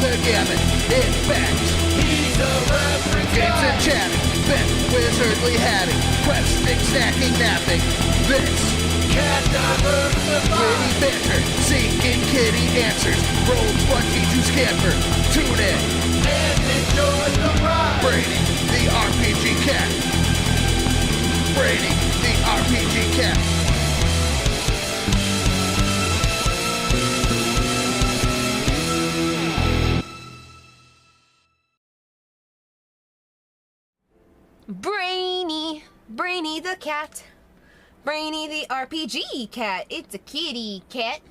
the gamut. In fact, He's a reference games and guy. chatting, then wizardly hatting, questing, snacking, napping. This Cat diversified. witty banter, seeking kitty answers, roll 20 to scamper. Tune in, And enjoy the ride. Brady, the RPG cat. Brady, the RPG cat. Brainy the cat. Brainy the RPG cat. It's a kitty cat.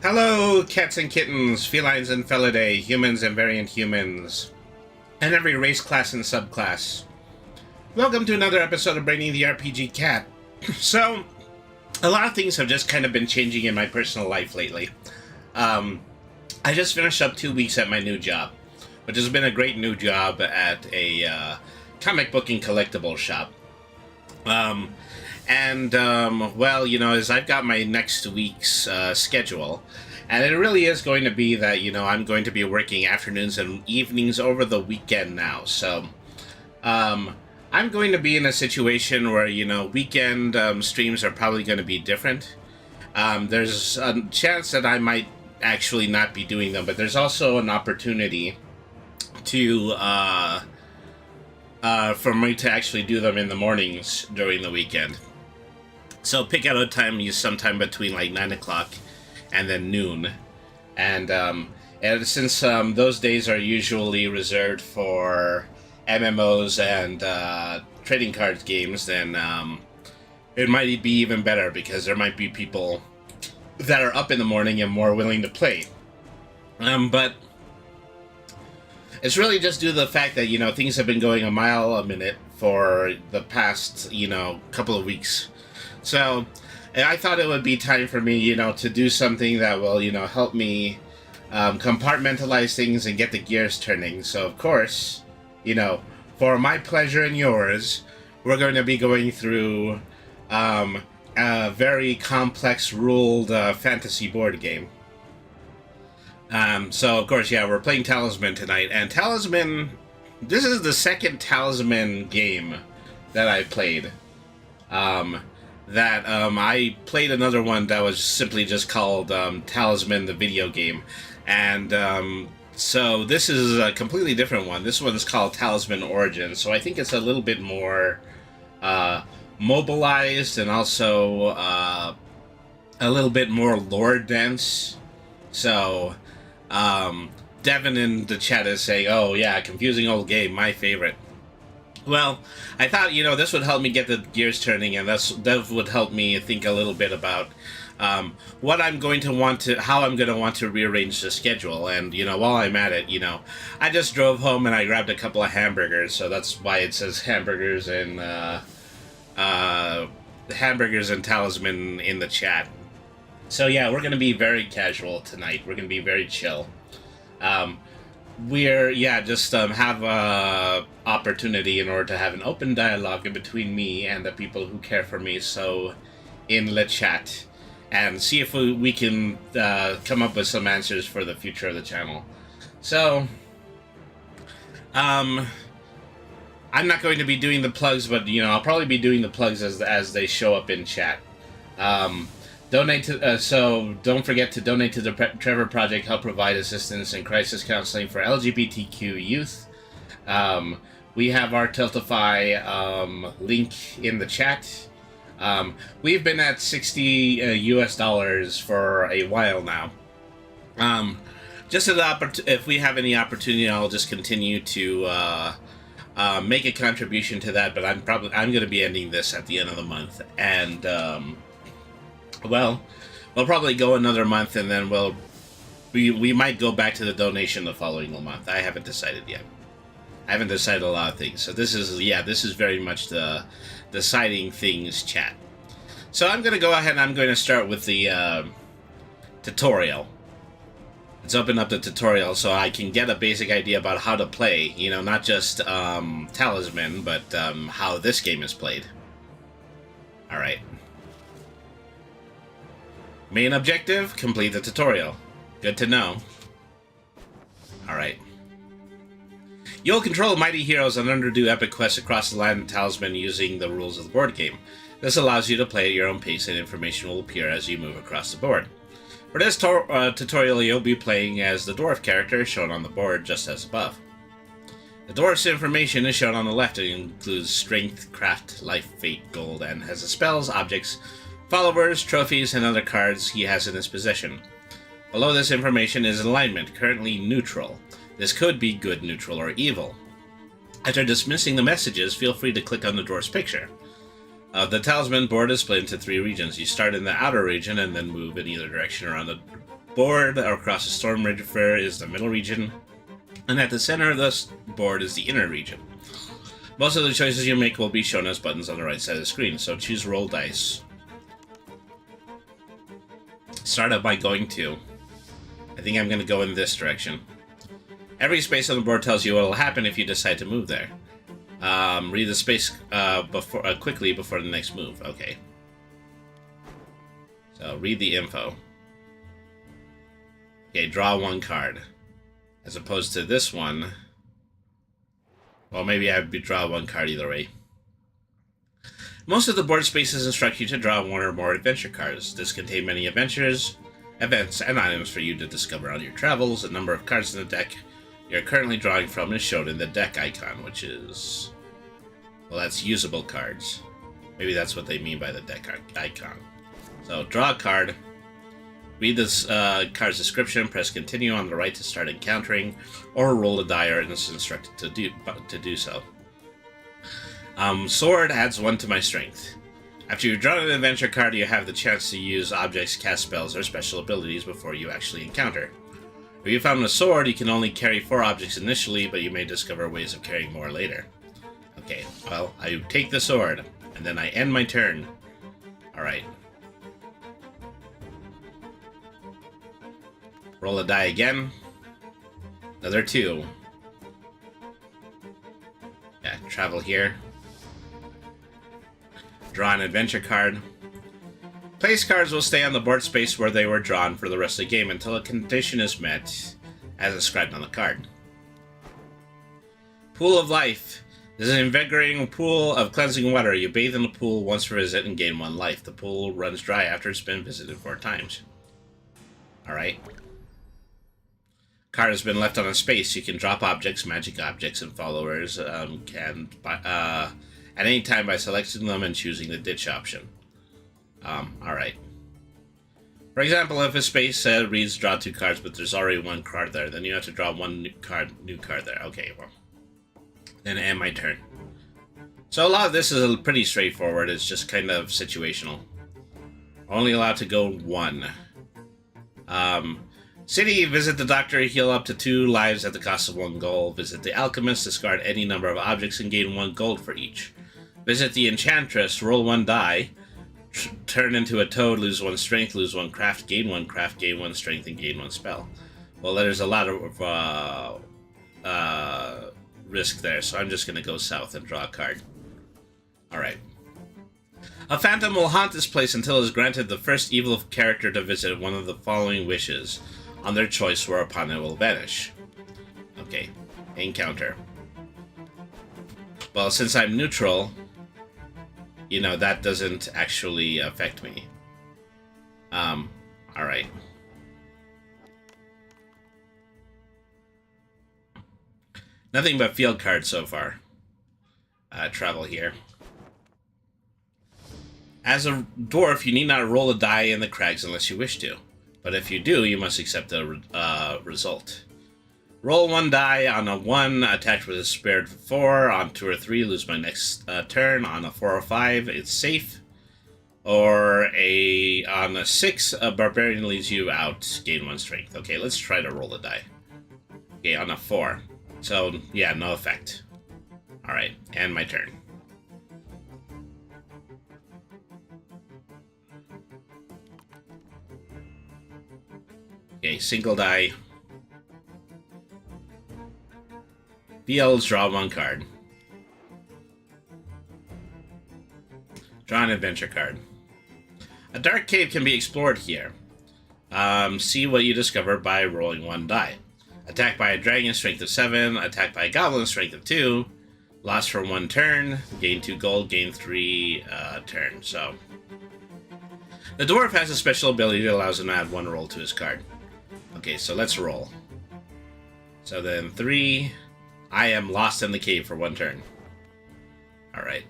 Hello, cats and kittens, felines and felidae, humans and variant humans, and every race, class, and subclass. Welcome to another episode of Brainy the RPG Cat. So, a lot of things have just kind of been changing in my personal life lately. I just finished up 2 weeks at my new job, which has been a great new job at a comic book and collectible shop. Well, you know, as I've got my next week's schedule, and it really is going to be that, you know, I'm going to be working afternoons and evenings over the weekend now. So, I'm going to be in a situation where, you know, weekend streams are probably going to be different. There's a chance that I might actually not be doing them, but there's also an opportunity to, for me to actually do them in the mornings during the weekend. So pick out a time, use sometime between like 9 o'clock and then noon. And since those days are usually reserved for MMOs and trading cards games, then it might be even better because there might be people that are up in the morning and more willing to play. But it's really just due to the fact that, you know, things have been going a mile a minute for the past, you know, couple of weeks. So I thought it would be time for me, you know, to do something that will, you know, help me compartmentalize things and get the gears turning. So, of course, you know, for my pleasure and yours, we're going to be going through a very complex ruled fantasy board game. So, of course, yeah, we're playing Talisman tonight. And Talisman, this is the second Talisman game that I played. I played another one that was simply just called Talisman the video game. And so this is a completely different one. This one is called Talisman Origins. So I think it's a little bit more mobilized and also a little bit more lore dense. So Devin in the chat is saying, oh yeah, confusing old game, my favorite. Well, I thought, this would help me get the gears turning, and that would help me think a little bit about what I'm going to want to, how I'm going to want to rearrange the schedule. And, while I'm at it, I just drove home and I grabbed a couple of hamburgers, so that's why it says Hamburgers and Talisman in the chat. So yeah, we're going to be very casual tonight. We're going to be very chill. Have a opportunity in order to have an open dialogue between me and the people who care for me, so in the chat, and see if we can come up with some answers for the future of the channel. So, I'm not going to be doing the plugs, but I'll probably be doing the plugs as they show up in chat. Donate to so don't forget to donate to the Trevor Project. Help provide assistance and crisis counseling for LGBTQ youth. We have our Tiltify link in the chat. We've been at $60 for a while now. Just if we have any opportunity, I'll just continue to make a contribution to that. But I'm going to be ending this at the end of the month, and we'll probably go another month, and then we might go back to the donation the following month. I haven't decided yet. I haven't decided a lot of things. So this is very much the deciding things chat. So I'm going to go ahead and I'm going to start with the tutorial. Let's open up the tutorial so I can get a basic idea about how to play, not just Talisman, but how this game is played. Alright. Main objective, complete the tutorial. Good to know. Alright. You'll control mighty heroes and underdo epic quests across the land of Talisman using the rules of the board game. This allows you to play at your own pace, and information will appear as you move across the board. For this tutorial, you'll be playing as the dwarf character shown on the board just as above. The dwarf's information is shown on the left. It includes strength, craft, life, fate, gold, and has the spells, objects, followers, trophies, and other cards he has in his possession. Below this information is alignment, currently neutral. This could be good, neutral, or evil. After dismissing the messages, feel free to click on the dwarf's picture. The Talisman board is split into 3 regions. You start in the outer region and then move in either direction around the board. Or across the storm river is the middle region. And at the center of the board is the inner region. Most of the choices you make will be shown as buttons on the right side of the screen, so choose roll dice. Start out by going to... I think I'm going to go in this direction. Every space on the board tells you what will happen if you decide to move there. Read the space quickly before the next move. Okay. So, read the info. Okay, draw 1 card. As opposed to this one... Well, maybe I would draw 1 card either way. Most of the board spaces instruct you to draw 1 or more adventure cards. This contains many adventures, events, and items for you to discover on your travels. The number of cards in the deck you're currently drawing from is shown in the deck icon, which is... Well, that's usable cards. Maybe that's what they mean by the deck icon. So, draw a card. Read this card's description, press continue on the right to start encountering, or roll a die or it's instructed to do so. Sword adds 1 to my strength. After you've drawn an adventure card, you have the chance to use objects, cast spells, or special abilities before you actually encounter. If you found a sword, you can only carry 4 objects initially, but you may discover ways of carrying more later. Okay, well, I take the sword, and then I end my turn. Alright. Roll a die again. Another 2. Yeah, travel here. Draw an adventure card. Place cards will stay on the board space where they were drawn for the rest of the game until a condition is met, as described on the card. Pool of Life. This is an invigorating pool of cleansing water. You bathe in the pool once per visit and gain 1 life. The pool runs dry after it's been visited 4 times. Alright. Card has been left on a space. You can drop objects, magic objects, and followers at any time by selecting them and choosing the ditch option. Alright. For example, if a space reads draw 2 cards, but there's already 1 card there, then you have to draw 1 new card there. Okay, well. Then end my turn. So a lot of this is pretty straightforward. It's just kind of situational. Only allowed to go 1. City, visit the doctor, heal up to 2 lives at the cost of 1 gold. Visit the alchemist, discard any number of objects and gain 1 gold for each. Visit the enchantress, roll 1 die, turn into a toad, lose 1 strength, lose 1 craft, gain 1 strength, and gain 1 spell. Well, there's a lot of risk there, so I'm just going to go south and draw a card. Alright. A phantom will haunt this place until it is granted the first evil character to visit one of the following wishes on their choice, whereupon it will vanish. Okay. Encounter. Well, since I'm neutral, you know, that doesn't actually affect me. Alright. Nothing but field cards so far. Travel here. As a dwarf, you need not roll a die in the crags unless you wish to. But if you do, you must accept the result. Roll 1 die. On a 1, attack with a spared 4. On 2 or 3, lose my next turn. On a 4 or 5, it's safe. Or on a 6, a barbarian leaves you out, gain 1 strength. Okay, let's try to roll a die. Okay, on a 4. So, yeah, no effect. Alright, and my turn. Okay, single die. BLs, draw 1 card. Draw an adventure card. A dark cave can be explored here. See what you discover by rolling 1 die. Attacked by a dragon, strength of 7. Attacked by a goblin, strength of 2. Lost for 1 turn. Gain 2 gold, gain 3 turn. So, the dwarf has a special ability that allows him to add 1 roll to his card. Okay, so let's roll. So then 3, I am lost in the cave for 1 turn. Alright.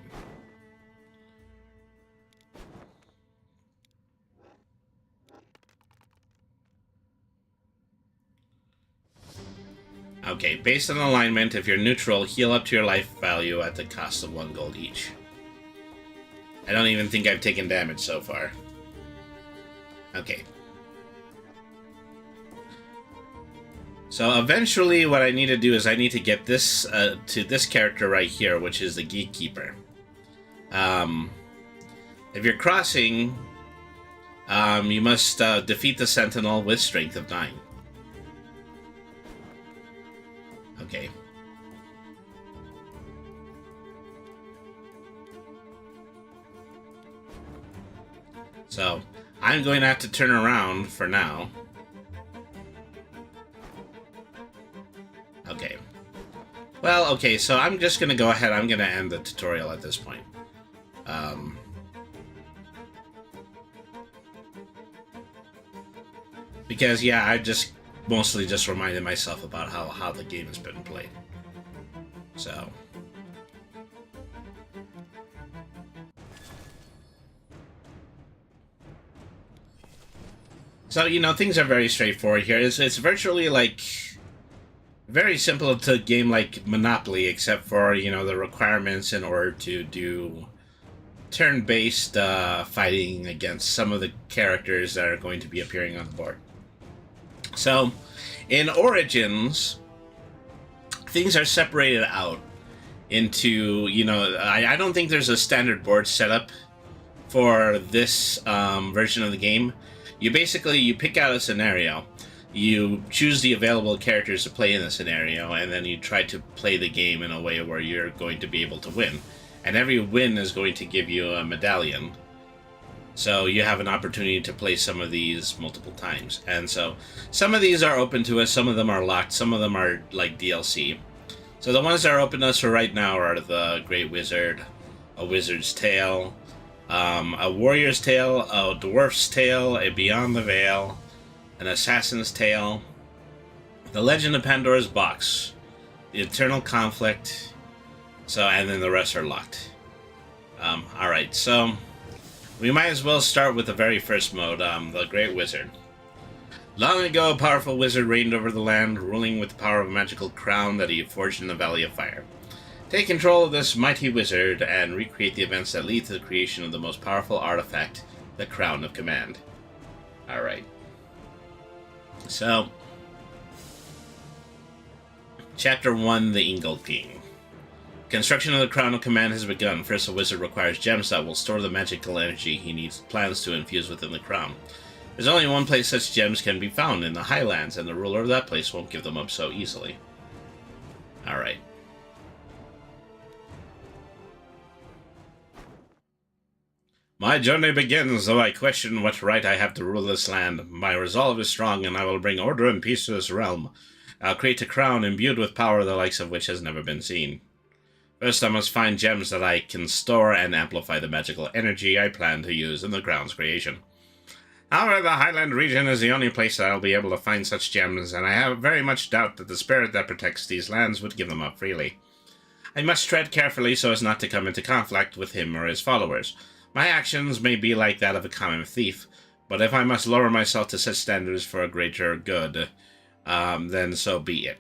Okay, based on alignment, if you're neutral, heal up to your life value at the cost of 1 gold each. I don't even think I've taken damage so far. Okay. So eventually what I need to do is I need to get this to this character right here, which is the Gatekeeper. If you're crossing, you must defeat the Sentinel with strength of 9. Okay. So, I'm going to have to turn around for now. Okay. Well, okay, so I'm just going to go ahead. I'm going to end the tutorial at this point. Because, yeah, I just mostly just reminded myself about how the game has been played. So. So, you know, things are very straightforward here. It's virtually like very simple to game like Monopoly, except for, you know, the requirements in order to do turn-based fighting against some of the characters that are going to be appearing on the board. So, in Origins, things are separated out into, you know, I don't think there's a standard board setup for this version of the game. You pick out a scenario, you choose the available characters to play in the scenario, and then you try to play the game in a way where you're going to be able to win. And every win is going to give you a medallion. So you have an opportunity to play some of these multiple times. And so some of these are open to us, some of them are locked, some of them are like DLC. So the ones that are open to us for right now are the Great Wizard, a Wizard's Tale, a Warrior's Tale, a Dwarf's Tale, a Beyond the Veil, an Assassin's Tale, the Legend of Pandora's Box, the Eternal Conflict, and then the rest are locked. Alright, so we might as well start with the very first mode, the Great Wizard. Long ago, a powerful wizard reigned over the land, ruling with the power of a magical crown that he forged in the Valley of Fire. Take control of this mighty wizard and recreate the events that lead to the creation of the most powerful artifact, the Crown of Command. Alright. So, Chapter 1, The Ingolking. Construction of the Crown of Command has begun. First, the wizard requires gems that will store the magical energy he plans to infuse within the crown. There's only one place such gems can be found, in the Highlands, and the ruler of that place won't give them up so easily. Alright. My journey begins, though I question what right I have to rule this land. My resolve is strong, and I will bring order and peace to this realm. I'll create a crown imbued with power the likes of which has never been seen. First, I must find gems that I can store and amplify the magical energy I plan to use in the crown's creation. However, the Highland region is the only place that I'll be able to find such gems, and I have very much doubt that the spirit that protects these lands would give them up freely. I must tread carefully so as not to come into conflict with him or his followers. My actions may be like that of a common thief, but if I must lower myself to such standards for a greater good, then so be it.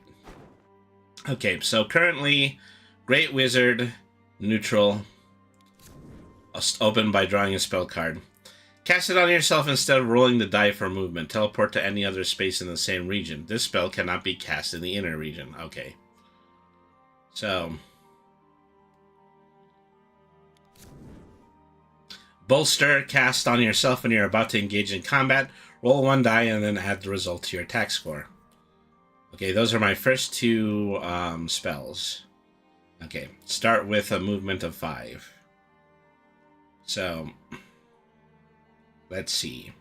Okay, so currently, Great Wizard, neutral, open by drawing a spell card. Cast it on yourself instead of rolling the die for movement. Teleport to any other space in the same region. This spell cannot be cast in the inner region. Okay. So, bolster, cast on yourself when you're about to engage in combat. Roll one die and then add the result to your attack score. Okay, those are my first two spells. Okay, start with a movement of 5. So, let's see.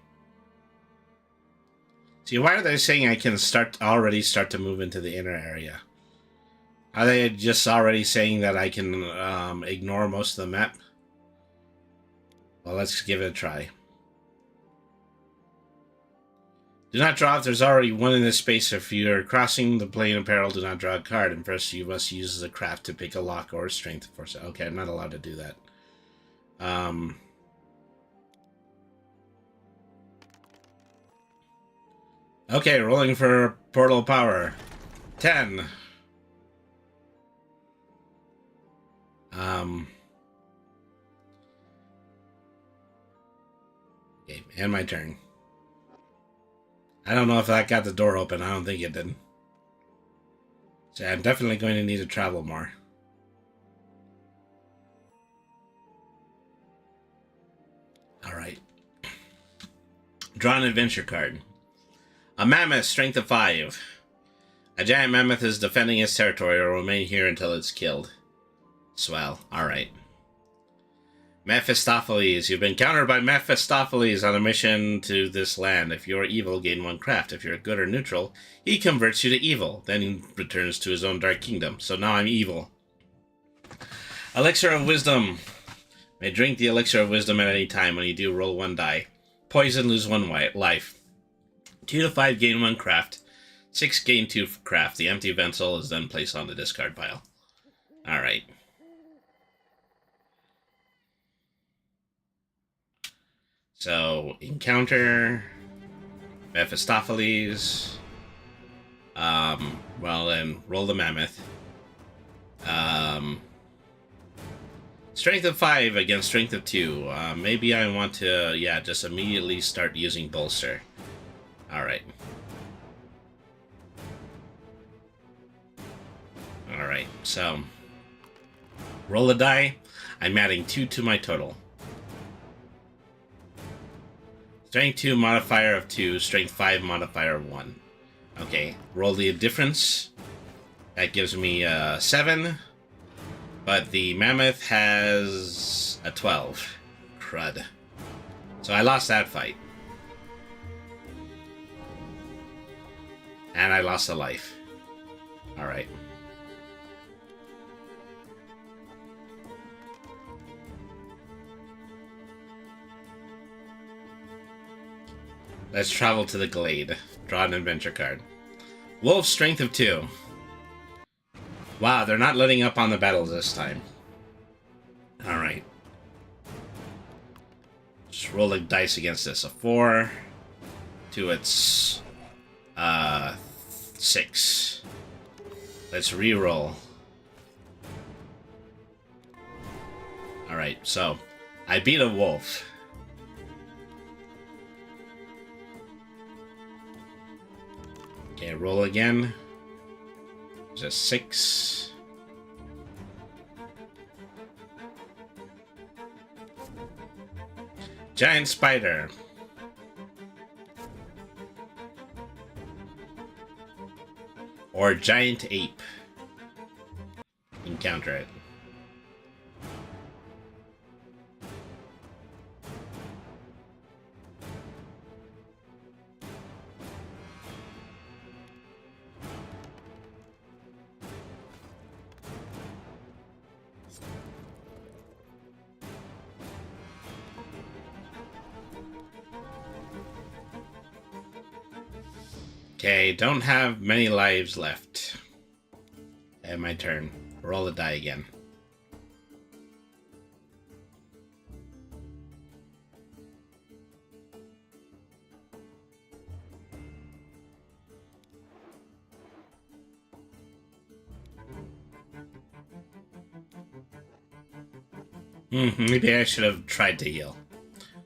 See, why are they saying I can already start to move into the inner area? Are they just already saying that I can ignore most of the map? Well, let's give it a try. Do not draw if there's already one in this space. If you are crossing the plane of peril, do not draw a card. And first, you must use the craft to pick a lock or a strength force. Okay, I'm not allowed to do that. Okay, rolling for portal power. 10. Okay, and my turn. I don't know if that got the door open. I don't think it did. So I'm definitely going to need to travel more. Alright. Draw an adventure card. A mammoth, strength of 5. A giant mammoth is defending its territory or will remain here until it's killed. Swell. Alright. Mephistopheles. You've been countered by Mephistopheles on a mission to this land. If you're evil, gain 1 craft. If you're good or neutral, he converts you to evil. Then he returns to his own dark kingdom. So now I'm evil. Elixir of Wisdom. May drink the Elixir of Wisdom at any time. When you do, roll 1 die. Poison, lose 1 life. 2 to 5, gain 1 craft. 6, gain 2 craft. The empty vessel is then placed on the discard pile. Alright. So, encounter Mephistopheles. Well then, roll the mammoth. Strength of 5 against strength of 2. Maybe I want to, yeah, just immediately start using bolster. Alright. Alright, so roll a die. I'm adding 2 to my total. Strength 2 modifier of 2, strength 5 modifier of 1. Okay, roll the difference. That gives me 7. But the mammoth has a 12. Crud. So I lost that fight. And I lost a life. Alright. Let's travel to the glade. Draw an adventure card. Wolf, strength of 2. Wow, they're not letting up on the battles this time. Alright. Just roll the dice against this. A 4 to its 6. Let's re-roll. Alright, so I beat a wolf. Okay, roll again. There's a 6. Giant spider. Or giant ape. Encounter it. Okay, don't have many lives left. And my turn. Roll the die again. Maybe I should have tried to heal.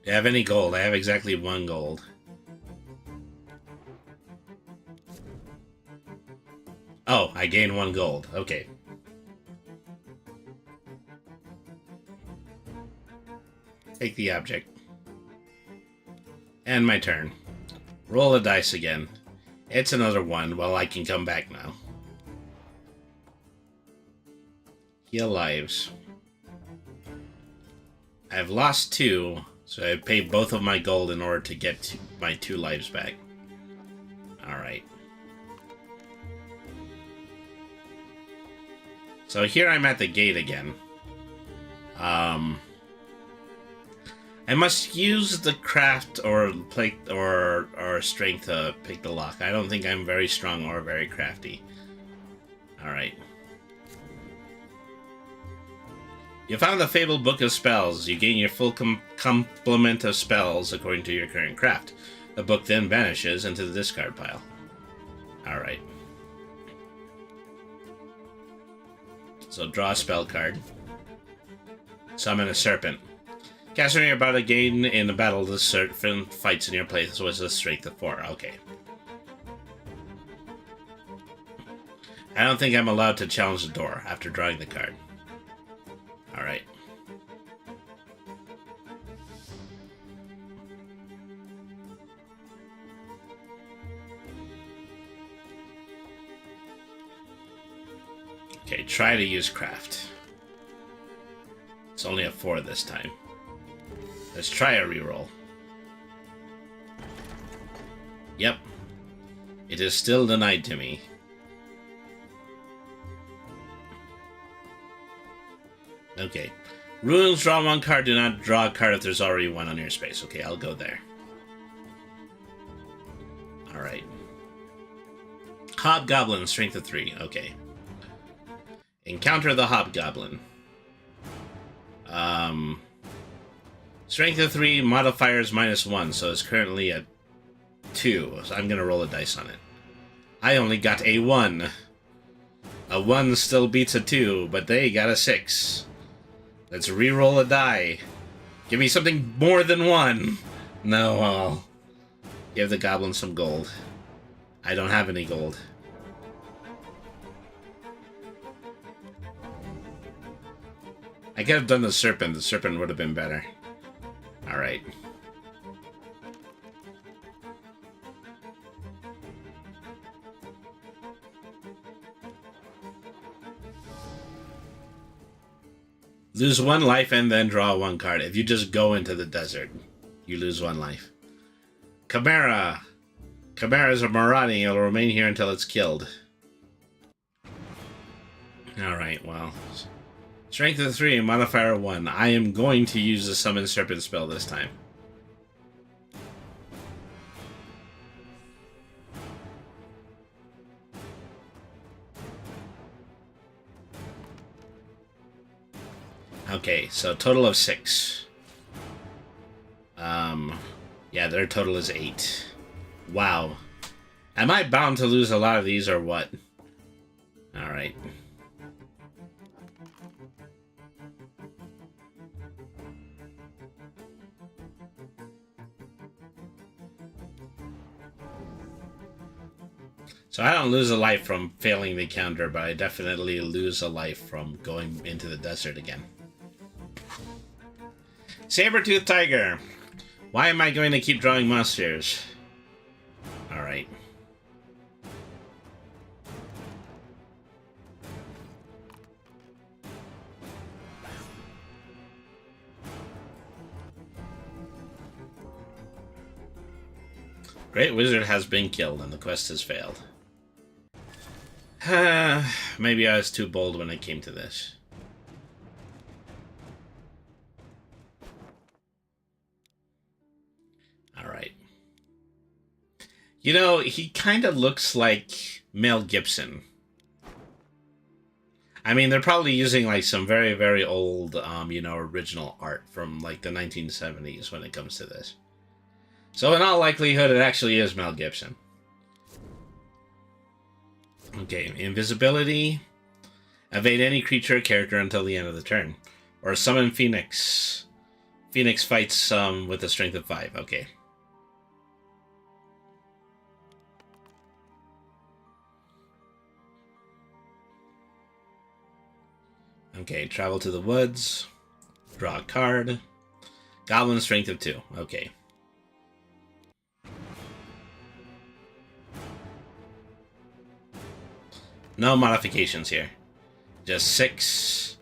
Do you have any gold? I have exactly 1 gold. Oh, I gained 1 gold. Okay. Take the object. And my turn. Roll the dice again. It's another 1. Well, I can come back now. Heal lives. I've lost 2, so I paid both of my gold in order to get my 2 lives back. Alright. So here I'm at the gate again. I must use the craft or plate or strength to pick the lock. I don't think I'm very strong or very crafty. Alright. You found the Fabled Book of Spells. You gain your full complement of spells according to your current craft. The book then vanishes into the discard pile. Alright. So draw a spell card. Summon a serpent. Cast when you're about to gain in the battle, the serpent fights in your place with a strength of 4. Okay. I don't think I'm allowed to challenge the door after drawing the card. Alright. Okay, try to use craft. It's only a 4 this time. Let's try a reroll. Yep. It is still denied to me. Okay. Runes, draw 1 card. Do not draw a card if there's already 1 on your space. Okay, I'll go there. Alright. Hobgoblin, strength of 3. Okay. Encounter the Hobgoblin. Strength of 3, modifiers -1, so it's currently at 2. So I'm gonna roll a dice on it. I only got a 1. A 1 still beats a 2, but they got a 6. Let's re-roll a die. Give me something more than 1. No, I'll give the goblin some gold. I don't have any gold. I could have done the serpent. The serpent would have been better. Alright. Lose 1 life and then draw 1 card. If you just go into the desert, you lose 1 life. Chimera. Chimera is a marauding. It'll remain here until it's killed. Alright, well. Strength of 3, modifier 1. I am going to use the Summon Serpent spell this time. Okay, so total of 6. Yeah, their total is 8. Wow. Am I bound to lose a lot of these or what? Alright. So I don't lose a life from failing the counter, but I definitely lose a life from going into the desert again. Saber-toothed tiger. Why am I going to keep drawing monsters? Alright. Great Wizard has been killed and the quest has failed. Maybe I was too bold when it came to this. Alright. You know, he kind of looks like Mel Gibson. I mean, they're probably using like some very, very old, original art from like the 1970s when it comes to this. So in all likelihood, it actually is Mel Gibson. Okay, invisibility. Evade any creature or character until the end of the turn. Or summon Phoenix. Phoenix fights with a strength of 5. Okay. Okay, travel to the woods. Draw a card. Goblin strength of 2. Okay. No modifications here. Just 6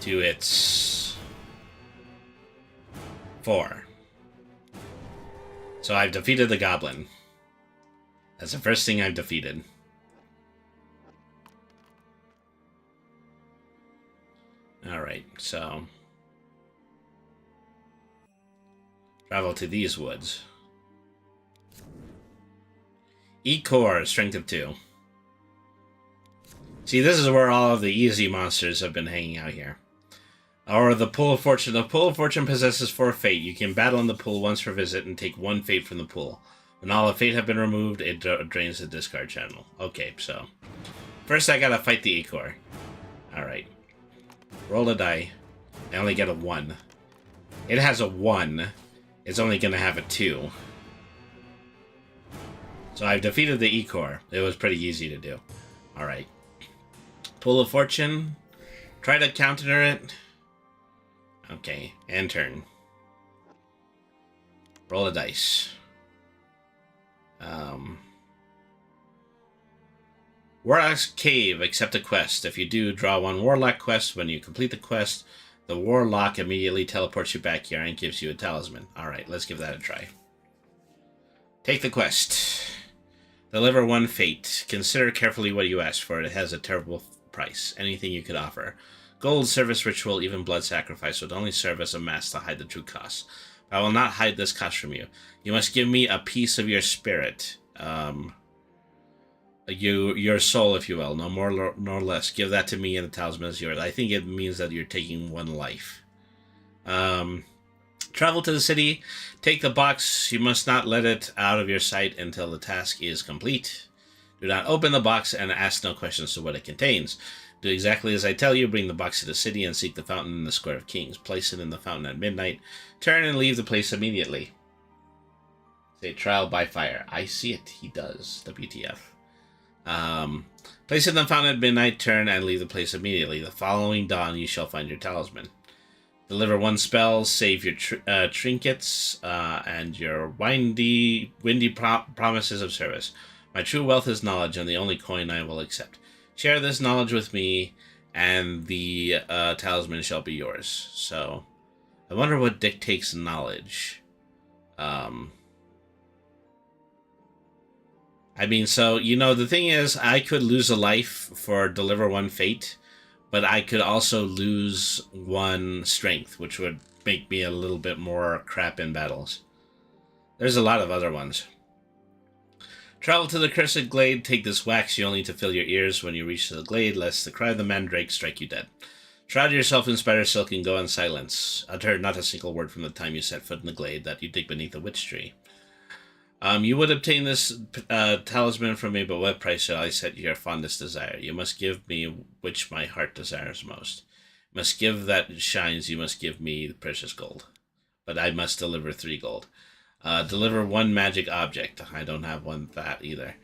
to its 4. So I've defeated the goblin. That's the first thing I've defeated. Alright, so travel to these woods. E-Core, strength of 2. See, this is where all of the easy monsters have been hanging out here. Or the Pool of Fortune. The Pool of Fortune possesses 4 fate. You can battle in the pool once per visit and take 1 fate from the pool. When all the fate have been removed, it drains the discard channel. Okay, so first I gotta fight the E-Core. Alright. Roll a die. I only get a 1. It has a 1. It's only gonna have a 2. So I've defeated the E-Core. It was pretty easy to do. Alright. Pool of Fortune. Try to counter it. Okay, and turn. Roll a dice. Warlock's Cave. Accept a quest. If you do, draw 1 Warlock quest. When you complete the quest, the Warlock immediately teleports you back here and gives you a talisman. Alright, let's give that a try. Take the quest. Deliver 1 fate. Consider carefully what you ask for. It has a terrible price. Anything you could offer. Gold, service ritual, even blood sacrifice would only serve as a mask to hide the true cost. But I will not hide this cost from you. You must give me a piece of your spirit. Your soul, if you will. No more nor less. Give that to me and the talisman is yours. I think it means that you're taking 1 life. Travel to the city. Take the box. You must not let it out of your sight until the task is complete. Do not open the box and ask no questions to what it contains. Do exactly as I tell you. Bring the box to the city and seek the fountain in the Square of Kings. Place it in the fountain at midnight. Turn and leave the place immediately. Say trial by fire. I see it. He does. WTF. Place it in the fountain at midnight. Turn and leave the place immediately. The following dawn you shall find your talisman. Deliver 1 spell. Save your trinkets and your windy promises of service. My true wealth is knowledge, and the only coin I will accept. Share this knowledge with me, and the talisman shall be yours. So, I wonder what dictates knowledge. I mean, so, the thing is, I could lose a life for deliver 1 fate, but I could also lose 1 strength, which would make me a little bit more crap in battles. There's a lot of other ones. Travel to the cursed glade. Take this wax. You only to fill your ears when you reach the glade, lest the cry of the mandrake strike you dead. Shroud yourself in spider silk and go in silence. Utter not a single word from the time you set foot in the glade that you dig beneath the witch tree. You would obtain this talisman from me, but what price shall I set your fondest desire? You must give me which my heart desires most. You must give that shines. You must give me the precious gold. But I must deliver 3 gold. Deliver 1 magic object. I don't have one that either.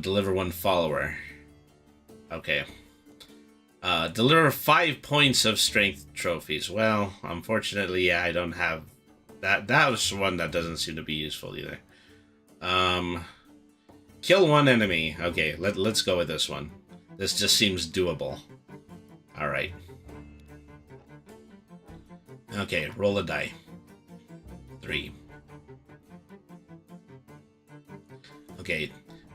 Deliver 1 follower. Okay. Deliver 5 points of strength trophies. Well, unfortunately, yeah, I don't have that. That was one that doesn't seem to be useful either. Kill 1 enemy. Okay, let's go with this one. This just seems doable. Alright. Okay, roll a die. 3. Okay,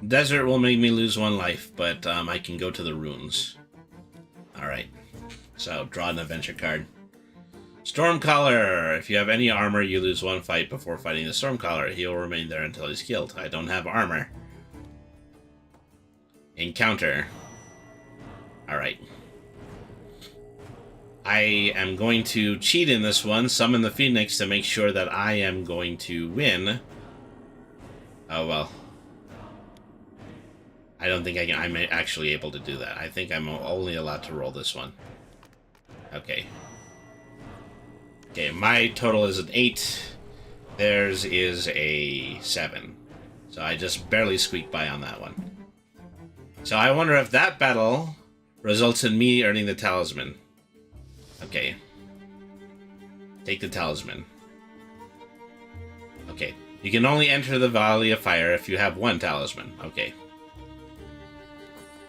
desert will make me lose 1 life, but I can go to the runes. Alright, so draw an adventure card. Stormcaller! If you have any armor, you lose 1 fight before fighting the Stormcaller. He will remain there until he's killed. I don't have armor. Encounter. Alright. I am going to cheat in this one, summon the Phoenix to make sure that I am going to win. Oh well. I don't think I'm actually able to do that. I think I'm only allowed to roll this one. Okay. Okay, my total is an 8. Theirs is a 7. So I just barely squeaked by on that one. So I wonder if that battle results in me earning the talisman. Okay. Take the talisman. Okay. You can only enter the Valley of Fire if you have 1 talisman. Okay.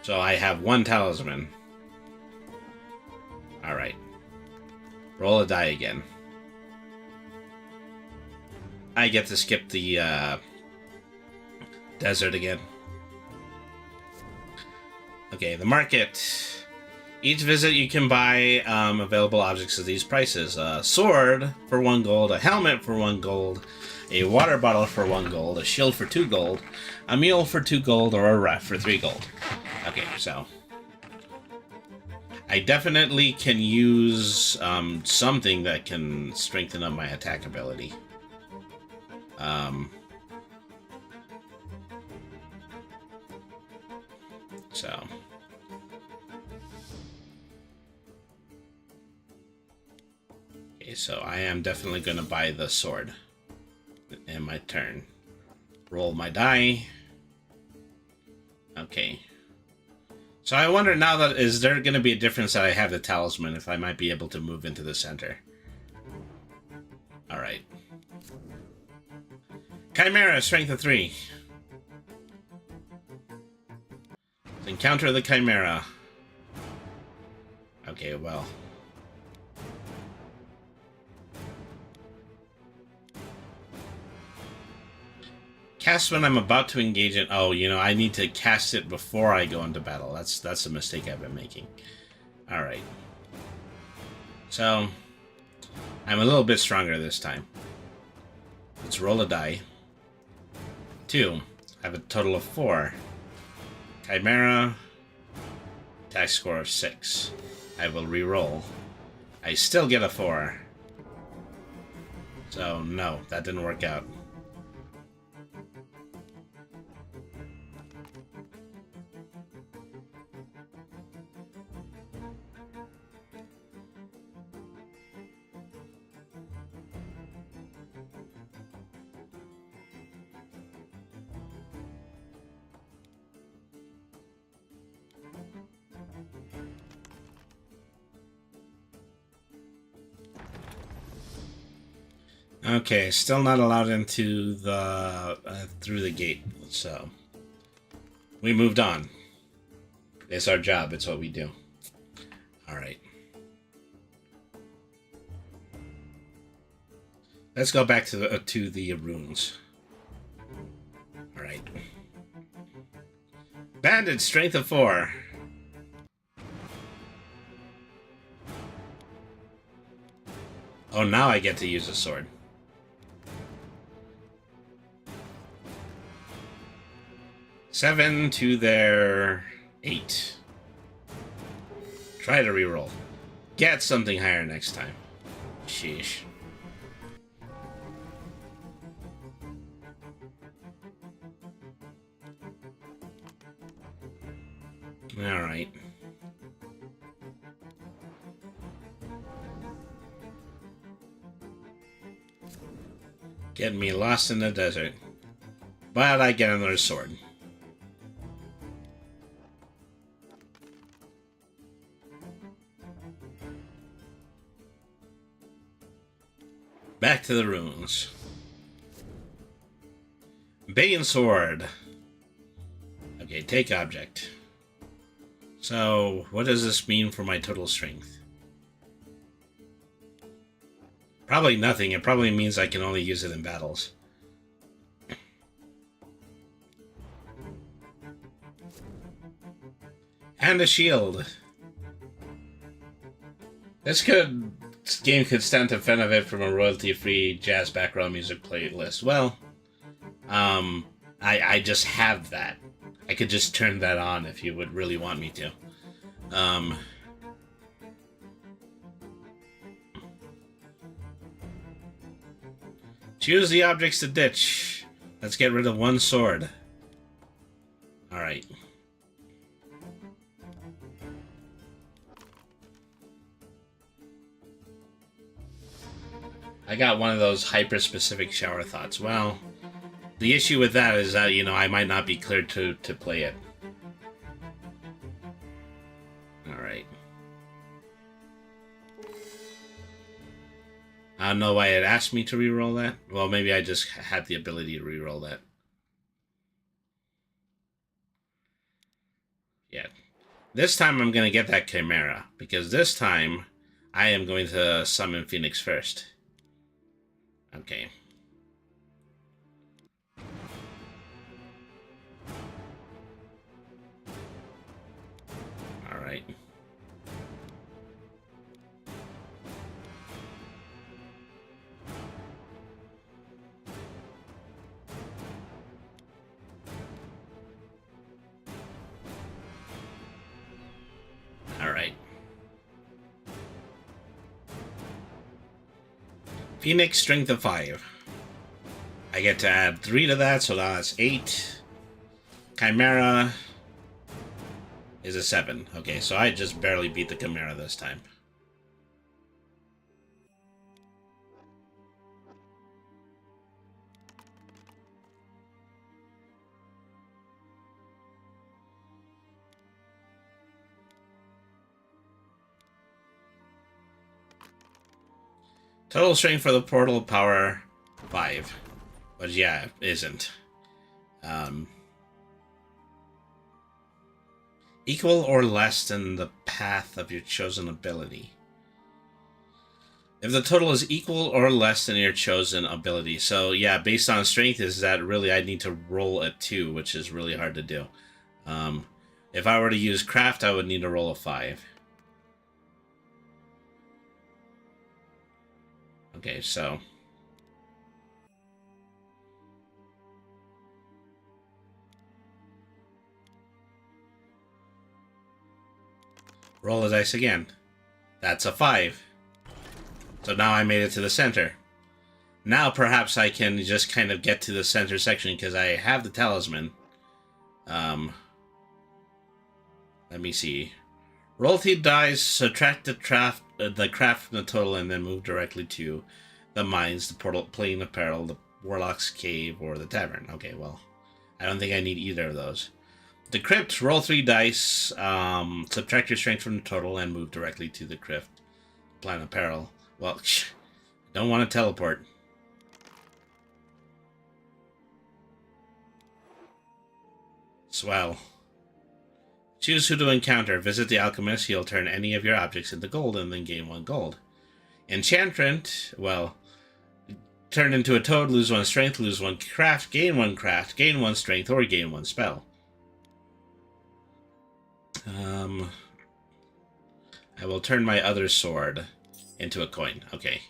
So I have 1 talisman. Alright. Roll a die again. I get to skip the desert again. Okay, the market. Each visit you can buy available objects at these prices. A sword for 1 gold, a helmet for 1 gold, a water bottle for 1 gold, a shield for 2 gold, a mule for 2 gold, or a raft for 3 gold. Okay, so I definitely can use something that can strengthen up my attack ability. So okay, so I am definitely going to buy the sword in my turn. Roll my die. Okay. So I wonder now that is there going to be a difference that I have the talisman if I might be able to move into the center. Alright. Chimera, strength of 3. Encounter the Chimera. Okay, well. Cast when I'm about to engage it. Oh, you know, I need to cast it before I go into battle. That's a mistake I've been making. Alright. So, I'm a little bit stronger this time. Let's roll a die. 2. I have a total of 4. Chimera. Attack score of 6. I will re-roll. I still get a 4. So, no, that didn't work out. Okay, still not allowed into the through the gate, so we moved on. It's our job. It's what we do. All right. Let's go back to the runes. All right. Bandit, strength of 4. Oh, now I get to use a sword. Seven to their 8. Try to reroll. Get something higher next time. Sheesh. Alright. Get me lost in the desert. But I get another sword. Back to the runes. Bane Sword. Okay, take object. So, what does this mean for my total strength? Probably nothing. It probably means I can only use it in battles. And a shield. This game could stand to benefit from a royalty-free jazz background music playlist. Well, I just have that. I could just turn that on if you would really want me to. Choose the objects to ditch. Let's get rid of one sword. Alright. I got one of those hyper-specific shower thoughts. Well, the issue with that is that, you know, I might not be cleared to play it. Alright. I don't know why it asked me to reroll that. Well, maybe I just had the ability to reroll that. Yeah. This time I'm going to get that Chimera, because this time I am going to summon Phoenix first. Okay. Alright. Alright. Phoenix, strength of 5. I get to add 3 to that, so now that's 8. Chimera is a 7. Okay, so I just barely beat the Chimera this time. Total strength for the portal power 5. But yeah, it isn't. Equal or less than the path of your chosen ability. If the total is equal or less than your chosen ability. So yeah, based on strength is that really I need to roll a 2, which is really hard to do. If I were to use craft, I would need to roll a 5. Okay, so roll the dice again. That's a 5. So now I made it to the center. Now perhaps I can just kind of get to the center section because I have the talisman. Let me see. Roll 2 dice, subtract the craft from the total, and then move directly to the mines, the portal, plane of peril, the warlock's cave, or the tavern. Okay, well, I don't think I need either of those. The crypt, roll 3 dice, subtract your strength from the total, and move directly to the crypt, plan of peril. Well, don't want to teleport. Swell. Choose who to encounter. Visit the alchemist. He'll turn any of your objects into gold and then gain 1 gold. Enchantment, well, turn into a toad, lose 1 strength, lose 1 craft, gain 1 strength, or gain 1 spell. I will turn my other sword into a coin. Okay.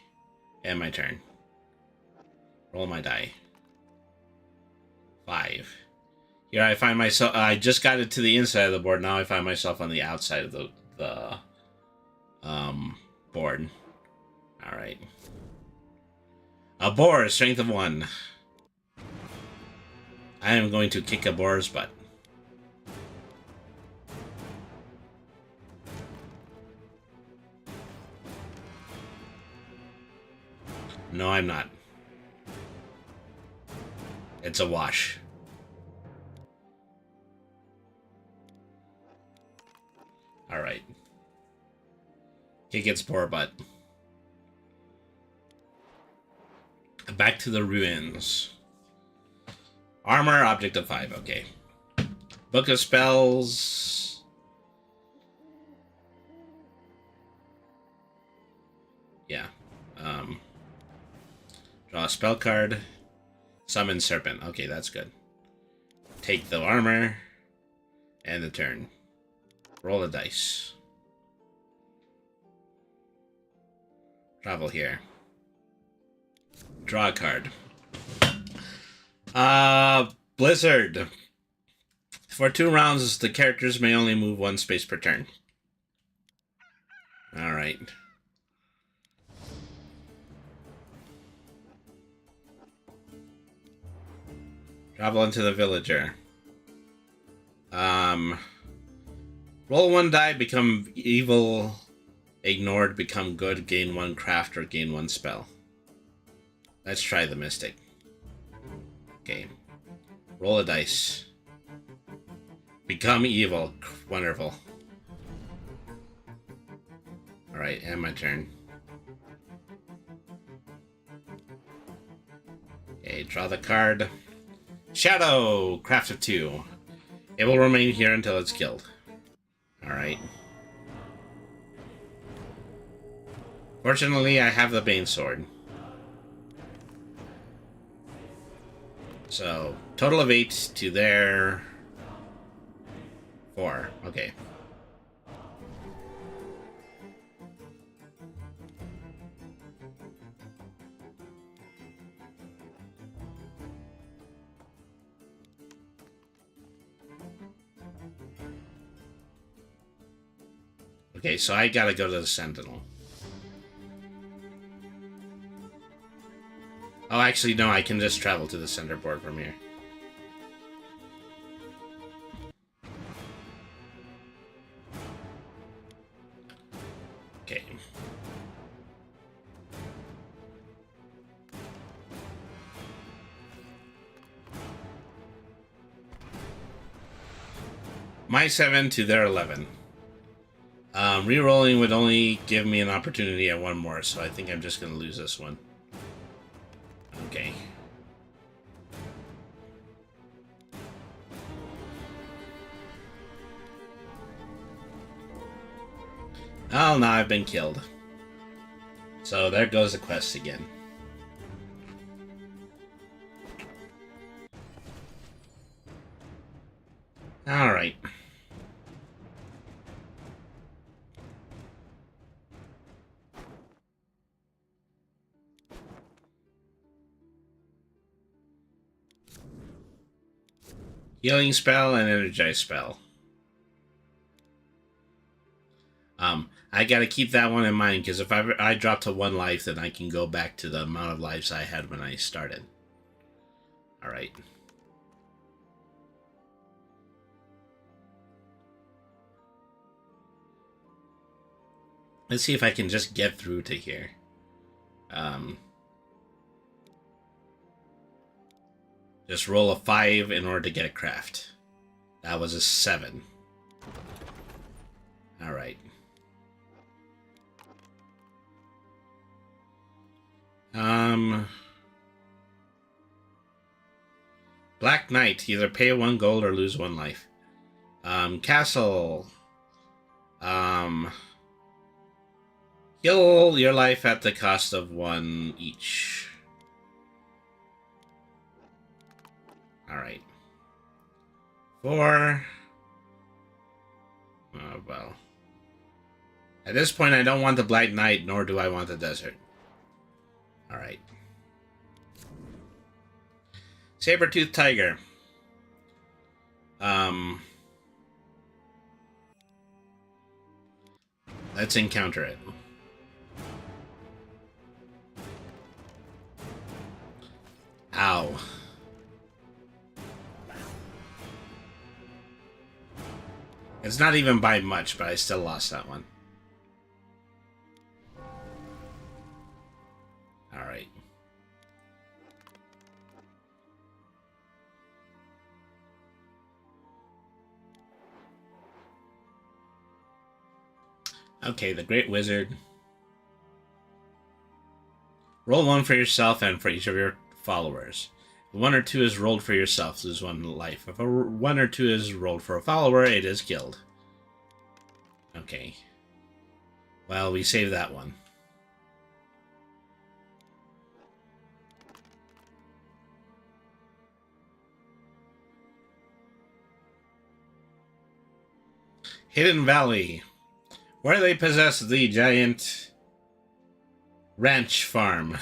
And my turn. Roll my die. 5. Here I find myself... I just got it to the inside of the board. Now I find myself on the outside of the board. Alright. A boar, strength of 1. I am going to kick a boar's butt. No, I'm not. It's a wash. Alright. Kick its poor butt. Back to the ruins. Armor, object of 5, okay. Book of spells. Yeah. Draw a spell card. Summon serpent. Okay, that's good. Take the armor. And the turn. Roll a dice. Travel here. Draw a card. Blizzard. For 2 rounds, the characters may only move 1 space per turn. Alright. Travel into the villager. Roll 1 die, become evil, ignored, become good, gain 1 craft, or gain 1 spell. Let's try the mystic. Okay. Roll a dice. Become evil. Wonderful. Alright, and my turn. Okay, draw the card. Shadow! Craft of 2. It will remain here until it's killed. Alright. Fortunately, I have the Bane Sword. So, total of 8 to their 4. Okay. Okay, so I gotta go to the Sentinel. Oh, actually, no, I can just travel to the center board from here. Okay. My 7 to their 11. Rerolling would only give me an opportunity at 1 more, so I think I'm just going to lose this one. Okay. Oh, now I've been killed. So there goes the quest again. Alright. Healing spell and energize spell. I gotta keep that one in mind, because if I drop to 1 life, then I can go back to the amount of lives I had when I started. Alright. Let's see if I can just get through to here. Just roll a 5 in order to get a craft. That was a 7. Alright. Black Knight. Either pay 1 gold or lose 1 life. Castle. Heal your life at the cost of 1 each. Alright. 4. Oh, well. At this point, I don't want the Black Knight, nor do I want the desert. Alright. Saber-toothed tiger. Let's encounter it. Ow. It's not even by much, but I still lost that one. Alright. Okay, the Great Wizard. Roll 1 for yourself and for each of your followers. If 1 or 2 is rolled for yourself, lose 1 life. If 1 or 2 is rolled for a follower, it is killed. Okay. Well, we saved that one. Hidden Valley. Where they possess the giant ranch farm.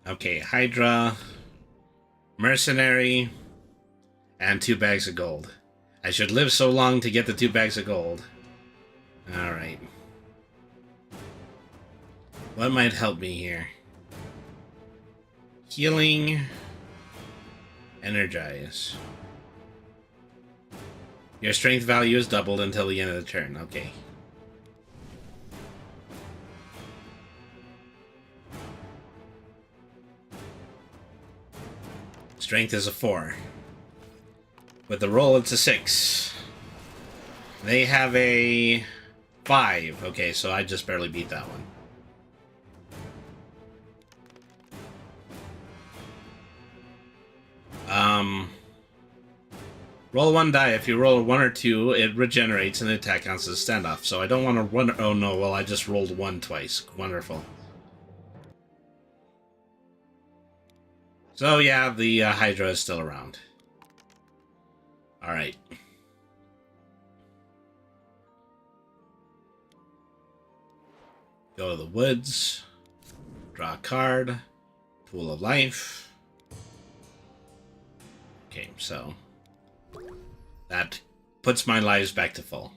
Okay, Hydra, Mercenary, and 2 bags of gold. I should live so long to get the 2 bags of gold. Alright. What might help me here? Healing. Energize. Your strength value is doubled until the end of the turn. Okay. Strength is a 4. With the roll, it's a 6. They have a 5. Okay, so I just barely beat that one. Roll 1 die. If you roll 1 or 2, it regenerates and the attack counts as a standoff. So I don't want to run. Oh no, well, I just rolled 1 twice. Wonderful. So yeah, the Hydra is still around. Alright. Go to the woods. Draw a card. Pool of life. Okay, so that puts my lives back to full.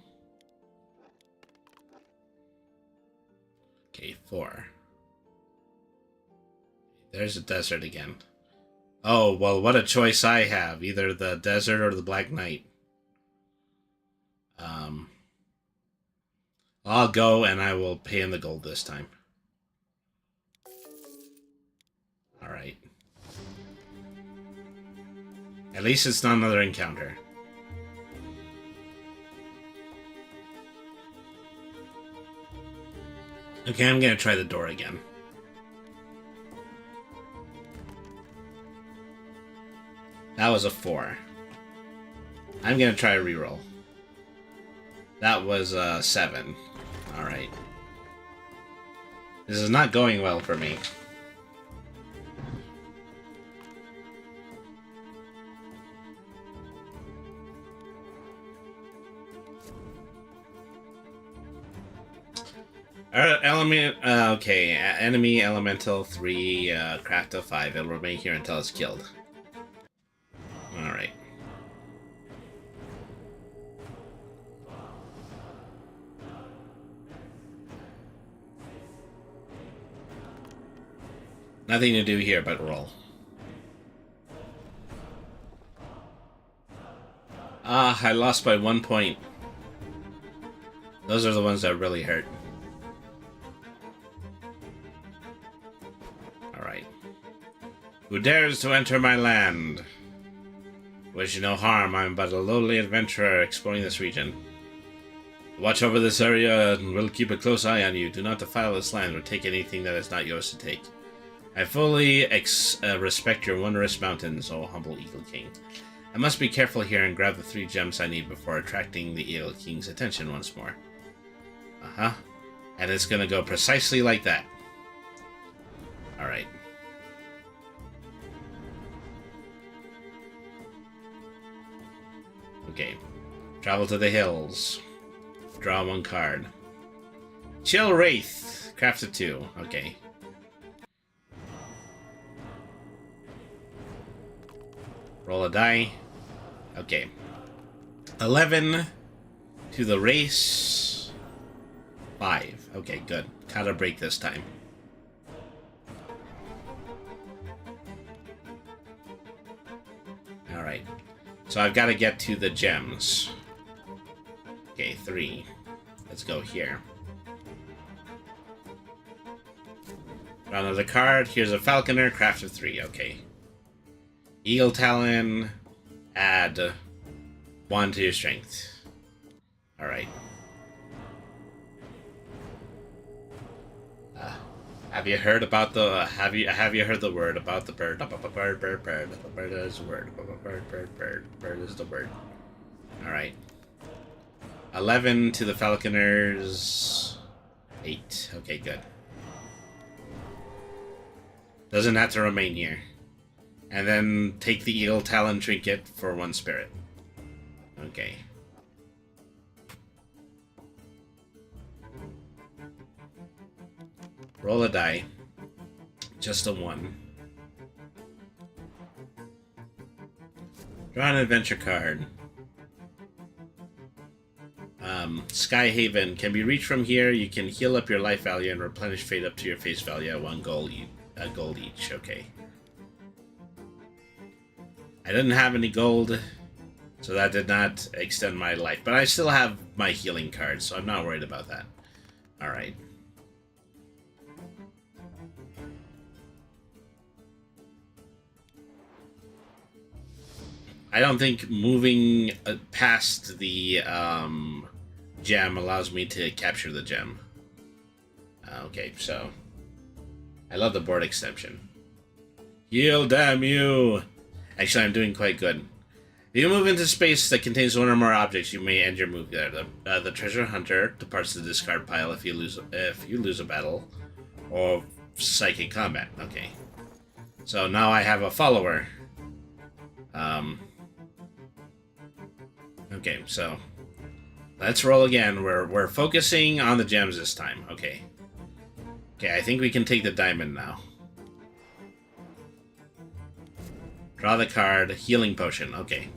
Okay, 4. There's a desert again. Oh, well, what a choice I have. Either the desert or the Black Knight. I'll go and I will pay in the gold this time. Alright. At least it's not another encounter. Okay, I'm gonna try the door again. That was a 4. I'm gonna try a reroll. That was a 7. Alright. This is not going well for me. Okay, enemy elemental 3, craft of 5. It'll remain here until it's killed. Alright. Nothing to do here but roll. Ah, I lost by 1 point. Those are the ones that really hurt. Alright. Who dares to enter my land? Wish you no harm, I'm but a lowly adventurer exploring this region. Watch over this area and we'll keep a close eye on you. Do not defile this land or take anything that is not yours to take. I fully respect your wondrous mountains, O humble Eagle King. I must be careful here and grab the 3 gems I need before attracting the Eagle King's attention once more. Uh-huh. And it's gonna go precisely like that. Alright. Okay. Travel to the hills. Draw 1 card. Chill Wraith. Craft of 2. Okay. Roll a die. Okay. 11 to the race. 5. Okay, good. Got a break this time. Alright. So I've got to get to the gems. Okay, 3. Let's go here. Draw another card. Here's a Falconer. Craft of 3. Okay. Eagle Talon, add 1 to your strength. Alright. Have you heard about the have you heard the word about the bird? Bird. The bird is the word. Bird is the word. Alright. 11 to the falconers. 8. Okay, good. Doesn't have to remain here. And then take the Eagle Talon trinket for 1 spirit. Okay. Roll a die. Just a 1. Draw an adventure card. Skyhaven can be reached from here. You can heal up your life value and replenish fate up to your face value at 1 gold each. Okay. I didn't have any gold, so that did not extend my life. But I still have my healing card, so I'm not worried about that. Alright. I don't think moving past the gem allows me to capture the gem. Okay, so I love the board extension. Heal, damn you! Actually, I'm doing quite good. If you move into space that contains 1 or more objects, you may end your move there. The treasure hunter departs the discard pile if you lose a battle or psychic combat. Okay, so now I have a follower. Okay, so let's roll again. We're focusing on the gems this time. Okay. Okay, I think we can take the diamond now. Draw the card. Healing potion. Okay.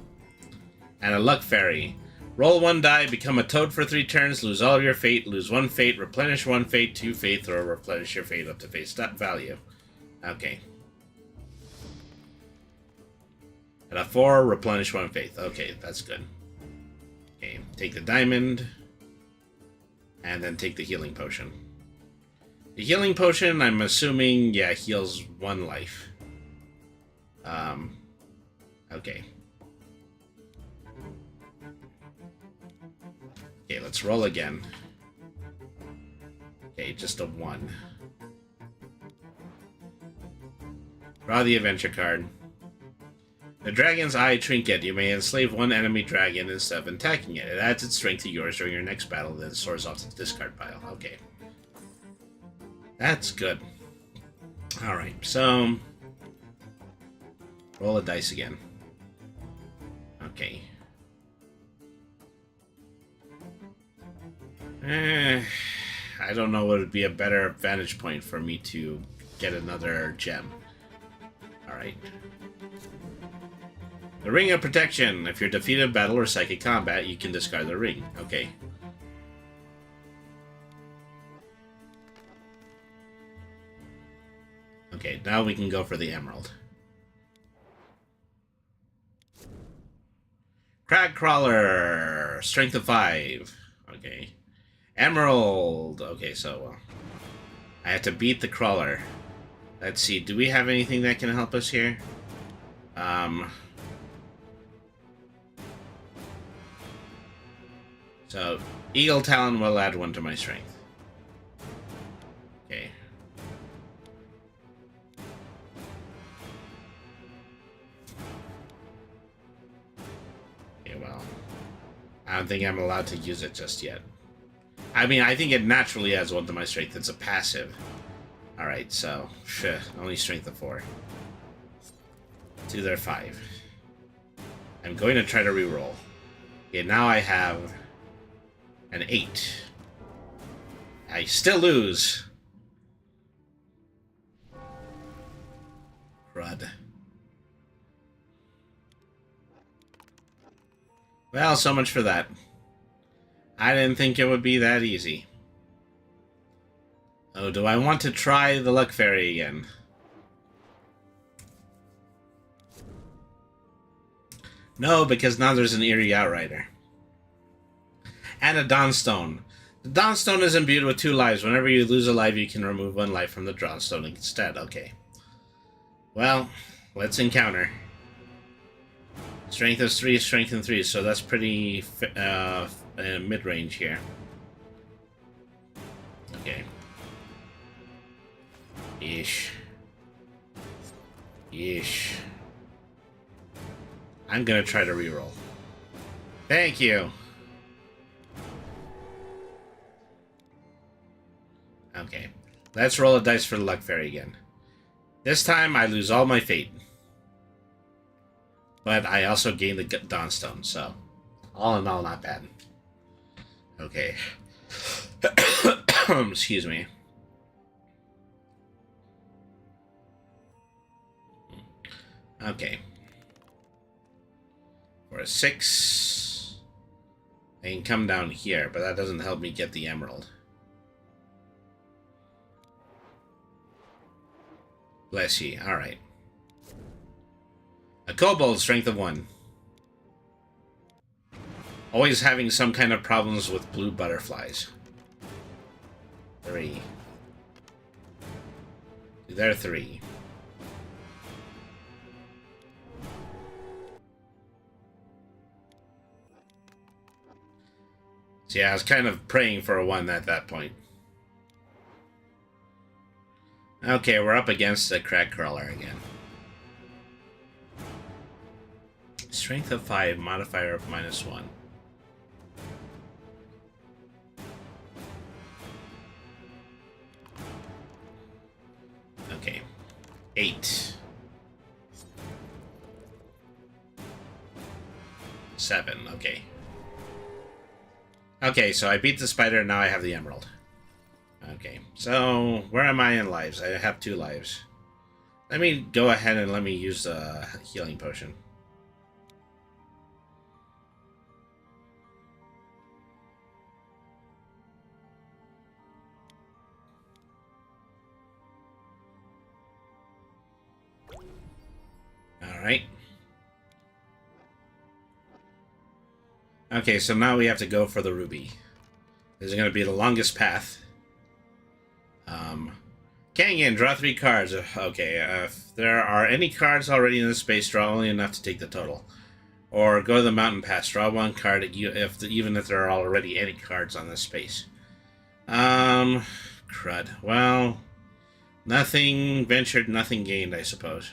And a luck fairy. Roll 1 die, become a toad for 3 turns, lose all of your fate, lose 1 fate, replenish 1 fate, 2 fate, or replenish your fate up to face value. Okay. At a 4, replenish 1 fate. Okay, that's good. Okay, take the diamond, and then take the healing potion. The healing potion, I'm assuming, yeah, heals 1 life. Okay. Okay, let's roll again. Okay, just a 1. Draw the adventure card. The Dragon's Eye Trinket. You may enslave 1 enemy dragon instead of attacking it. It adds its strength to yours during your next battle, then it soars off to the discard pile. Okay. That's good. Alright, so roll a dice again. Okay. I don't know what would be a better vantage point for me to get another gem. Alright. The Ring of Protection. If you're defeated in battle or psychic combat, you can discard the ring. Okay. Okay, now we can go for the emerald. Crag Crawler. Strength of 5. Okay. Emerald. Okay, so I have to beat the crawler. Let's see. Do we have anything that can help us here? So, Eagle Talon will add 1 to my strength. Okay. Okay, well, I don't think I'm allowed to use it just yet. I mean, I think it naturally adds 1 to my strength. It's a passive. Alright, so, only strength of 4. 2 there, 5. I'm going to try to reroll. Okay, now I have an 8. I still lose. Crud. Well, so much for that. I didn't think it would be that easy. Oh, do I want to try the Luck Fairy again? No, because now there's an Eerie Outrider. And a Dawnstone. The Dawnstone is imbued with 2 lives. Whenever you lose a life, you can remove 1 life from the Dawnstone instead. Okay. Well, let's encounter. Strength is 3, strength in 3, so that's pretty mid-range here. Okay. Ish. I'm gonna try to reroll. Thank you! Okay. Let's roll a dice for the Luck Fairy again. This time I lose all my fate. But I also gain the Dawnstone, so all in all, not bad. Okay. Excuse me. Okay. For a 6, I can come down here, but that doesn't help me get the emerald. Bless ye. Alright. A kobold, strength of 1. Always having some kind of problems with blue butterflies. 3. There, 3. So yeah, I was kind of praying for a 1 at that point. Okay, we're up against the crag crawler again. Strength of 5, modifier of -1. Okay. 8. 7, okay. Okay, so I beat the spider, and now I have the emerald. Okay, so where am I in lives? I have 2 lives. Let me go ahead and let me use the healing potion. Alright. Okay, so now we have to go for the ruby. This is going to be the longest path. Kangan, draw 3 cards. Okay, if there are any cards already in the space, draw only enough to take the total. Or go to the mountain pass, draw 1 card even if there are already any cards on this space. Crud. Well, nothing ventured, nothing gained, I suppose.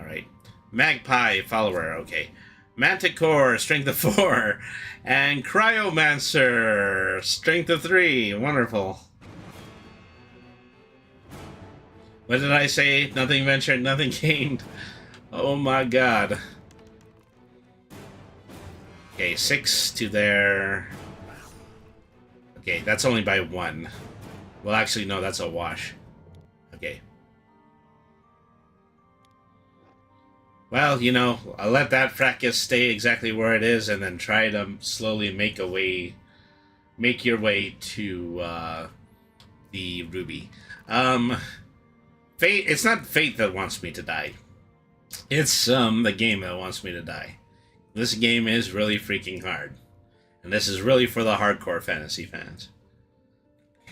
Alright. Magpie, follower, okay. Manticore, strength of 4. And Cryomancer, strength of 3. Wonderful. What did I say? Nothing ventured, nothing gained. Oh my god. Okay, 6 to there. Okay, that's only by 1. Well, actually, no, that's a wash. Okay. Well, you know, I'll let that fracas stay exactly where it is and then try to slowly make your way to the ruby. Fate, it's not fate that wants me to die. It's the game that wants me to die. This game is really freaking hard. And this is really for the hardcore fantasy fans.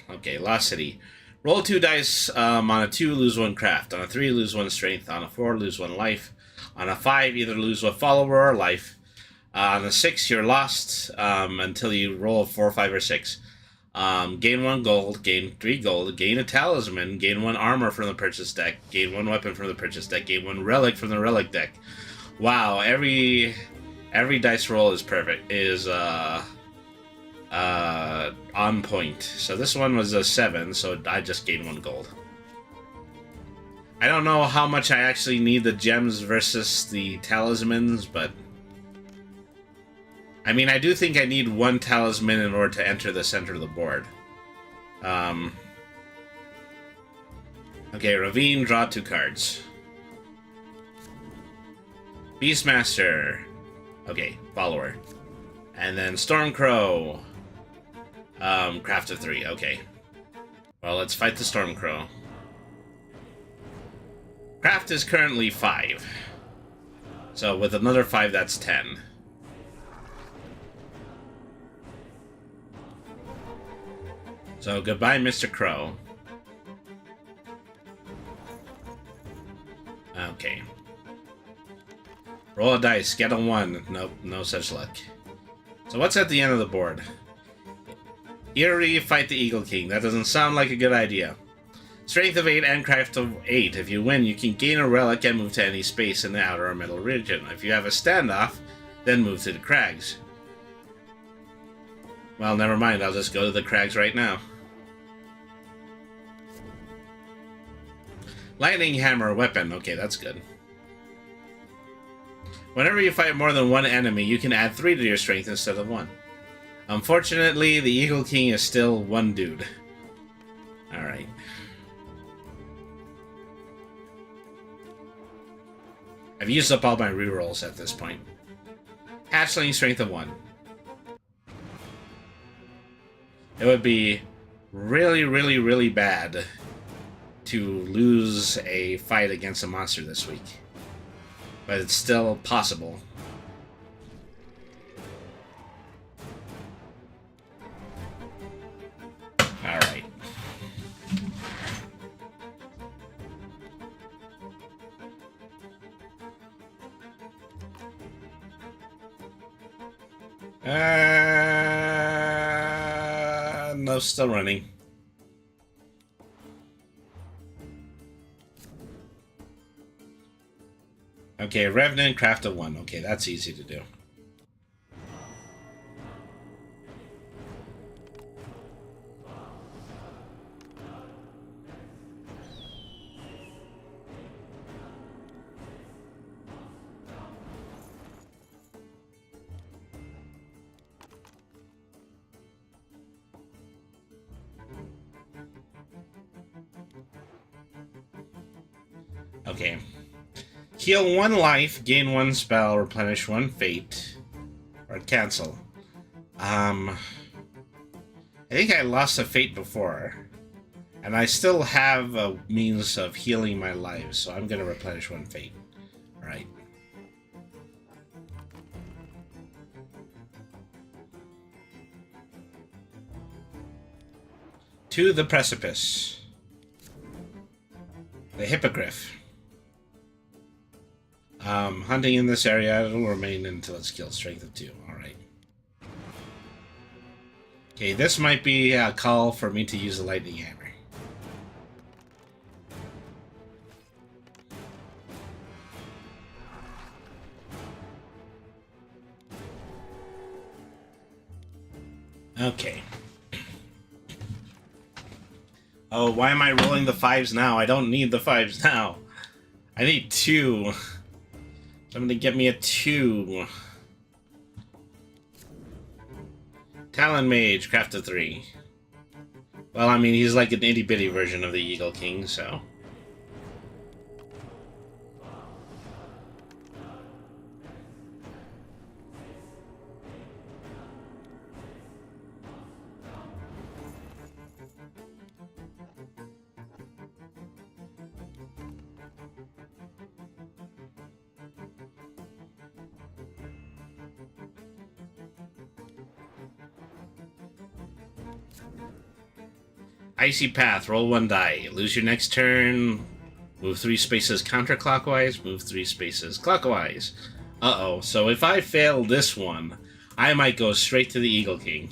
Okay, Lost City. Roll 2 dice. On a 2, lose 1 craft. On a 3, lose 1 strength. On a 4, lose 1 life. On a 5, either lose a follower or life. On a 6, you're lost until you roll a 4, 5, or 6. Gain 1 gold, gain 3 gold, gain a talisman, gain 1 armor from the purchase deck, gain 1 weapon from the purchase deck, gain 1 relic from the relic deck. Wow, every dice roll is perfect, is on point. So this one was a 7, so I just gained 1 gold. I don't know how much I actually need the gems versus the talismans, but I mean, I do think I need 1 talisman in order to enter the center of the board. Okay, Ravine, draw 2 cards. Beastmaster. Okay, follower. And then Stormcrow. Craft of 3, okay. Well, let's fight the Stormcrow. Craft is currently 5. So with another 5, that's 10. So goodbye, Mr. Crow. Okay. Roll a dice. Get a 1. Nope, no such luck. So what's at the end of the board? Eerie, fight the Eagle King. That doesn't sound like a good idea. Strength of 8 and craft of 8. If you win, you can gain a relic and move to any space in the outer or middle region. If you have a standoff, then move to the crags. Well, never mind. I'll just go to the crags right now. Lightning hammer weapon. Okay, that's good. Whenever you fight more than one enemy, you can add 3 to your strength instead of 1. Unfortunately, the Eagle King is still one dude. Alright. I've used up all my rerolls at this point. Hatchling, strength of 1. It would be really, really, really bad to lose a fight against a monster this week. But it's still possible. Alright. No, still running. Okay, Revenant, craft of 1. Okay, that's easy to do. Okay. Heal 1 life, gain 1 spell, replenish 1 fate, or cancel. I think I lost a fate before, and I still have a means of healing my lives, so I'm going to replenish 1 fate. Alright. To the precipice. The Hippogriff. Hunting in this area, it'll remain until it's killed. Strength of 2. Alright. Okay, this might be a call for me to use the lightning hammer. Okay. Oh, why am I rolling the 5s now? I don't need the 5s now. I need 2. Somebody get me a 2. Talon Mage, craft of 3. Well, I mean, he's like an itty-bitty version of the Eagle King, so... Icy Path, roll 1 die. Lose your next turn. Move 3 spaces counterclockwise. Move 3 spaces clockwise. Uh-oh. So if I fail this one, I might go straight to the Eagle King.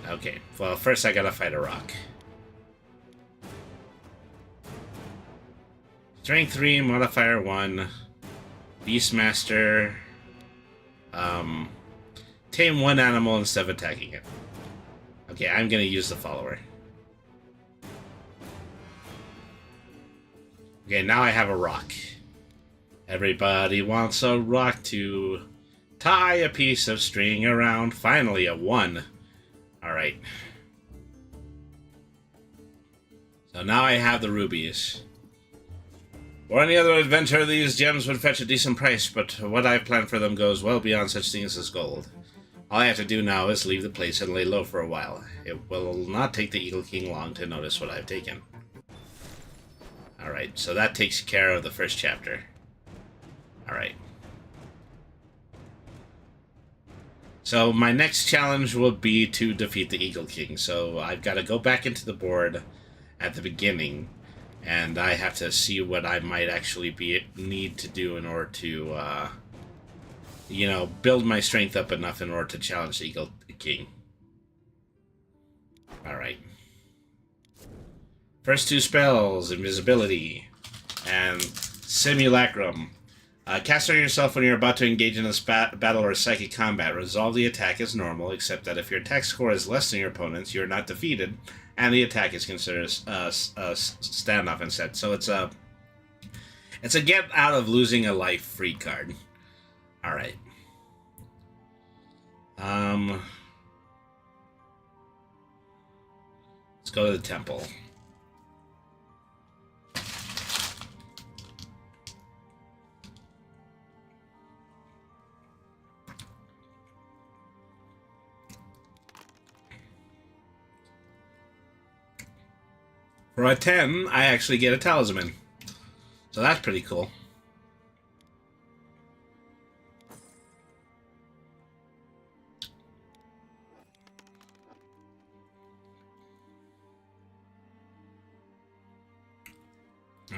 Okay. Well, first I gotta fight a rock. Strength 3, modifier 1. Beastmaster. Tame 1 animal instead of attacking it. Okay, I'm gonna use the follower. Okay, now I have a rock. Everybody wants a rock to tie a piece of string around. Finally, a 1. Alright. So now I have the rubies. For any other adventure, these gems would fetch a decent price, but what I've planned for them goes well beyond such things as gold. All I have to do now is leave the place and lay low for a while. It will not take the Eagle King long to notice what I've taken. Alright, so that takes care of the first chapter. Alright. So my next challenge will be to defeat the Eagle King. So I've got to go back into the board at the beginning And I have to see what I might actually need to do in order to, you know, build my strength up enough in order to challenge the Eagle King. Alright. First two spells, Invisibility and Simulacrum. Cast on yourself when you're about to engage in a battle or psychic combat. Resolve the attack as normal, except that if your attack score is less than your opponent's, you're not defeated, and the attack is considered a standoff instead. So it's a get out of losing a life free card. All right. Let's go to the temple. For a 10, I actually get a talisman. So that's pretty cool.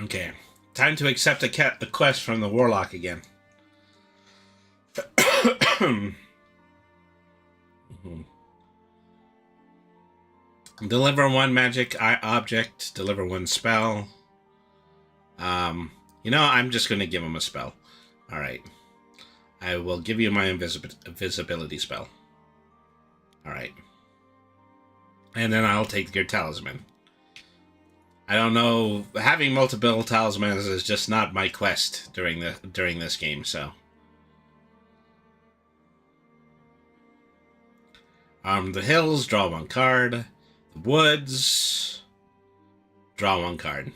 Okay. Time to accept a quest from the Warlock again. Deliver one magic object. Deliver one spell. You know, I'm just going to give him a spell. Alright. I will give you my invisibility spell. Alright. And then I'll take your talisman. I don't know. Having multiple talismans is just not my quest during this game, so. The hills, draw one card. The woods, draw one card.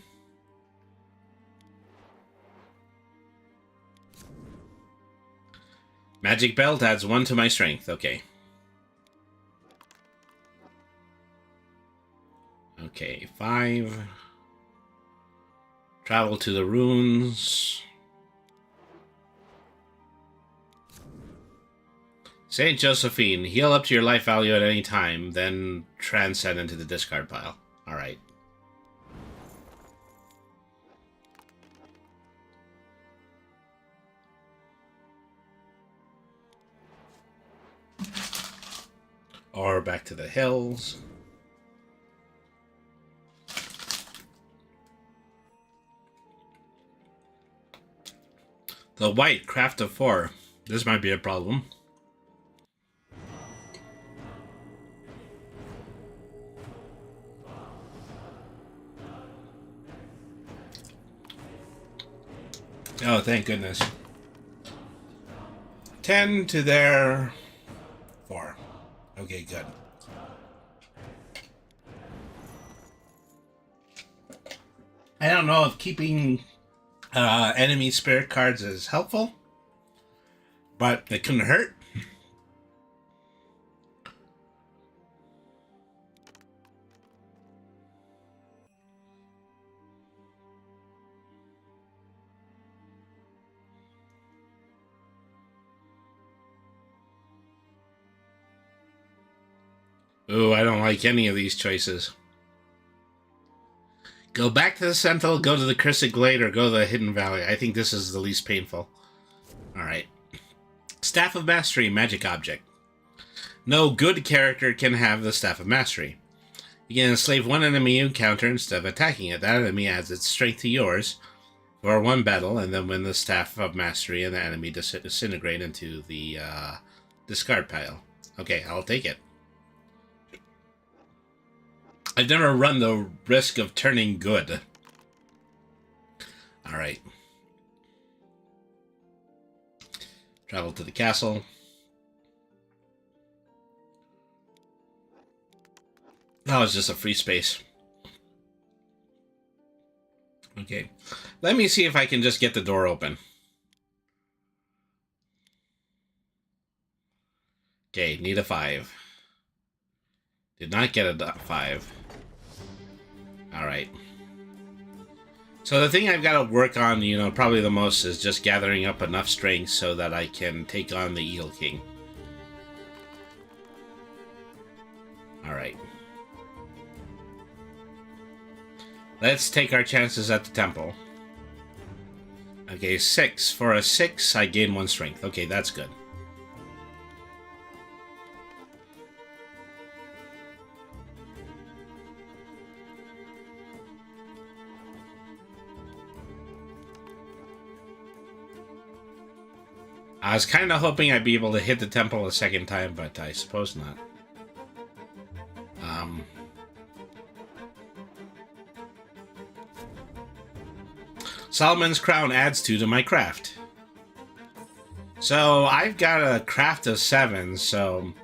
Magic belt adds 1 to my strength. Okay. Okay, 5. Travel to the ruins. Saint Josephine, heal up to your life value at any time, then transcend into the discard pile. Alright. Or back to the hills. The white, craft of 4. This might be a problem. Oh, thank goodness. 10 to their 4. Okay, good. I don't know if keeping enemy spirit cards is helpful, but it couldn't hurt. Ooh, I don't like any of these choices. Go back to the Sentinel, go to the Cursed Glade, or go to the Hidden Valley. I think this is the least painful. Alright. Staff of Mastery, magic object. No good character can have the Staff of Mastery. You can enslave one enemy you encounter instead of attacking it. That enemy adds its strength to yours for one battle, and then when the Staff of Mastery and the enemy disintegrate into the discard pile. Okay, I'll take it. I've never run the risk of turning good. Alright. Travel to the castle. That was just a free space. Okay. Let me see if I can just get the door open. Okay, need a 5. Did not get a 5. Alright. So the thing I've got to work on, you know, probably the most is just gathering up enough strength so that I can take on the Eagle King. Alright. Let's take our chances at the temple. Okay, 6. For a 6, I gain 1 strength. Okay, that's good. I was kind of hoping I'd be able to hit the temple a second time, but I suppose not. Solomon's Crown adds 2 to my craft. So I've got a craft of 7, so...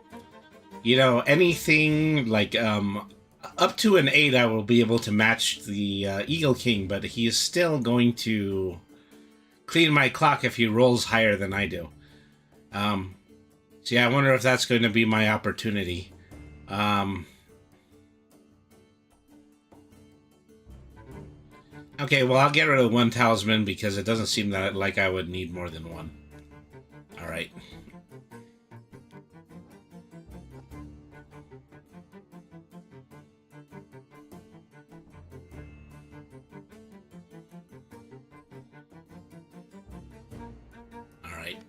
You know, anything like, up to an 8 I will be able to match the Eagle King, but he is still going to clean my clock if he rolls higher than I do. So yeah, I wonder if that's going to be my opportunity. Okay, well, I'll get rid of 1 talisman because it doesn't seem that like I would need more than 1. Alright. Alright.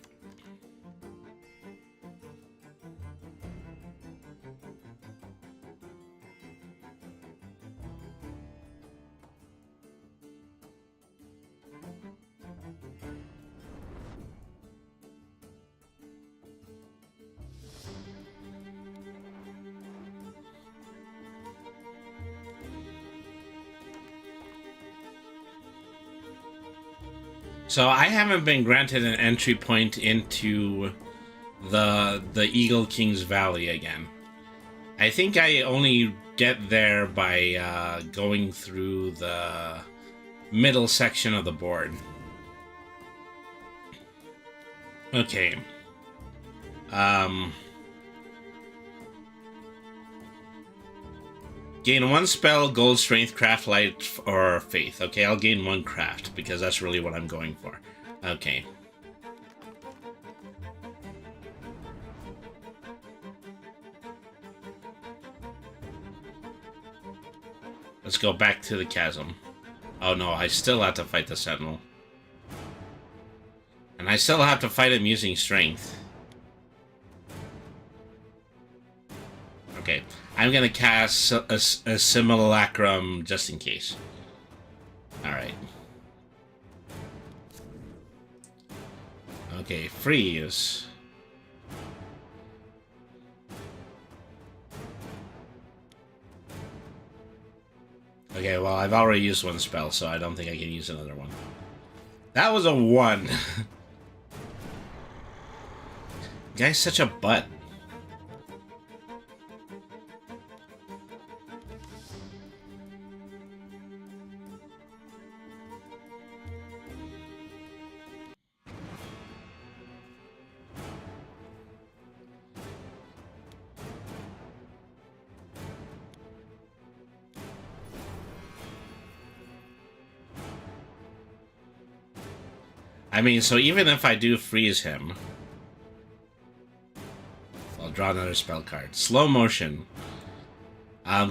So I haven't been granted an entry point into the Eagle King's Valley again. I think I only get there by going through the middle section of the board. Okay. Gain 1 spell, gold, strength, craft, light, or faith. Okay, I'll gain 1 craft, because that's really what I'm going for. Okay. Let's go back to the chasm. Oh no, I still have to fight the sentinel. And I still have to fight him using strength. Okay. I'm gonna cast a simulacrum just in case. Alright. Okay, freeze. Okay, well, I've already used 1 spell, so I don't think I can use another one. That was a 1. Guy's such a butt. I mean, so even if I do freeze him... I'll draw another spell card. Slow motion.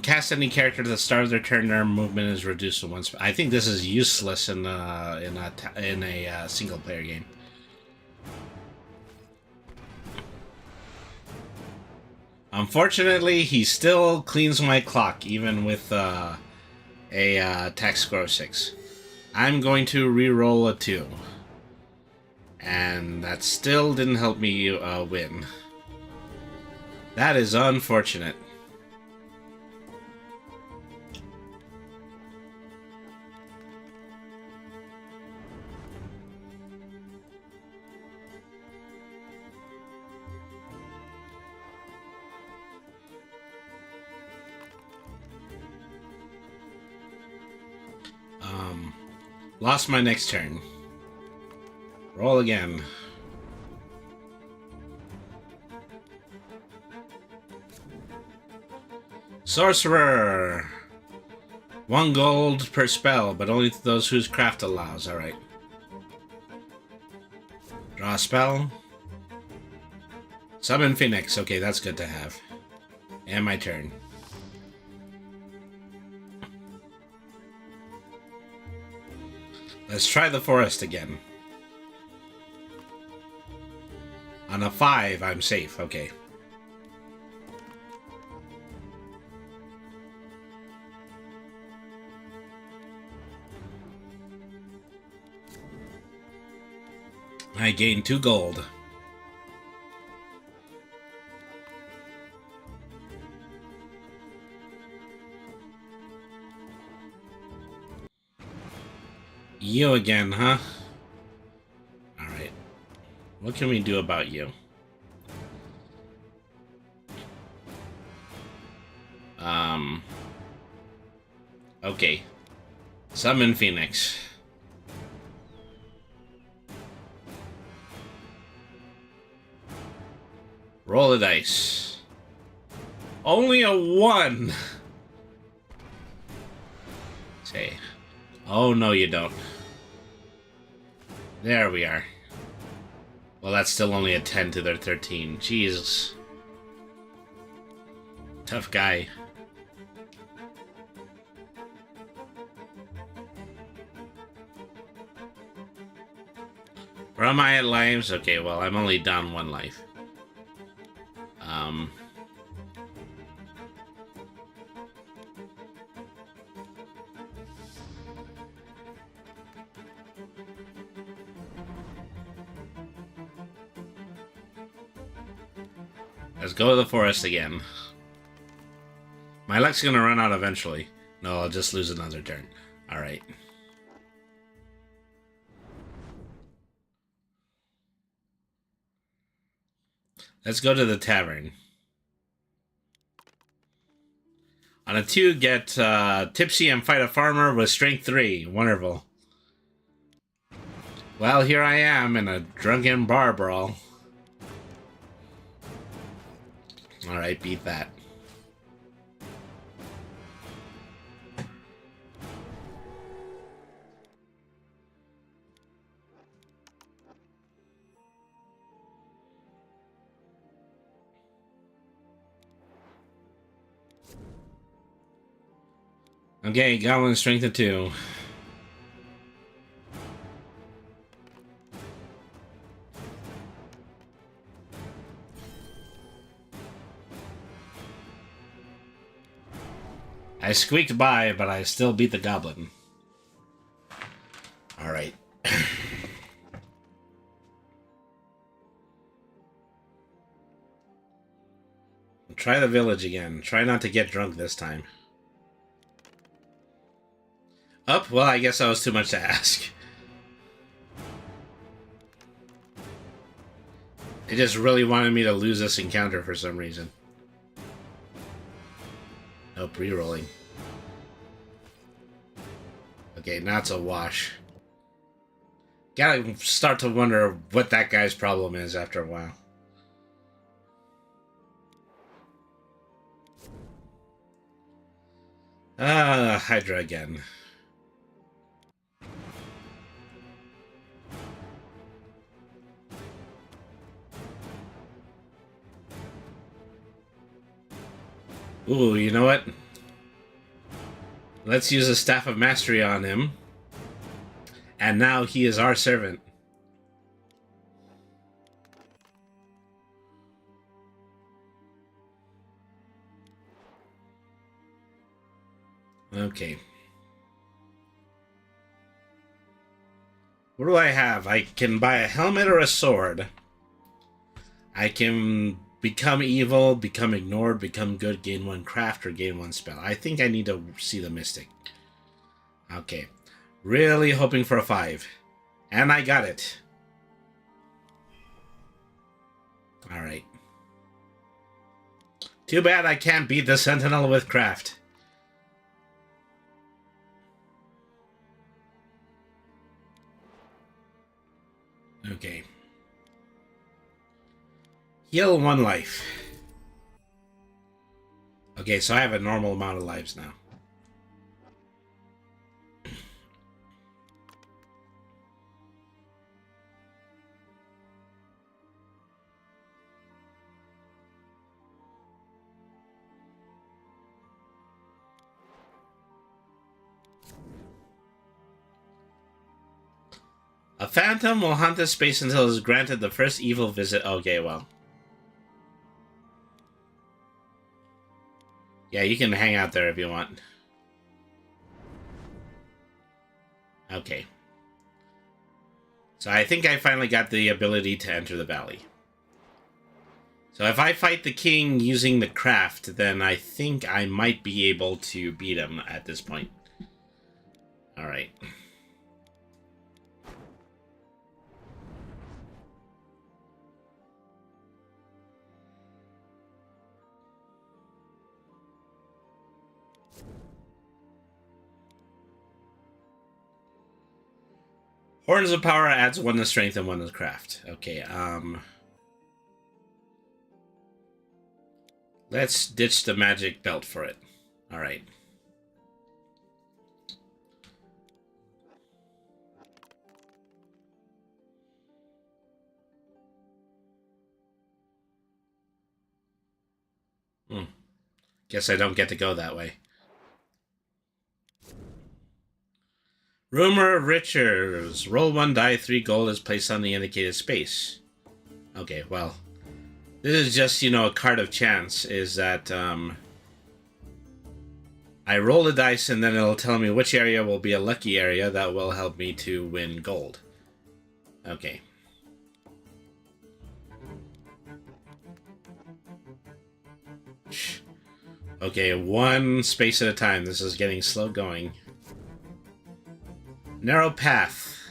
Cast any character at the start of their turn, their movement is reduced to 1 spell. I think this is useless in a single-player game. Unfortunately, he still cleans my clock, even with a attack score of 6. I'm going to re-roll a 2. And that still didn't help me win. That is unfortunate. Lost my next turn. Roll again. Sorcerer! 1 gold per spell, but only to those whose craft allows. Alright. Draw a spell. Summon Phoenix. Okay, that's good to have. And my turn. Let's try the forest again. On a 5, I'm safe. Okay. I gained 2 gold. You again, huh? Alright. What can we do about you? Okay. Summon Phoenix. Roll the dice. Only a 1! Say. Oh, no, you don't. There we are. Well, that's still only a 10 to their 13. Jesus. Tough guy. Where am I at lives? Okay, well, I'm only down 1 life. Let's go to the forest again. My luck's gonna run out eventually. No, I'll just lose another turn. Alright. Let's go to the tavern. On a 2, get tipsy and fight a farmer with strength 3. Wonderful. Well, here I am in a drunken bar brawl. Alright, beat that. Okay, Goblin strength of 2. I squeaked by, but I still beat the Goblin. Alright. Try the village again. Try not to get drunk this time. Up? Well, I guess that was too much to ask. It just really wanted me to lose this encounter for some reason. Nope, re-rolling. Okay, now it's a wash. Gotta start to wonder what that guy's problem is after a while. Hydra again. Ooh, you know what? Let's use a Staff of Mastery on him. And now he is our servant. Okay. What do I have? I can buy a helmet or a sword. I can become evil, become ignored, become good, gain 1 craft, or gain 1 spell. I think I need to see the Mystic. Okay. Really hoping for a 5. And I got it. Alright. Too bad I can't beat the Sentinel with craft. Okay. Heal 1 life. Okay, so I have a normal amount of lives now. A phantom will haunt this space until it is granted the first evil visit. Okay, well. Yeah, you can hang out there if you want. Okay. So I think I finally got the ability to enter the valley. So if I fight the king using the craft, then I think I might be able to beat him at this point. Alright. Horns of Power adds 1 to strength and 1 to craft. Okay, let's ditch the magic belt for it. Alright. Guess I don't get to go that way. Rumor of Riches. Roll 1 die, 3 gold is placed on the indicated space. Okay, well. This is just, you know, a card of chance. Is that, I roll the dice and then it'll tell me which area will be a lucky area that will help me to win gold. Okay. Okay, 1 space at a time. This is getting slow going. Narrow path.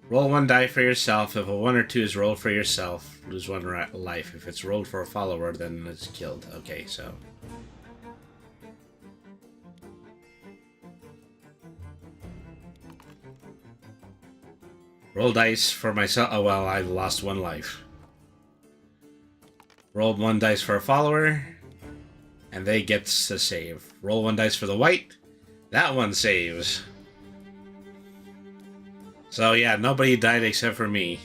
Roll 1 die for yourself. If a 1 or 2 is rolled for yourself, lose 1 life. If it's rolled for a follower, then it's killed. Okay, so. Roll dice for myself. Oh, well, I lost 1 life. Rolled 1 dice for a follower, and they get to save. Roll 1 dice for the white. That one saves. So yeah, nobody died except for me.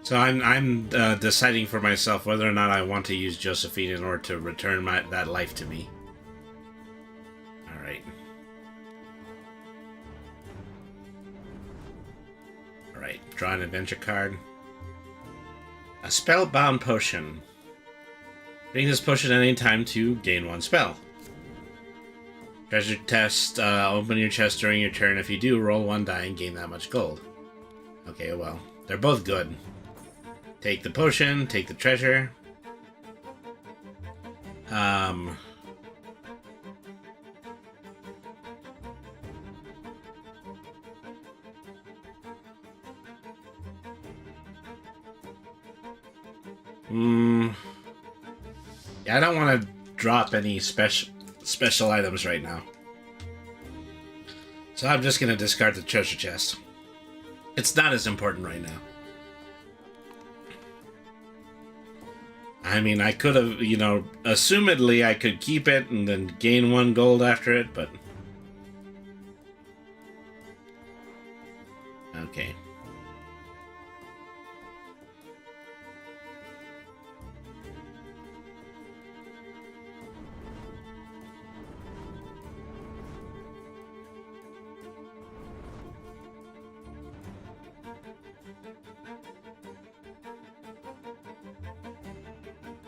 So I'm deciding for myself whether or not I want to use Josephine in order to return that life to me. Alright. Alright, draw an adventure card. A spellbound potion. Drink this potion at any time to gain 1 spell. Treasure test, open your chest during your turn. If you do, roll 1 die and gain that much gold. Okay, well, they're both good. Take the potion, take the treasure. Yeah, I don't want to drop any special items right now. So I'm just going to discard the treasure chest. It's not as important right now. I mean, I could have, you know, assumedly I could keep it and then gain 1 gold after it, but... Okay.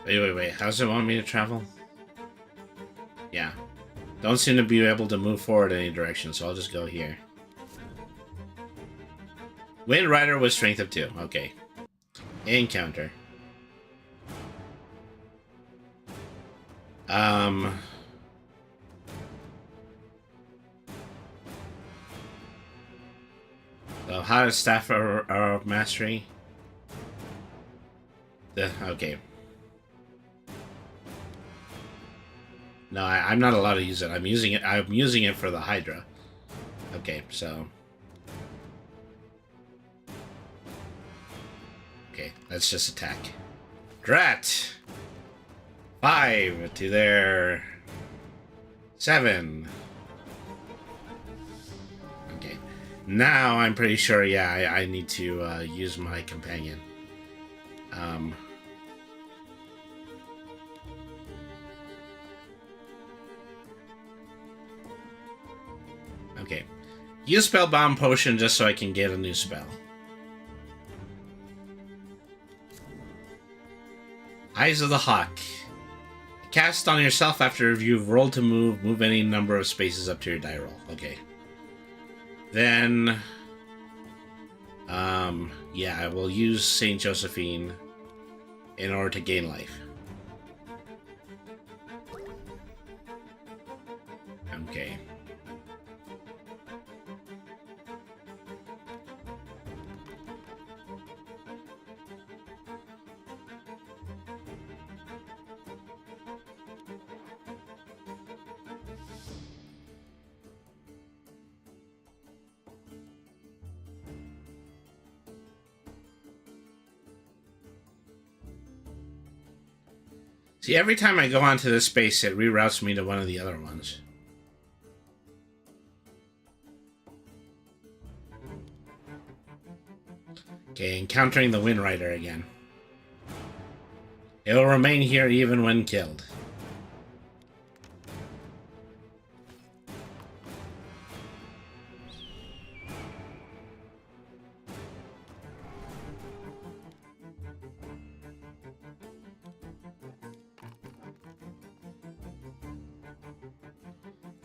Wait. How does it want me to travel? Yeah. Don't seem to be able to move forward any direction, so I'll just go here. Wind Rider with strength of 2. Okay. Encounter. So how does Staff of Mastery? Okay. No, I'm not allowed to use it. I'm using it for the Hydra. Okay, so... Okay, let's just attack. Drat! 5 to their... 7. Okay. Now I'm pretty sure, yeah, I need to use my companion. Okay. Use Spellbound Potion just so I can get a new spell. Eyes of the Hawk. Cast on yourself after you've rolled to move. Move any number of spaces up to your die roll. Okay. Then... yeah, I will use Saint Josephine in order to gain life. Okay. See, every time I go onto this space, it reroutes me to one of the other ones. Okay, encountering the Wind Rider again. It will remain here even when killed.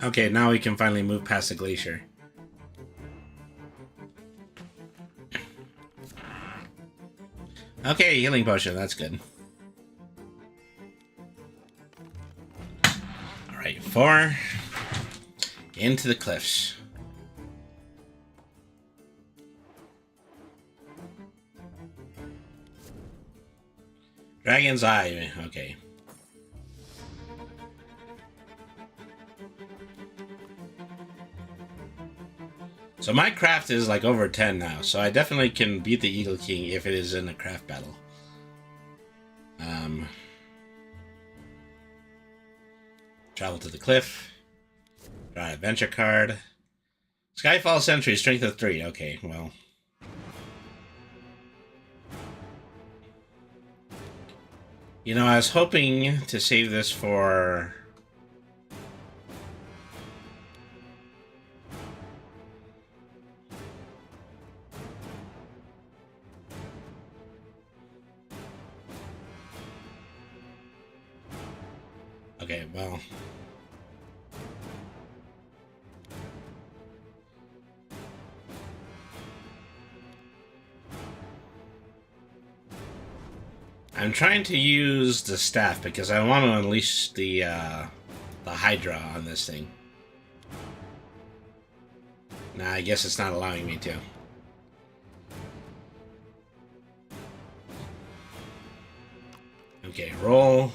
Okay, now we can finally move past the glacier. Okay, healing potion, that's good. Alright, 4. Into the cliffs. Dragon's Eye, okay. So my craft is like over 10 now, so I definitely can beat the Eagle King if it is in a craft battle. Travel to the cliff. Draw an adventure card. Skyfall Sentry, strength of 3. Okay, well. You know, I was hoping to save this for... Okay, well... I'm trying to use the staff because I want to unleash the Hydra on this thing. Nah, I guess it's not allowing me to. Okay, roll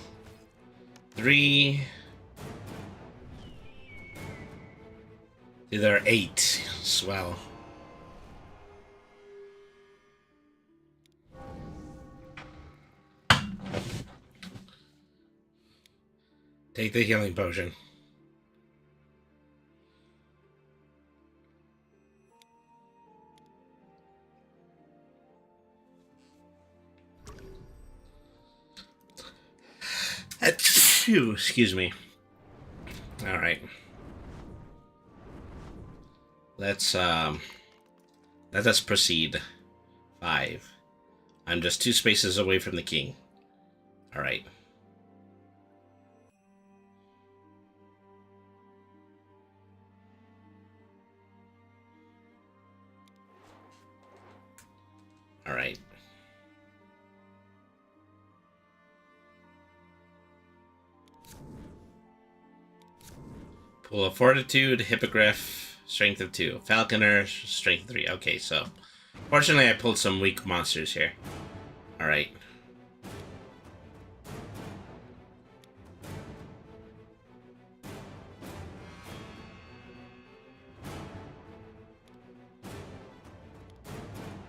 3. There are 8. Swell. Take the healing potion. Achoo, excuse me. All right. Let us proceed. 5. I'm just 2 spaces away from the king. All right. All right. Pull of Fortitude, Hippogriff, Strength of 2. Falconer, Strength of 3. Okay, so... Fortunately, I pulled some weak monsters here. Alright.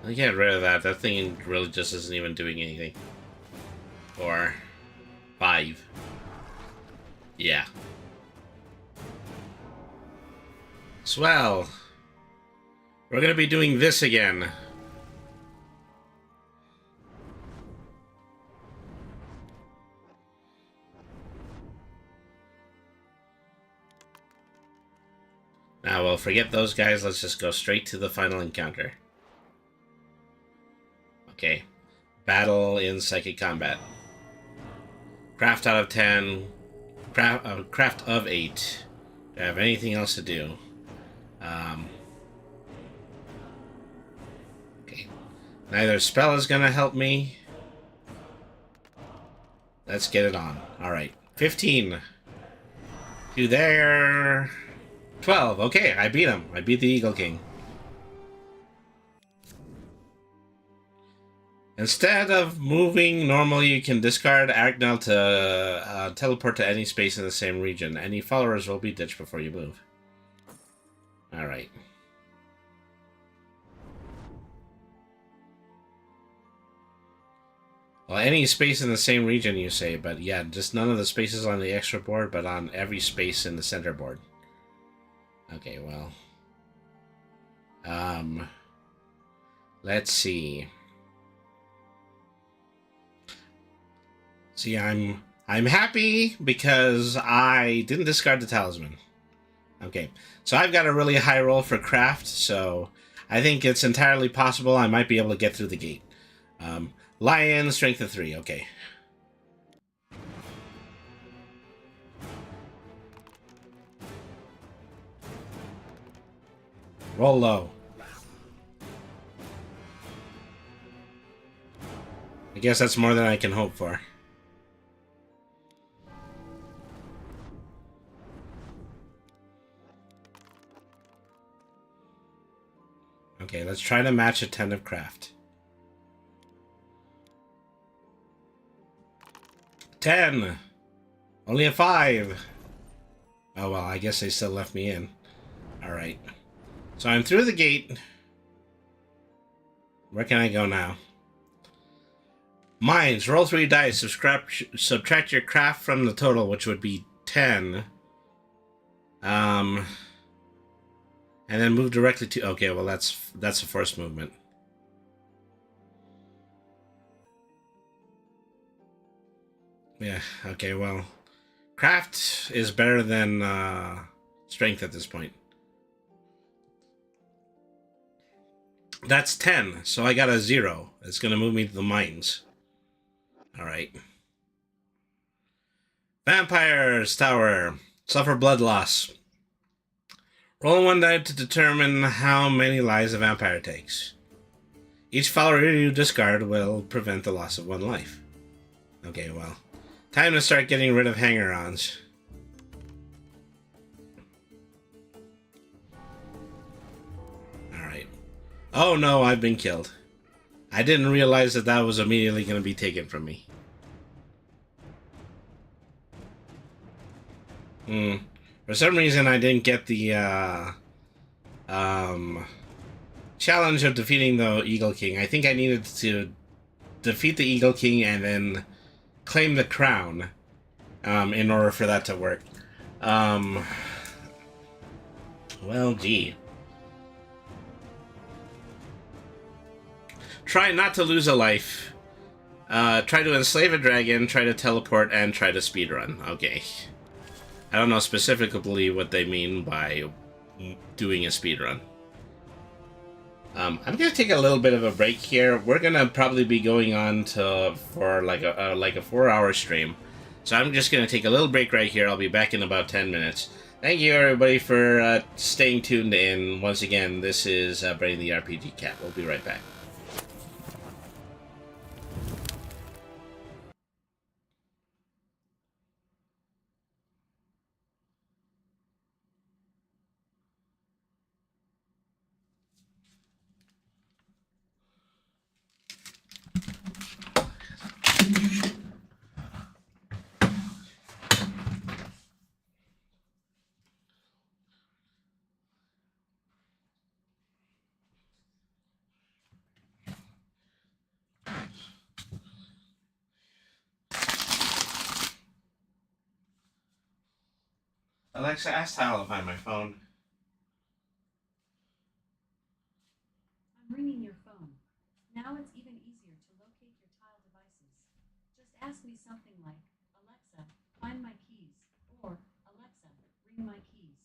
I'll get rid of that. That thing really just isn't even doing anything. 4. 5. Yeah. Swell. We're gonna be doing this again. Now, well, forget those guys. Let's just go straight to the final encounter. Okay. Battle in psychic combat. Craft out of 10. Craft of 8. Do I have anything else to do? Okay. Neither spell is going to help me. Let's get it on. Alright. 15. To there. 12. Okay, I beat him. I beat the Eagle King. Instead of moving, normally you can discard Agnel to teleport to any space in the same region. Any followers will be ditched before you move. Alright. Well, any space in the same region, you say, but yeah, just none of the spaces on the extra board, but on every space in the center board. Okay, well. Let's see. See, I'm happy because I didn't discard the talisman. Okay, so I've got a really high roll for craft, so I think it's entirely possible I might be able to get through the gate. Lion, strength of 3, okay. Roll low. I guess that's more than I can hope for. Okay, let's try to match a 10 of craft. 10! Only a 5! Oh well, I guess they still left me in. Alright. So I'm through the gate. Where can I go now? Mines. Roll 3 dice. Subtract your craft from the total, which would be 10. And then move directly to... Okay, well that's the first movement. Yeah, okay, well... Craft is better than strength at this point. That's 10, so I got a 0. It's going to move me to the mines. Alright. Vampire's Tower. Suffer blood loss. Roll 1 die to determine how many lives a vampire takes. Each follower you discard will prevent the loss of 1 life. Okay, well. Time to start getting rid of hanger-ons. Alright. Oh no, I've been killed. I didn't realize that that was immediately going to be taken from me. For some reason, I didn't get the challenge of defeating the Eagle King. I think I needed to defeat the Eagle King and then claim the crown in order for that to work. Well, gee. Try not to lose a life. Try to enslave a dragon, try to teleport, and try to speedrun. Okay. I don't know specifically what they mean by doing a speedrun. I'm gonna take a little bit of a break here. We're gonna probably be going on for like a 4-hour stream, so I'm just gonna take a little break right here. I'll be back in about 10 minutes. Thank you everybody for staying tuned in. Once again, this is Brainy the RPG Cat. We'll be right back. Alexa, ask Tyler to find my phone. I'm ringing your phone. Now it's even easier to locate your Tile devices. Just ask me something like, Alexa, find my keys, or Alexa, ring my keys.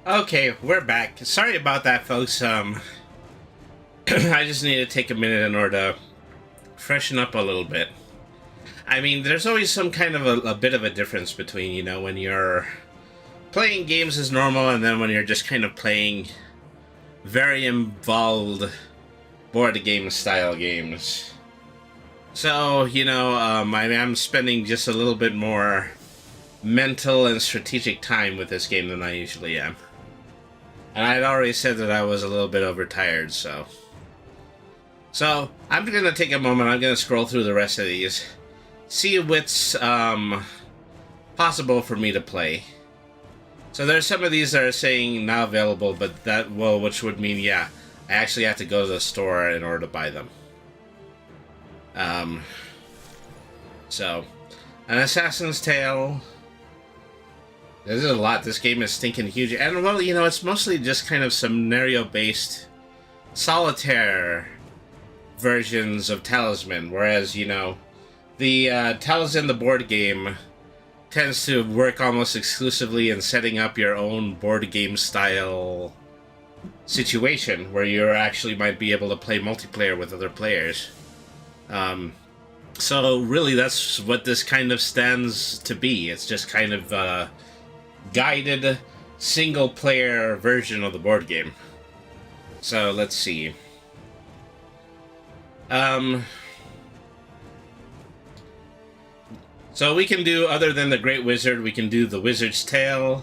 Okay, we're back. Sorry about that, folks. I just need to take a minute in order to freshen up a little bit. I mean, there's always some kind of a bit of a difference between, you know, when you're playing games as normal and then when you're just kind of playing very involved board game style games. So, you know, I'm spending just a little bit more mental and strategic time with this game than I usually am. And I'd already said that I was a little bit overtired, so... So, I'm going to take a moment, I'm going to scroll through the rest of these, see what's possible for me to play. So there's some of these that are saying not available, but that, well, which would mean, yeah, I actually have to go to the store in order to buy them. So, An Assassin's Tale. This is a lot. This game is stinking huge. And, well, you know, it's mostly just kind of scenario-based solitaire versions of Talisman, whereas, you know, the Talisman, the board game, tends to work almost exclusively in setting up your own board game style situation, where you actually might be able to play multiplayer with other players. So really that's what this kind of stands to be. It's just kind of a guided single-player version of the board game. So let's see. So we can do, other than the Great Wizard, we can do the Wizard's Tale,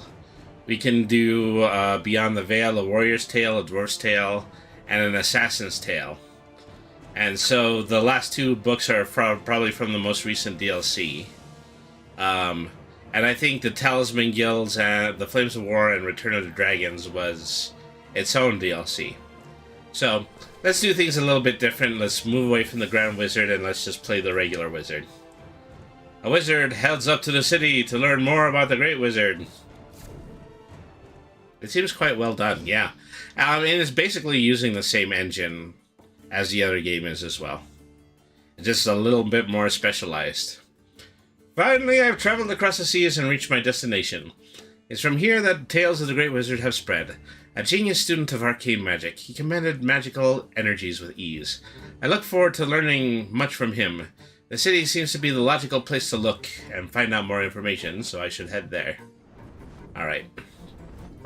we can do Beyond the Veil, a Warrior's Tale, a Dwarf's Tale, and an Assassin's Tale. And so the last two books are probably from the most recent DLC. And I think the Talisman Guilds and the Flames of War and Return of the Dragons was its own DLC. So let's do things a little bit different. Let's move away from the Grand Wizard and let's just play the regular wizard. A wizard heads up to the city to learn more about the Great Wizard. It seems quite well done, yeah. And it's basically using the same engine as the other game is as well. It's just a little bit more specialized. Finally, I've traveled across the seas and reached my destination. It's from here that tales of the Great Wizard have spread. A genius student of arcane magic, he commanded magical energies with ease. I look forward to learning much from him. The city seems to be the logical place to look and find out more information, so I should head there. Alright.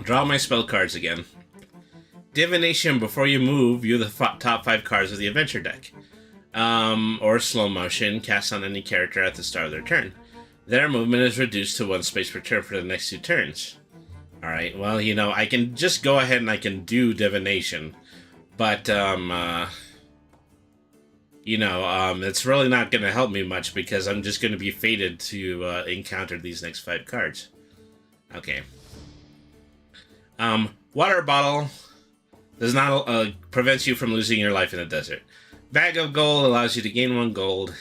Draw my spell cards again. Divination. Before you move, view the top 5 cards of the adventure deck. Or slow motion, cast on any character at the start of their turn. Their movement is reduced to 1 space per turn for the next 2 turns. Alright, well, you know, I can just go ahead and I can do divination. But, you know, it's really not going to help me much because I'm just going to be fated to encounter these next 5 cards. Okay. Water bottle does not prevents you from losing your life in the desert. Bag of gold allows you to gain 1 gold.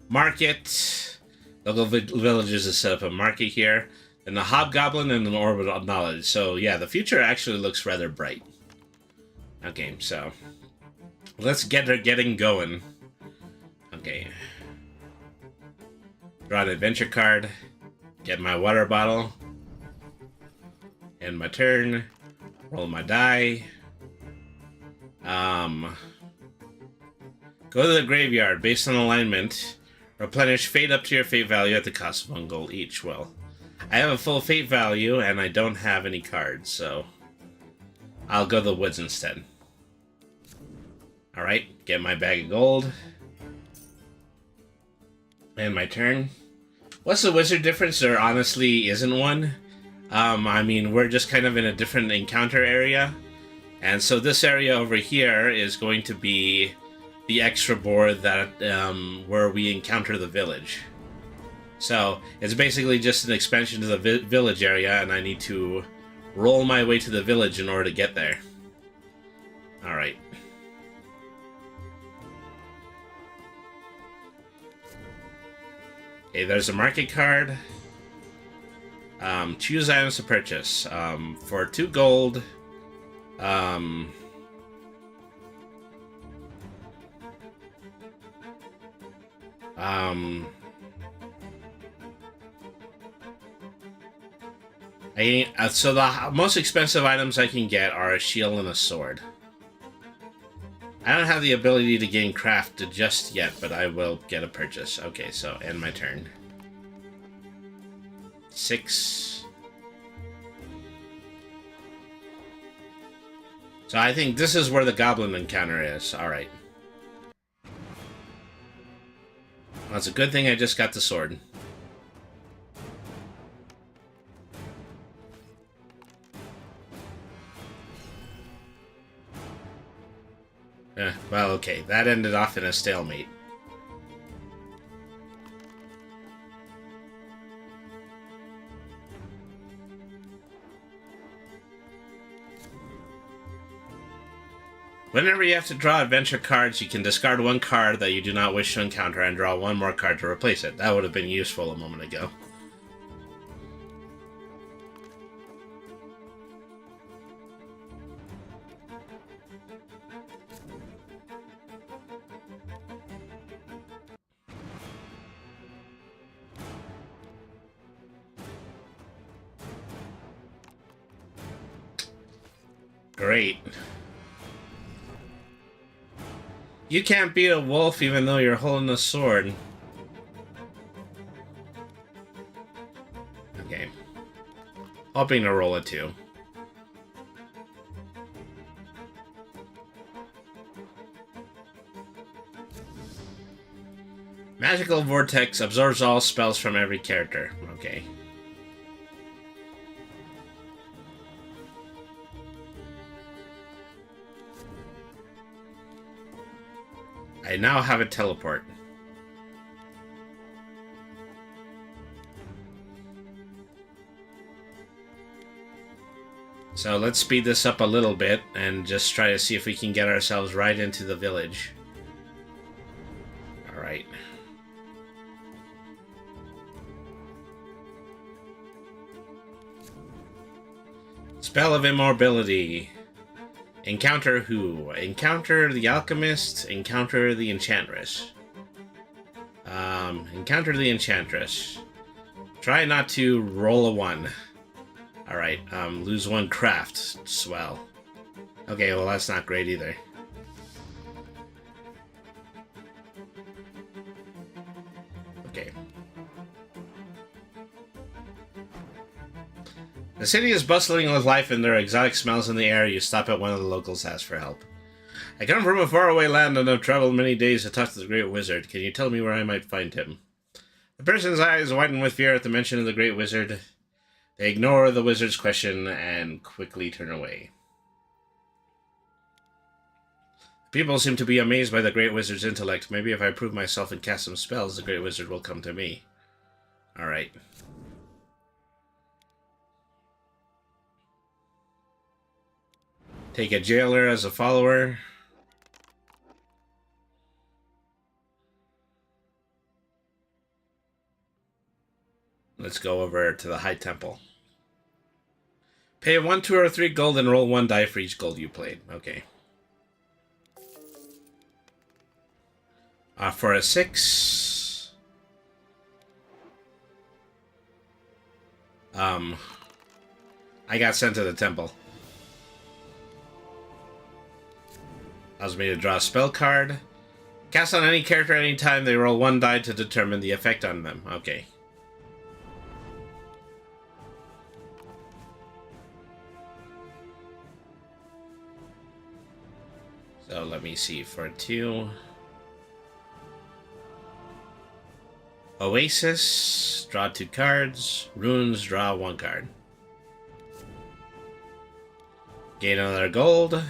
Market. Local villages is set up a market here. And the hobgoblin and an orb of knowledge. So yeah, the future actually looks rather bright. Okay, so let's get her getting going. Okay. Draw an adventure card. Get my water bottle. End my turn. Roll my die. Go to the graveyard. Based on alignment, replenish fate up to your fate value at the cost of 1 gold each. Well, I have a full fate value, and I don't have any cards, so I'll go to the woods instead. Alright, get my bag of gold. And my turn. What's the wizard difference? There honestly isn't one. I mean, we're just kind of in a different encounter area. And so this area over here is going to be the extra board that where we encounter the village. So it's basically just an expansion to the village area, and I need to roll my way to the village in order to get there. Alright. Okay, there's a market card. Choose items to purchase. For 2 gold. So the most expensive items I can get are a shield and a sword. I don't have the ability to gain craft just yet, but I will get a purchase. Okay, so end my turn. 6. So I think this is where the goblin encounter is. Alright. Well, it's a good thing I just got the sword. Well, okay. That ended off in a stalemate. Whenever you have to draw adventure cards, you can discard one card that you do not wish to encounter and draw one more card to replace it. That would have been useful a moment ago. Great. You can't beat a wolf even though you're holding a sword. Okay. Hoping to roll a 2. Magical Vortex absorbs all spells from every character. Okay. I now have a teleport. So let's speed this up a little bit and just try to see if we can get ourselves right into the village. Alright. Spell of Immobility. Encounter who? Encounter the Alchemist, encounter the Enchantress. Encounter the Enchantress. Try not to roll a 1. Alright, lose 1 craft. Swell. Okay, well that's not great either. Okay. The city is bustling with life and there are exotic smells in the air. You stop at one of the locals, ask for help. I come from a faraway land and have traveled many days to talk to the Great Wizard. Can you tell me where I might find him? The person's eyes widen with fear at the mention of the Great Wizard. They ignore the wizard's question and quickly turn away. People seem to be amazed by the Great Wizard's intellect. Maybe if I prove myself and cast some spells, the Great Wizard will come to me. Alright. Take a jailer as a follower. Let's go over to the High Temple. Pay 1, 2, or 3 gold and roll 1 die for each gold you played. Okay. For a 6... I got sent to the temple. Allows me to draw a spell card. Cast on any character at any time, they roll 1 die to determine the effect on them. Okay. So let me see, for 2... Oasis, draw 2 cards. Runes, draw 1 card. Gain another gold.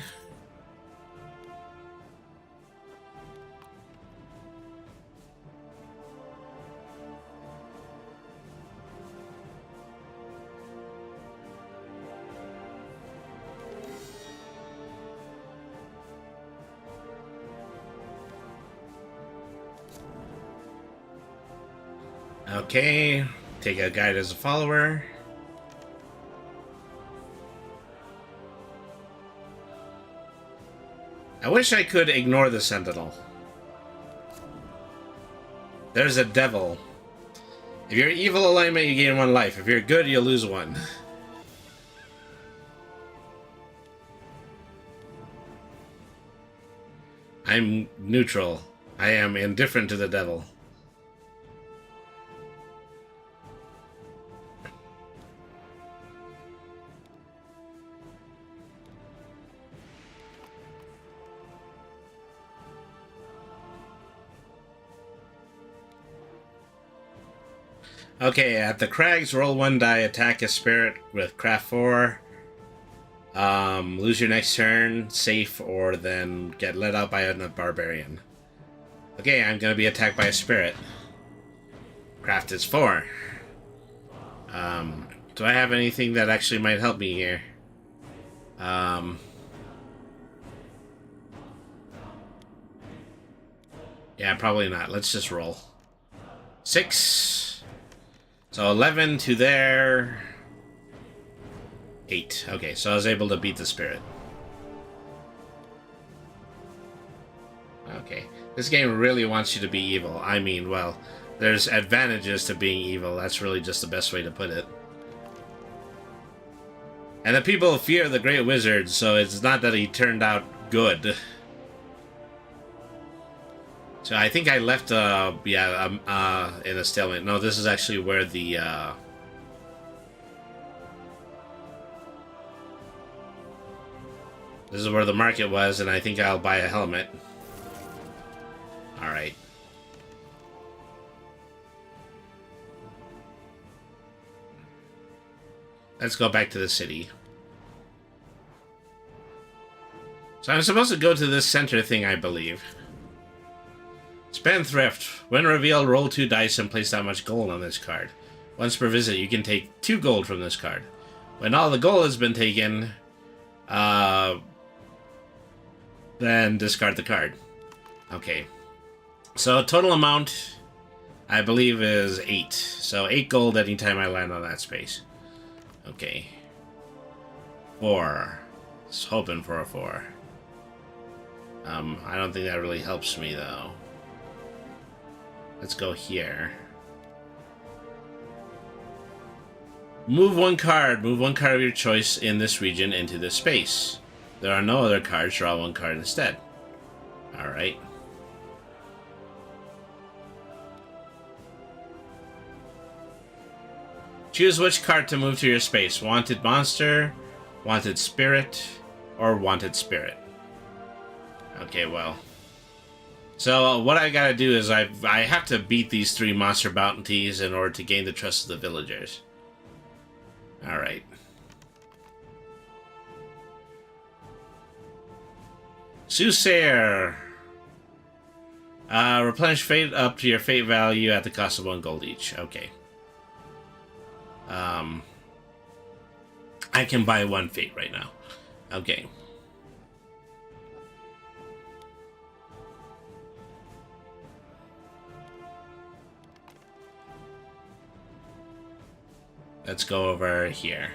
Okay, take a guide as a follower. I wish I could ignore the Sentinel. There's a devil. If you're evil alignment, you gain 1 life. If you're good, you lose 1. I'm neutral. I am indifferent to the devil. Okay, at the crags, roll 1 die, attack a spirit with craft 4. Lose your next turn, safe, or then get let out by a barbarian. Okay, I'm gonna be attacked by a spirit. Craft is 4. Do I have anything that actually might help me here? Yeah, probably not. Let's just roll. 6. So 11 to there. 8. Okay, so I was able to beat the spirit. Okay. This game really wants you to be evil. I mean, well, there's advantages to being evil. That's really just the best way to put it. And the people fear the Great Wizard, so it's not that he turned out good. So I think I left, in a stalemate. No, this is actually where the, this is where the market was, and I think I'll buy a helmet. Alright. Let's go back to the city. So I'm supposed to go to this center thing, I believe. Spendthrift. When revealed, roll 2 dice and place that much gold on this card. Once per visit, you can take 2 gold from this card. When all the gold has been taken, then discard the card. Okay. So total amount, I believe, is 8. So 8 gold anytime I land on that space. Okay. 4. Just hoping for a 4. I don't think that really helps me, though. Let's go here. Move 1 card. Move 1 card of your choice in this region into this space. There are no other cards. Draw 1 card instead. Alright. Choose which card to move to your space. Wanted monster, wanted spirit, or wanted spirit. Okay, well. So what I gotta do is I have to beat these 3 monster bounties in order to gain the trust of the villagers. Alright. Soothsayer. Replenish fate up to your fate value at the cost of 1 gold each. Okay. I can buy 1 fate right now. Okay. Let's go over here.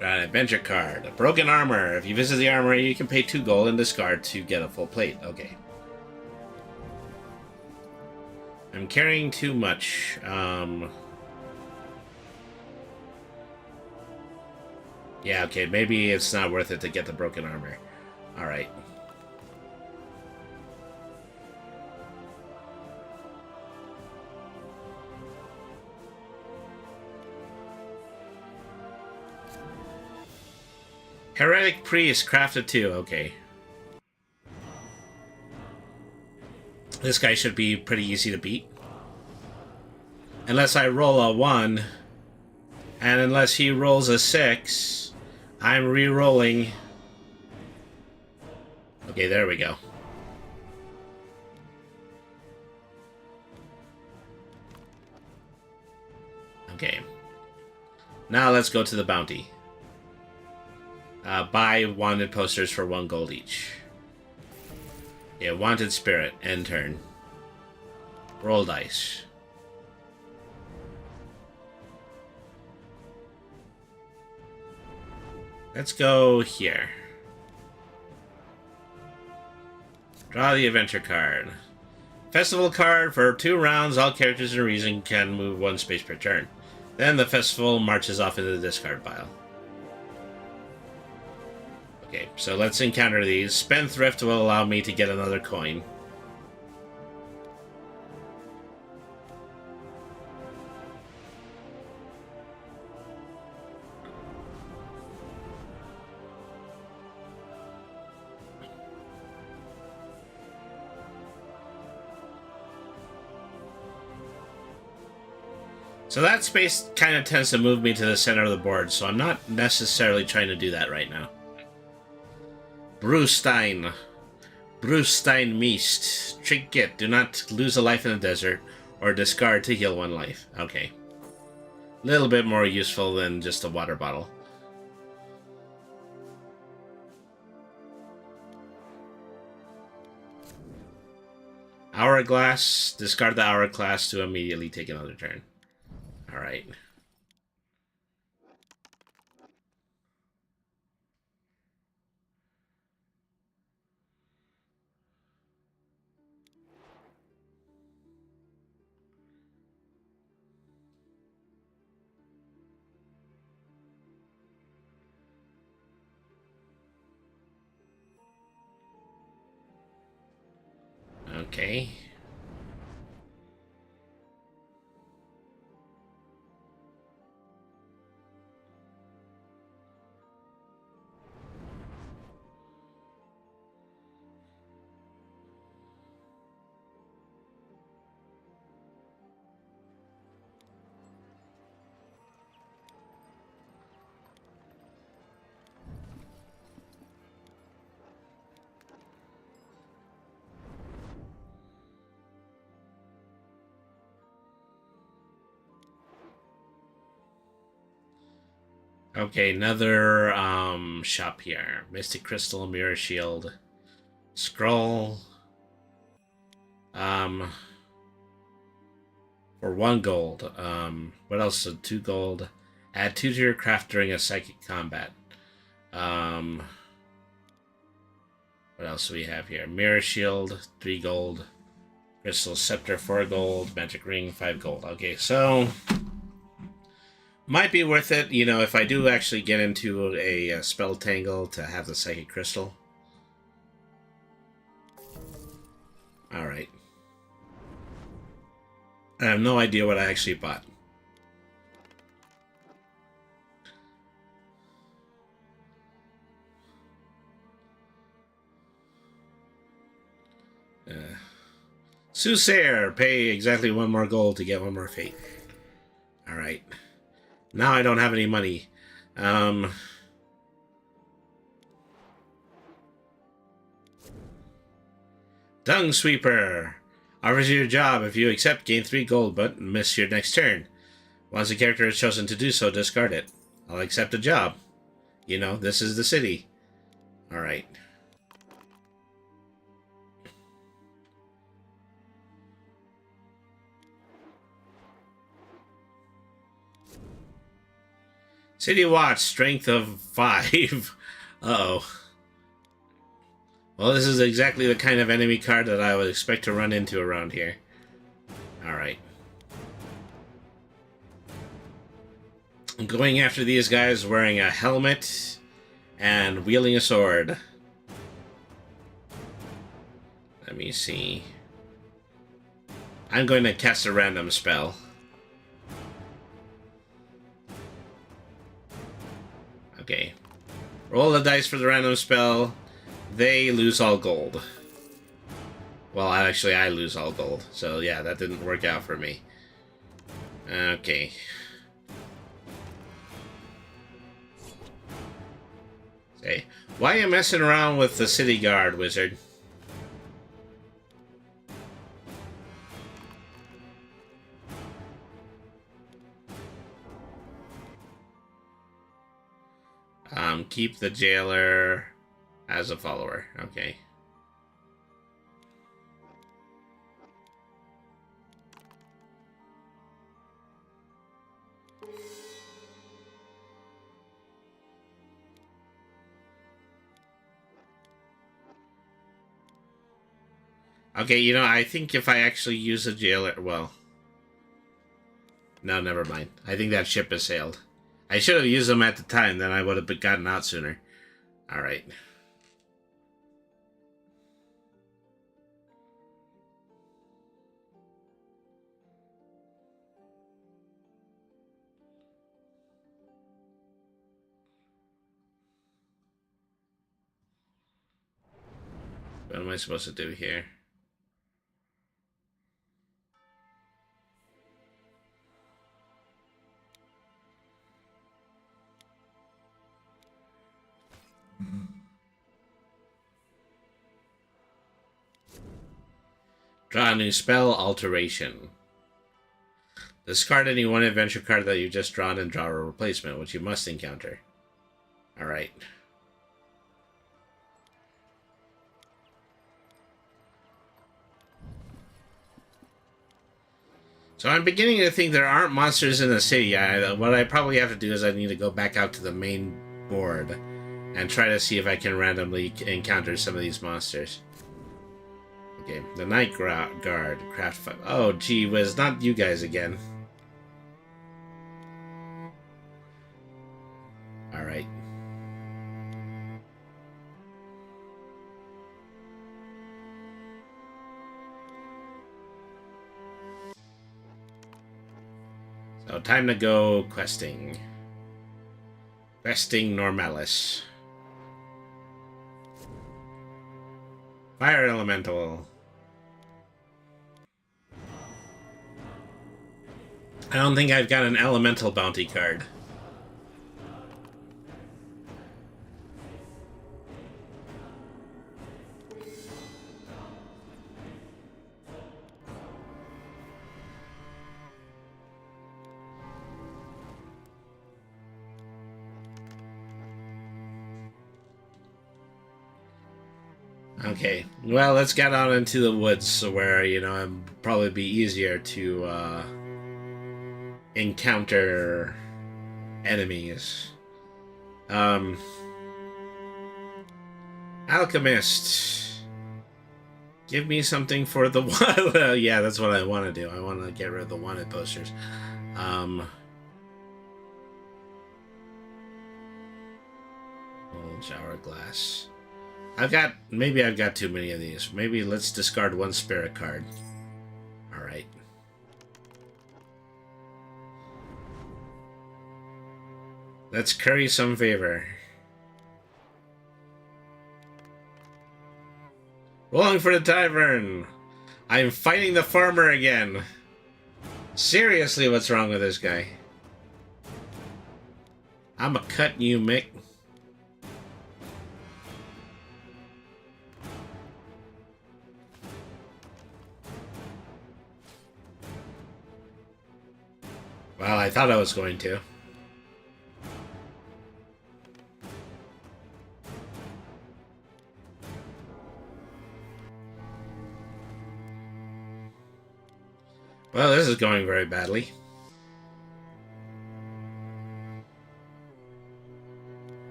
Got an adventure card. A broken armor. If you visit the armory, you can pay 2 gold and discard to get a full plate. Okay. I'm carrying too much. Yeah, okay. Maybe it's not worth it to get the broken armor. Alright. Heretic Priest, crafted 2, okay. This guy should be pretty easy to beat. Unless I roll a 1, and unless he rolls a 6, I'm re-rolling. Okay, there we go. Okay. Now let's go to the bounty. Buy wanted posters for 1 gold each. Yeah, wanted spirit. End turn. Roll dice. Let's go here. Draw the adventure card. Festival card. For 2 rounds, all characters in Reason can move 1 space per turn. Then the festival marches off into the discard pile. Okay, so let's encounter these. Spendthrift will allow me to get another coin. So that space kind of tends to move me to the center of the board, so I'm not necessarily trying to do that right now. Brewstein. Brewstein Meast. Trinket. Do not lose a life in the desert, or discard to heal one life. Okay. A little bit more useful than just a water bottle. Hourglass. Discard the hourglass to immediately take another turn. Alright. Okay. Okay, another shop here. Mystic Crystal, Mirror Shield, Scroll. For 1 gold. What else? So 2 gold. Add 2 to your craft during a psychic combat. What else do we have here? Mirror Shield, 3 gold. Crystal Scepter, 4 gold. Magic Ring, 5 gold. Okay, so might be worth it, you know, if I do actually get into a spell tangle to have the Psychic Crystal. Alright. I have no idea what I actually bought. Soothsayer, pay exactly 1 more gold to get 1 more fate. Alright. Now I don't have any money. Dung Sweeper. Offers you a job. If you accept, gain 3 gold, but miss your next turn. Once a character has chosen to do so, discard it. I'll accept a job. You know, this is the city. Alright. City Watch, strength of 5. Uh-oh. Well, this is exactly the kind of enemy card that I would expect to run into around here. Alright. I'm going after these guys wearing a helmet and wielding a sword. Let me see. I'm going to cast a random spell. Okay. Roll the dice for the random spell. They lose all gold. Well, actually, I lose all gold. So, yeah, that didn't work out for me. Okay. Say, why are you messing around with the city guard, wizard? Keep the jailer as a follower. Okay. Okay, you know, I think if I actually use a jailer... Well... No, never mind. I think that ship has sailed. I should have used them at the time, then I would have gotten out sooner. All right. What am I supposed to do here? Draw a new spell, alteration. Discard any one adventure card that you just drawn and draw a replacement, which you must encounter. Alright. So I'm beginning to think there aren't monsters in the city. What I probably have to do is I need to go back out to the main board and try to see if I can randomly encounter some of these monsters. Okay, the Night Guard, Craft 5. Oh, gee whiz, not you guys again. Alright. So, time to go questing. Questing Normalis. Fire Elemental. I don't think I've got an Elemental bounty card. Okay, well, let's get out into the woods where, you know, it'd probably be easier to encounter enemies. Alchemist. Give me something for the one. Yeah, that's what I want to do. I want to get rid of the wanted posters. Shower glass. Maybe I've got too many of these. Maybe let's discard one spirit card. Alright. Let's curry some favor. Rolling for the tavern! I'm fighting the farmer again! Seriously, what's wrong with this guy? I'ma cut you, Mick. Well, I thought I was going to. Well, this is going very badly.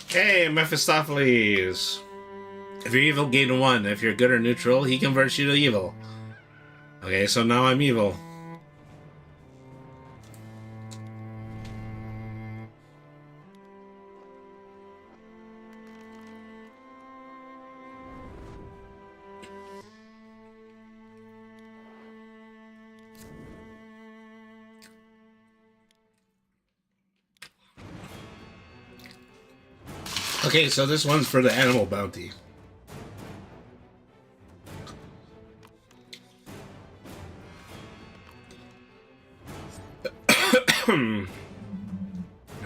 Okay, Mephistopheles. If you're evil, gain 1. If you're good or neutral, he converts you to evil. Okay, so now I'm evil. Okay, so this one's for the animal bounty.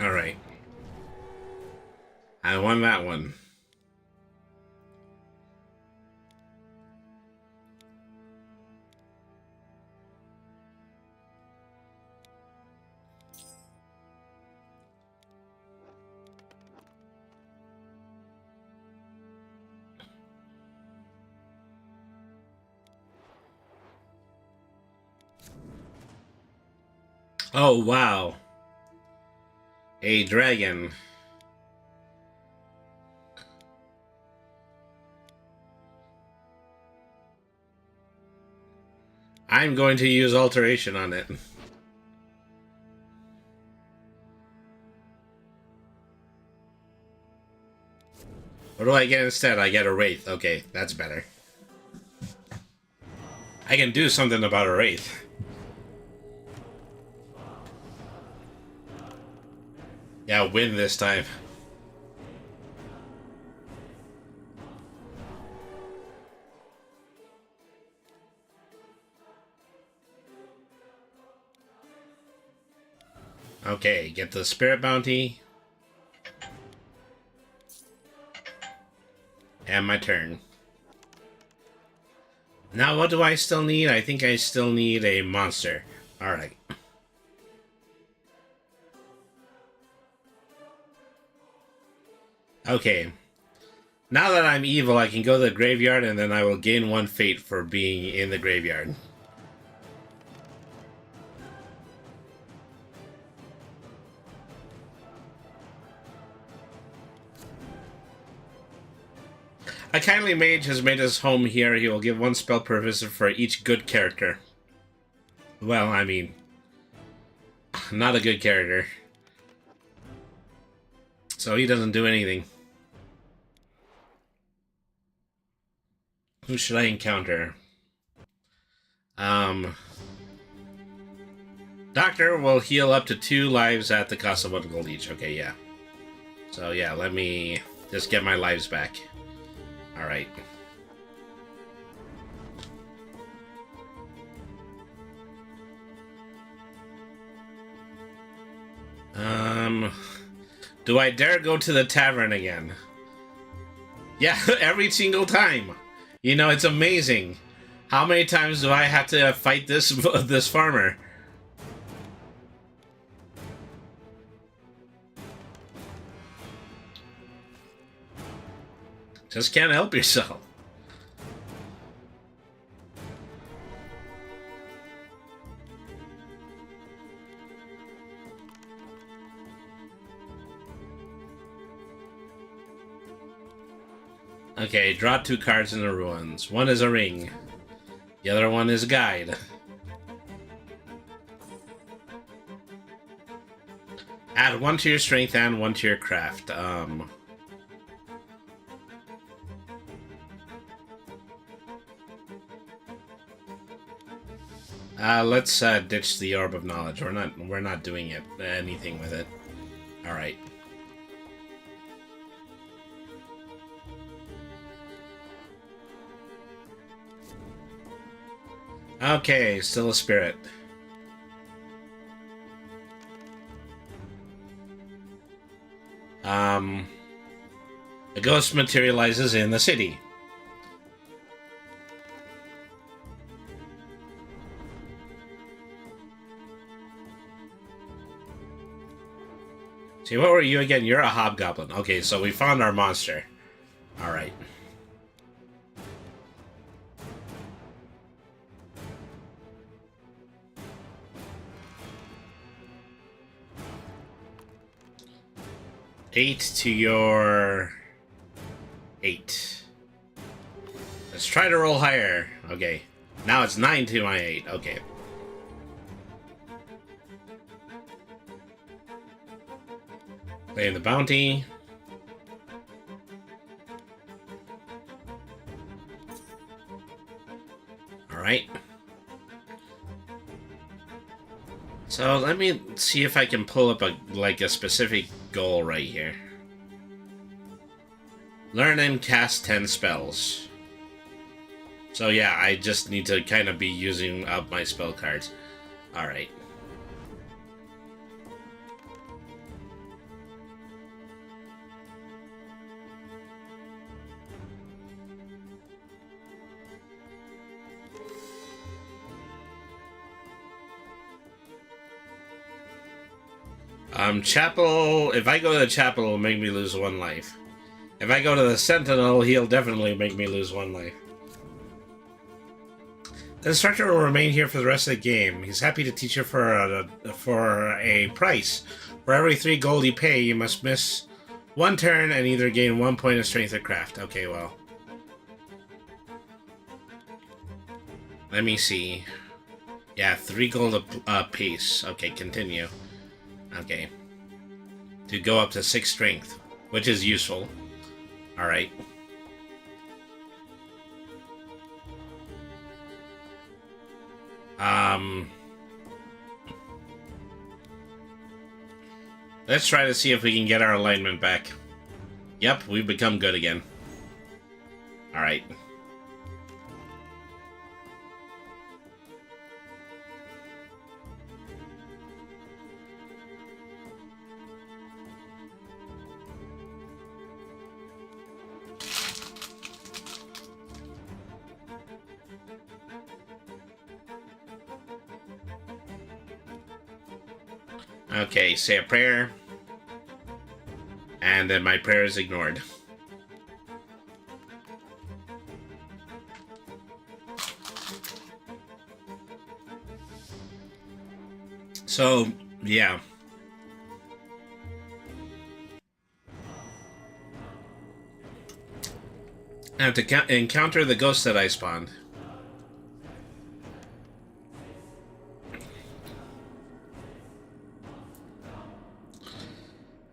Alright. I won that one. Oh, wow. A dragon. I'm going to use alteration on it. What do I get instead? I get a wraith. Okay, that's better. I can do something about a wraith. Yeah, win this time. Okay, get the spirit bounty. And my turn. Now what do I still need? I think I still need a monster. Alright. Okay. Now that I'm evil, I can go to the graveyard and then I will gain 1 fate for being in the graveyard. A kindly mage has made his home here. He will give 1 spell per visit for each good character. Well, I mean, not a good character. So he doesn't do anything. Who should I encounter? Doctor will heal up to 2 lives at the cost of 1 gold each. Okay, yeah. So yeah, let me just get my lives back. Alright. Do I dare go to the tavern again? Yeah, every single time. You know, it's amazing. How many times do I have to fight this farmer? Just can't help yourself. Okay, draw 2 cards in the ruins. One is a ring. The other one is a guide. Add 1 to your strength and 1 to your craft. Let's ditch the Orb of Knowledge. We're not doing anything with it. Alright. Okay, still a spirit. A ghost materializes in the city. See, what were you again? You're a hobgoblin. Okay, so we found our monster. Alright. Eight to your 8. Let's try to roll higher. Okay. Now it's 9 to my 8. Okay. Play the bounty. Alright. So let me see if I can pull up a specific goal right here. Learn and cast 10 spells. So yeah, I just need to kind of be using up my spell cards. Alright. Chapel, if I go to the chapel, it'll make me lose 1 life. If I go to the sentinel, he'll definitely make me lose 1 life. The instructor will remain here for the rest of the game. He's happy to teach you for a price. For every 3 gold you pay, you must miss 1 turn and either gain 1 point of strength or craft. Okay, well. Let me see. Yeah, 3 gold a piece. Okay, continue. Okay. To go up to 6 strength, which is useful. All right. Let's try to see if we can get our alignment back. Yep, we've become good again. All right. Okay, say a prayer. And then my prayer is ignored. So, yeah. I have to encounter the ghost that I spawned.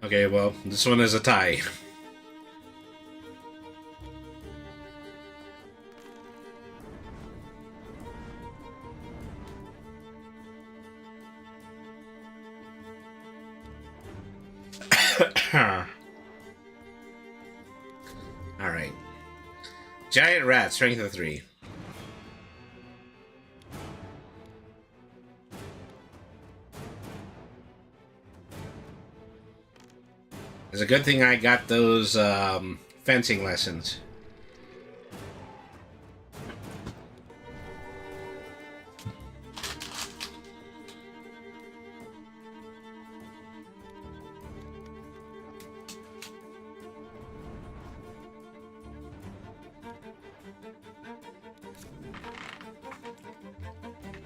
Okay, well, this one is a tie. Alright. Giant rat, strength of 3. It's a good thing I got those fencing lessons.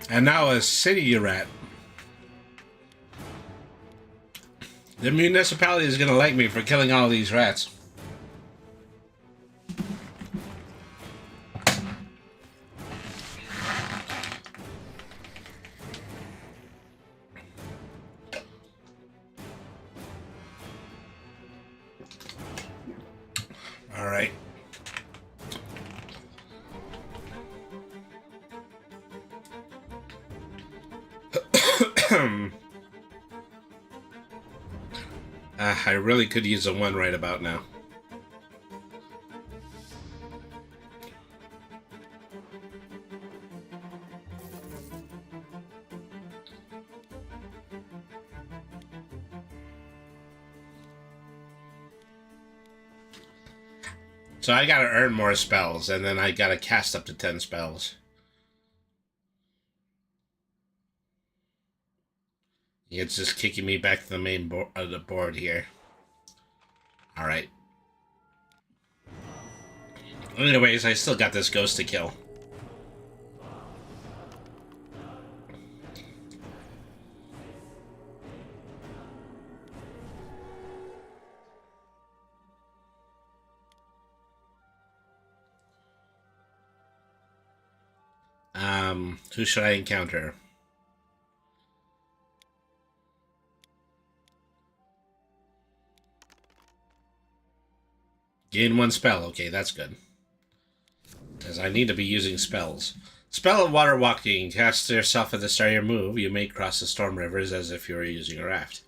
And now a city rat. The municipality is gonna like me for killing all these rats. All right. I really could use a 1 right about now. So I gotta earn more spells, and then I gotta cast up to 10 spells. It's just kicking me back to the main the board here. Alright. Anyways, I still got this ghost to kill. Who should I encounter? Gain 1 spell. Okay, that's good. Because I need to be using spells. Spell of Water Walking. Cast yourself at the start of your move. You may cross the storm rivers as if you were using a raft.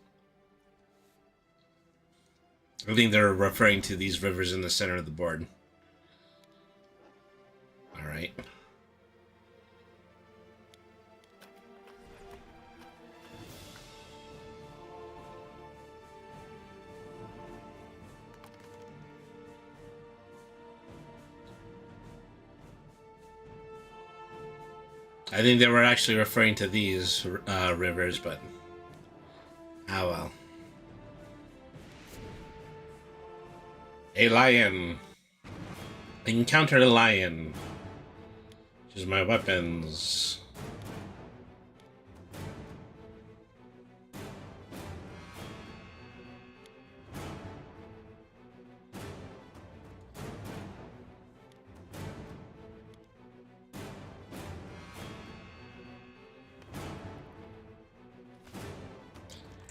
I think they're referring to these rivers in the center of the board. Alright. I think they were actually referring to these rivers, but... oh well. A lion. Encounter a lion. Choose my weapons.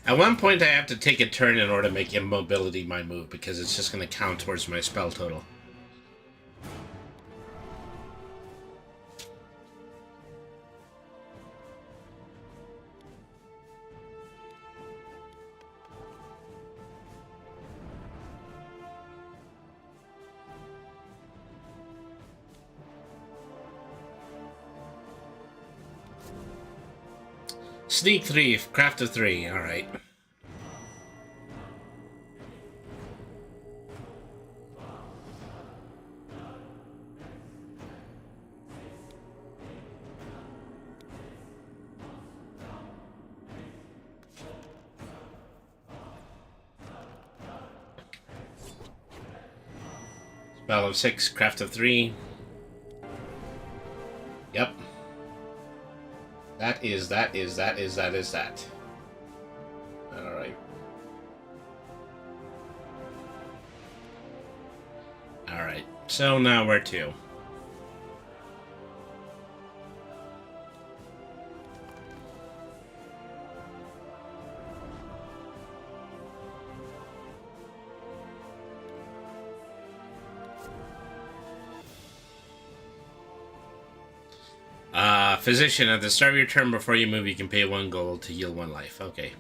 At one point, I have to take a turn in order to make immobility my move, because it's just going to count towards my spell total. Sneak 3, craft of 3, alright. Spell of 6, craft of 3. Yep. That is that. Alright. Alright, so now where to? Physician, at the start of your turn before you move, you can pay 1 gold to heal 1 life. Okay.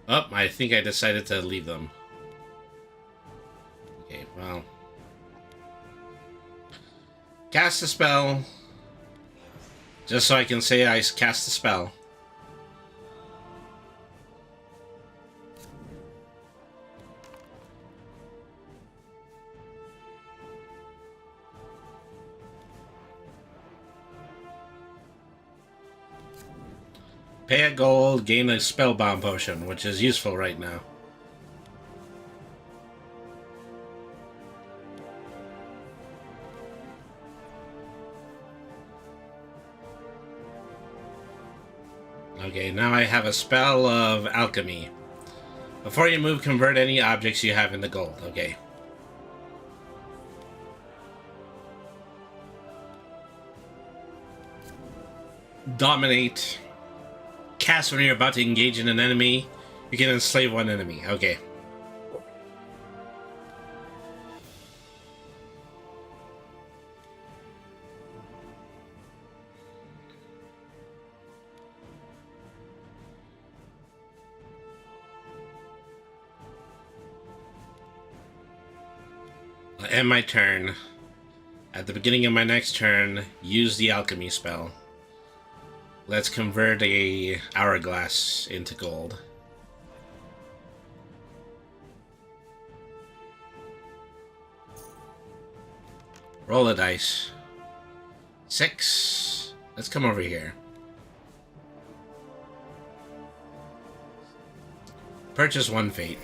Oh, I think I decided to leave them. Okay, well. Cast a spell. Just so I can say I cast a spell. Pay a gold, gain a spellbound potion, which is useful right now. Okay, now I have a spell of alchemy. Before you move, convert any objects you have into gold. Okay. Dominate. Cast when you're about to engage in an enemy. You can enslave 1 enemy. Okay. I'll end my turn. At the beginning of my next turn, use the alchemy spell. Let's convert a hourglass into gold. Roll a dice. 6. Let's come over here. Purchase 1 fate.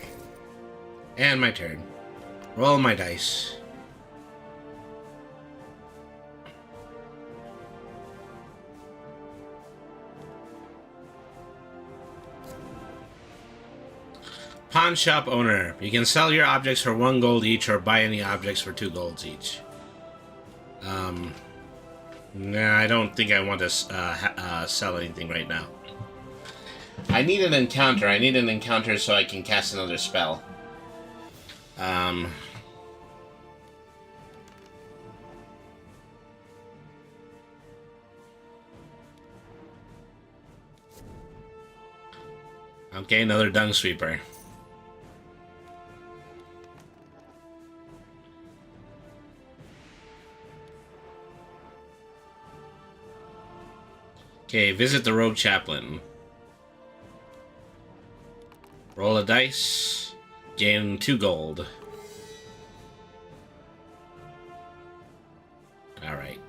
And my turn. Roll my dice. Pawn shop owner. You can sell your objects for 1 gold each or buy any objects for 2 golds each. Nah, I don't think I want to sell anything right now. I need an encounter. I need an encounter so I can cast another spell. Okay, another dung sweeper. Okay, visit the rogue chaplain. Roll a dice. Gain 2 gold. Alright.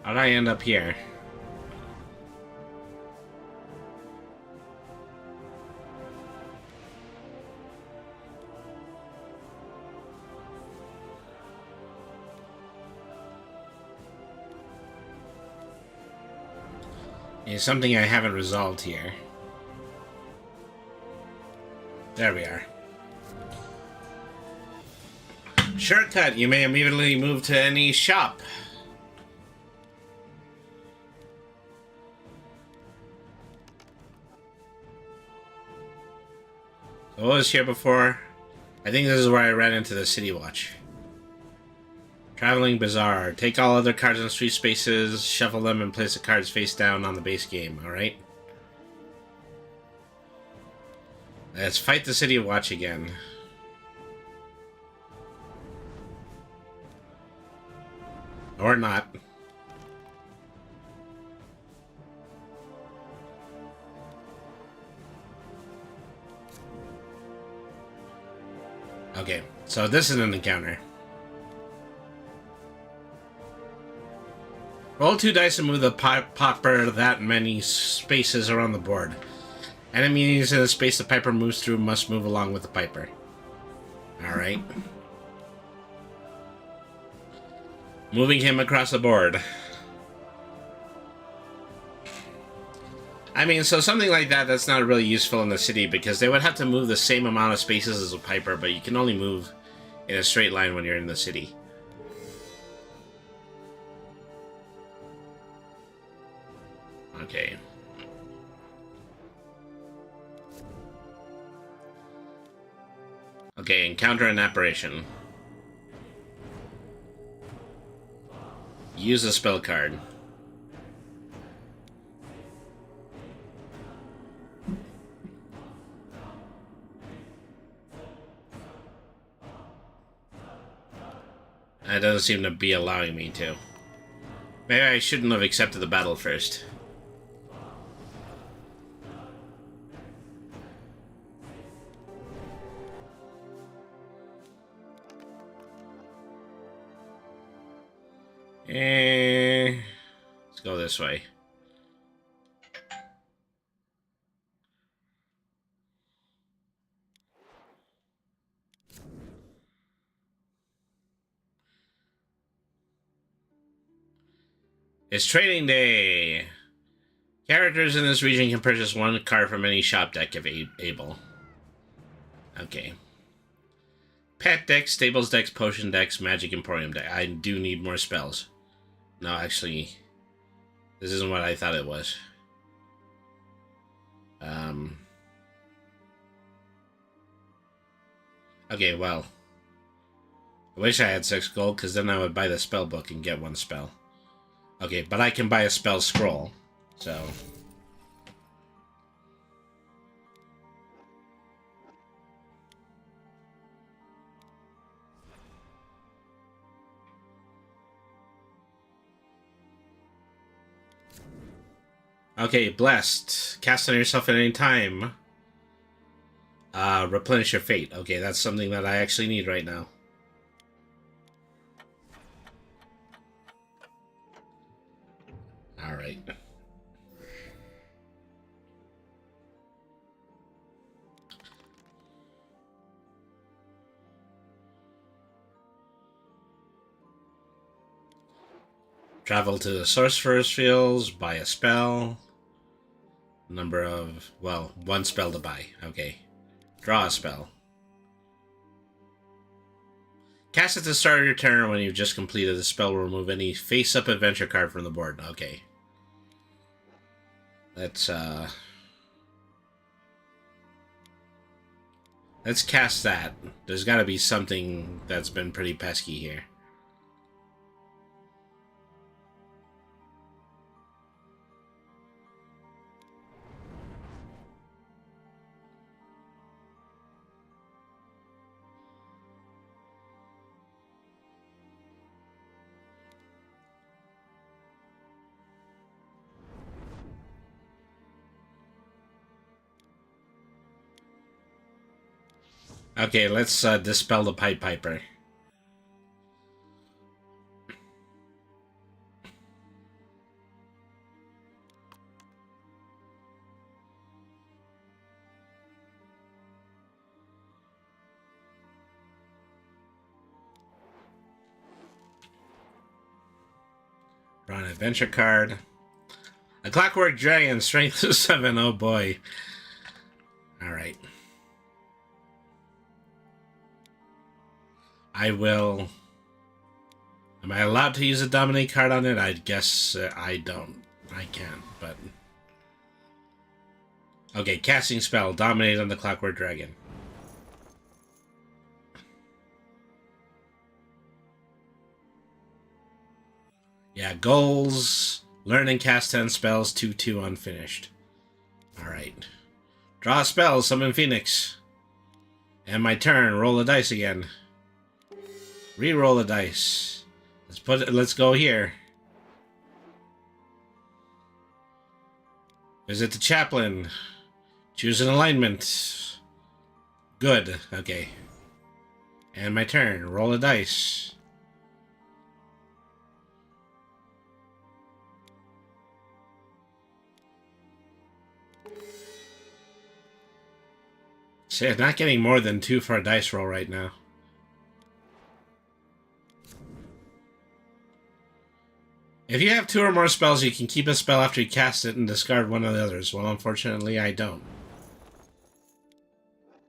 How'd I end up here? Is something I haven't resolved here. There we are. Shortcut. You may immediately move to any shop. So what was here before? I think this is where I ran into the City Watch. Traveling Bazaar. Take all other cards in street spaces, shuffle them, and place the cards face down on the base game, alright? Let's fight the City Watch again. Or not. Okay, so this is an encounter. Roll 2 dice and move the popper that many spaces around the board. Enemies in the space the piper moves through must move along with the piper. Alright. Moving him across the board. I mean, so something like that, that's not really useful in the city because they would have to move the same amount of spaces as a piper, but you can only move in a straight line when you're in the city. Okay. Okay, encounter an apparition. Use a spell card. That doesn't seem to be allowing me to. Maybe I shouldn't have accepted the battle first. Let's go this way. It's trading day. Characters in this region can purchase 1 card from any shop deck if able. Okay. Pet decks, stables decks, potion decks, magic emporium deck. I do need more spells. No, actually, this isn't what I thought it was. Okay, well. I wish I had 6 gold, because then I would buy the spell book and get 1 spell. Okay, but I can buy a spell scroll, so... Okay, blessed. Cast on yourself at any time. Replenish your fate. Okay, that's something that I actually need right now. Alright. Travel to the Sorcerer's Fields, buy a spell. Number of, well, 1 spell to buy. Okay. Draw a spell. Cast at the start of your turn when you've just completed the spell. Remove any face-up adventure card from the board. Okay. Let's cast that. There's gotta be something that's been pretty pesky here. Okay, let's dispel the Pied Piper. Draw an adventure card. A Clockwork Dragon, strength of 7. Oh boy. Alright. I will... Am I allowed to use a dominate card on it? I guess I don't. I can't, but... Okay, casting spell. Dominate on the Clockwork Dragon. Yeah, goals. Learn and cast 10 spells, 2/2 unfinished. Alright. Draw a spell, summon Phoenix. And my turn, roll a dice again. Re-roll a dice. Let's go here. Visit the chaplain. Choose an alignment. Good, okay. And my turn, roll a dice. See, I'm not getting more than 2 for a dice roll right now. If you have 2 or more spells, you can keep a spell after you cast it and discard one of the others. Well, unfortunately, I don't.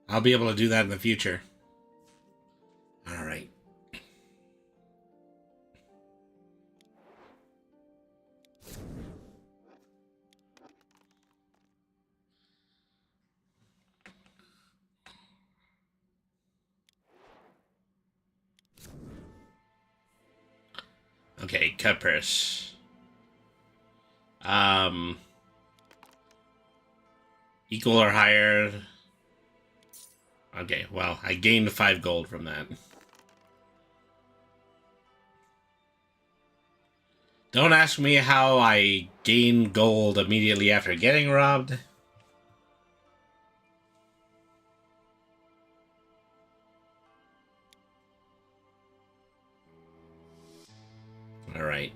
I'll be able to do that in the future. Alright. Okay, cut purse. Equal or higher. Okay, well, I gained 5 gold from that. Don't ask me how I gain gold immediately after getting robbed. Alright.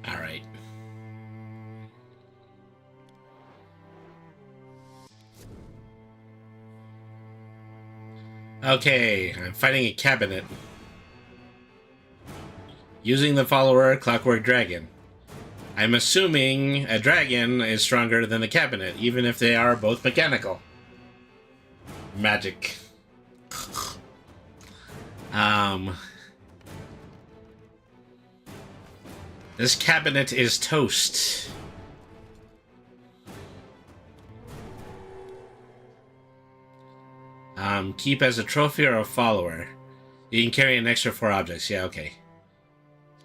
Alright. Okay, I'm fighting a cabinet. Using the follower Clockwork Dragon. I'm assuming a dragon is stronger than the cabinet, even if they are both mechanical. Magic. This cabinet is toast. Keep as a trophy or a follower. You can carry an extra 4 objects. Yeah, okay.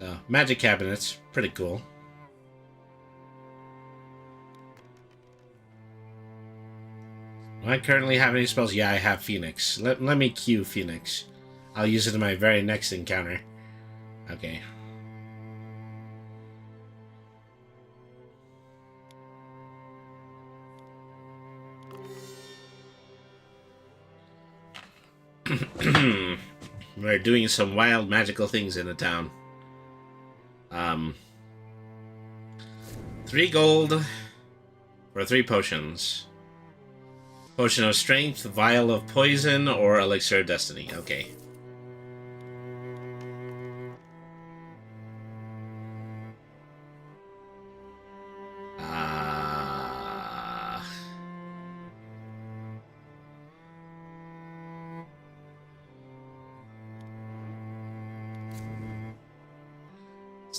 So, magic cabinets. Pretty cool. Do I currently have any spells? Yeah, I have Phoenix. Let me cue Phoenix. I'll use it in my very next encounter. Okay. We're doing some wild magical things in the town. 3 gold for 3 potions. Potion of Strength, Vial of Poison, or Elixir of Destiny. Okay.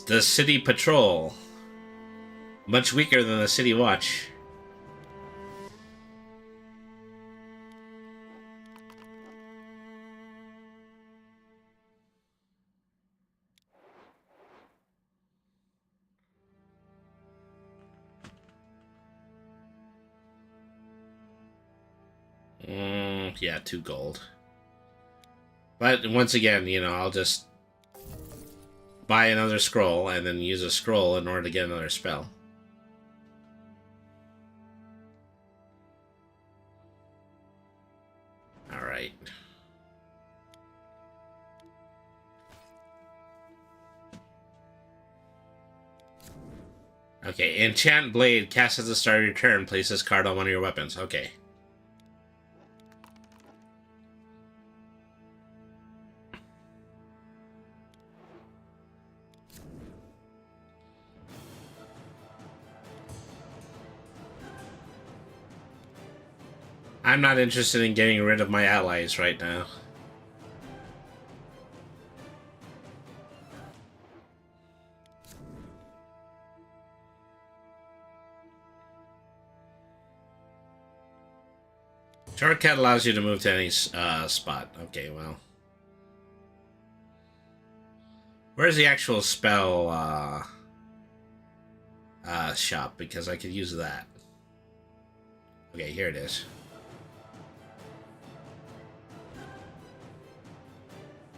The City Patrol. Much weaker than the City Watch. Yeah, 2 gold. But once again, you know, I'll just buy another scroll and then use a scroll in order to get another spell. Alright. Okay, Enchant Blade, cast at the start of your turn, place this card on one of your weapons. Okay. I'm not interested in getting rid of my allies right now. Shortcut allows you to move to any spot. Okay, well. Where's the actual spell shop? Because I could use that. Okay, here it is.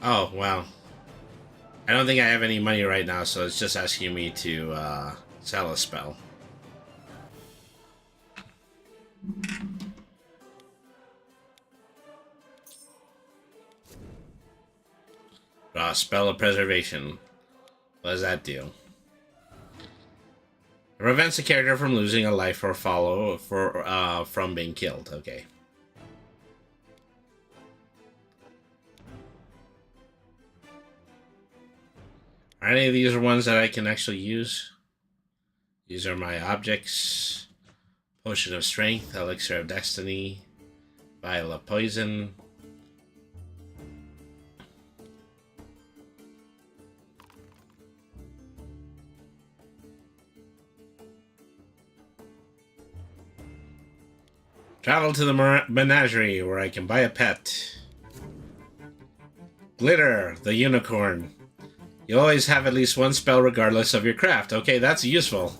Oh, well. I don't think I have any money right now, so it's just asking me to sell a spell. Draw a spell of preservation. What does that do? It prevents a character from losing a life or follow from being killed. Okay. Are any of these are ones that I can actually use? These are my objects. Potion of Strength, Elixir of Destiny, Vial of Poison. Travel to the menagerie where I can buy a pet. Glitter, the unicorn. You always have at least one spell regardless of your craft. Okay, that's useful.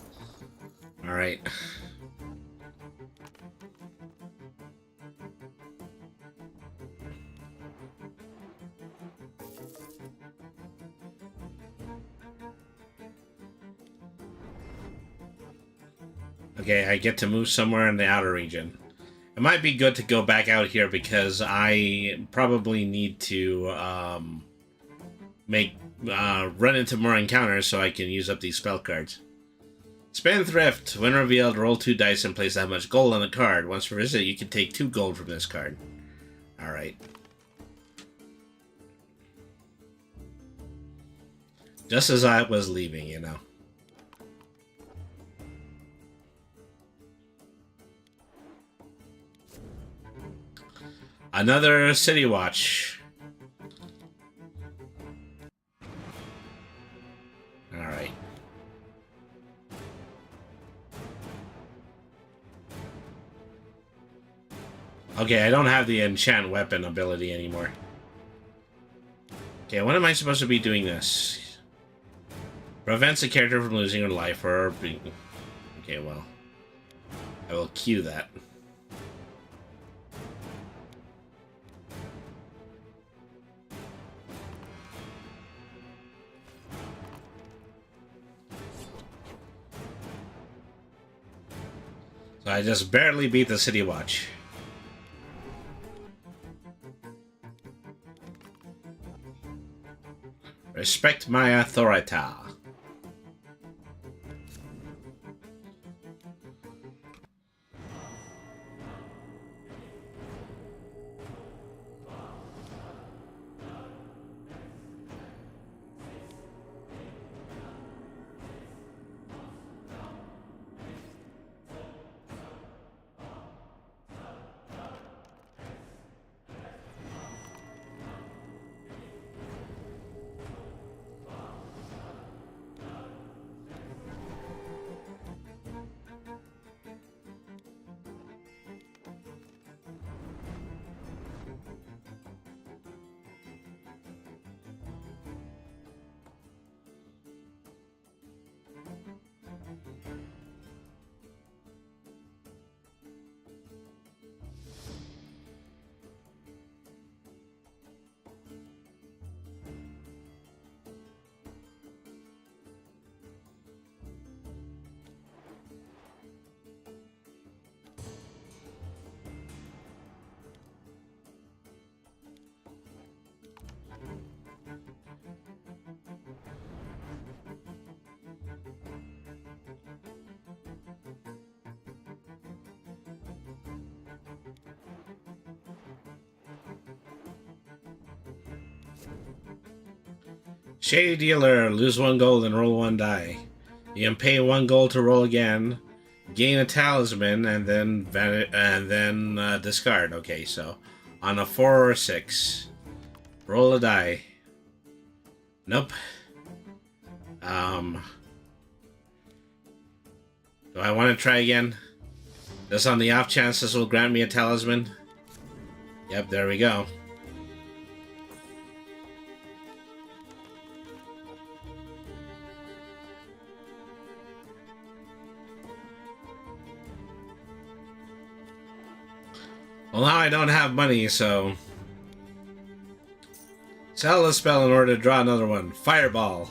Alright. Okay, I get to move somewhere in the outer region. It might be good to go back out here because I probably need to run into more encounters so I can use up these spell cards. Spendthrift. When revealed, roll 2 dice and place that much gold on the card. Once per visit, you can take 2 gold from this card. Alright. Just as I was leaving, you know. Another City Watch. Alright. Okay, I don't have the enchant weapon ability anymore. Okay, when am I supposed to be doing this? Prevents a character from losing a life or being... Okay, well. I will cue that. So I just barely beat the City Watch. Respect my authority. Shady dealer, lose 1 gold and roll 1 die. You can pay 1 gold to roll again, gain a talisman, and then discard. Okay, so on a 4 or a 6, roll a die. Nope. Do I want to try again? Just on the off chance this will grant me a talisman? Yep, there we go. Well, now I don't have money, so... Sell the spell in order to draw another one. Fireball.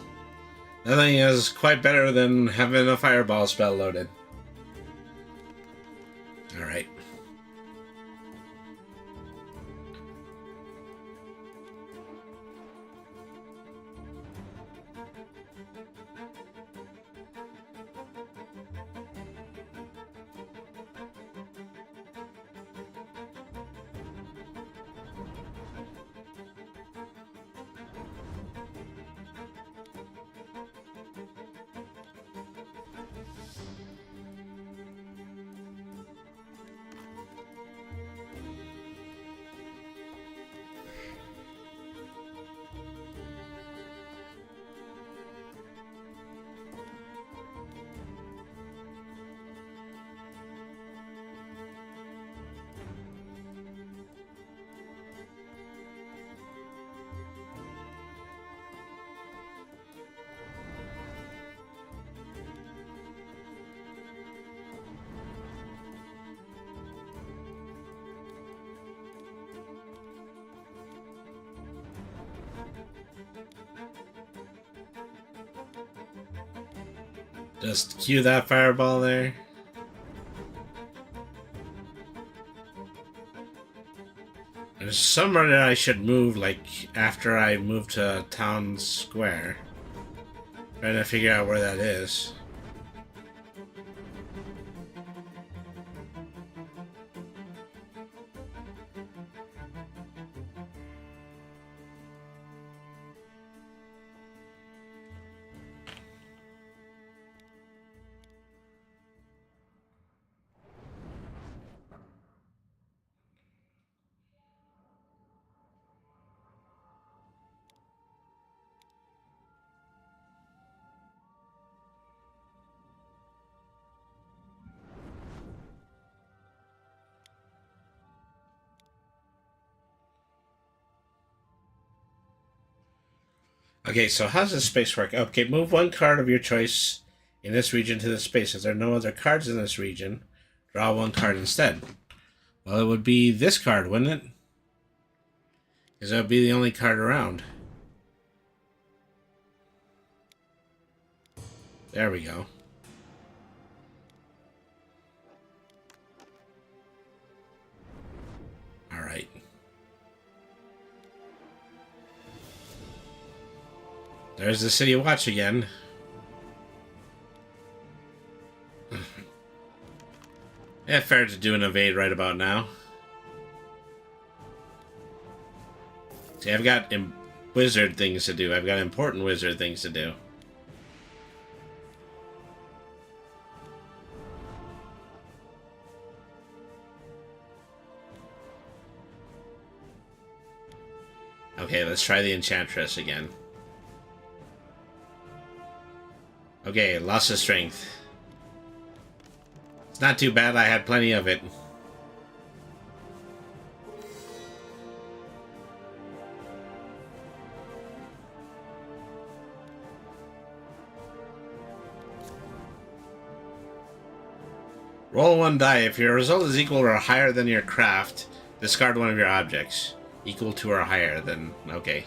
Nothing is quite better than having a fireball spell loaded. Alright. Just cue that fireball there. There's somewhere that I should move, like, after I move to Town Square. Trying to figure out where that is. Okay, so how does this space work? Okay, move 1 card of your choice in this region to this space. If there are no other cards in this region, draw 1 card instead. Well, it would be this card, wouldn't it? Because that would be the only card around. There we go. Alright. There's the City Watch again. Yeah, fair to do an evade right about now. See, I've got wizard things to do. I've got important wizard things to do. Okay, let's try the Enchantress again. Okay, loss of strength. It's not too bad, I had plenty of it. Roll 1 die. If your result is equal or higher than your craft, discard 1 of your objects. Equal to or higher, then okay.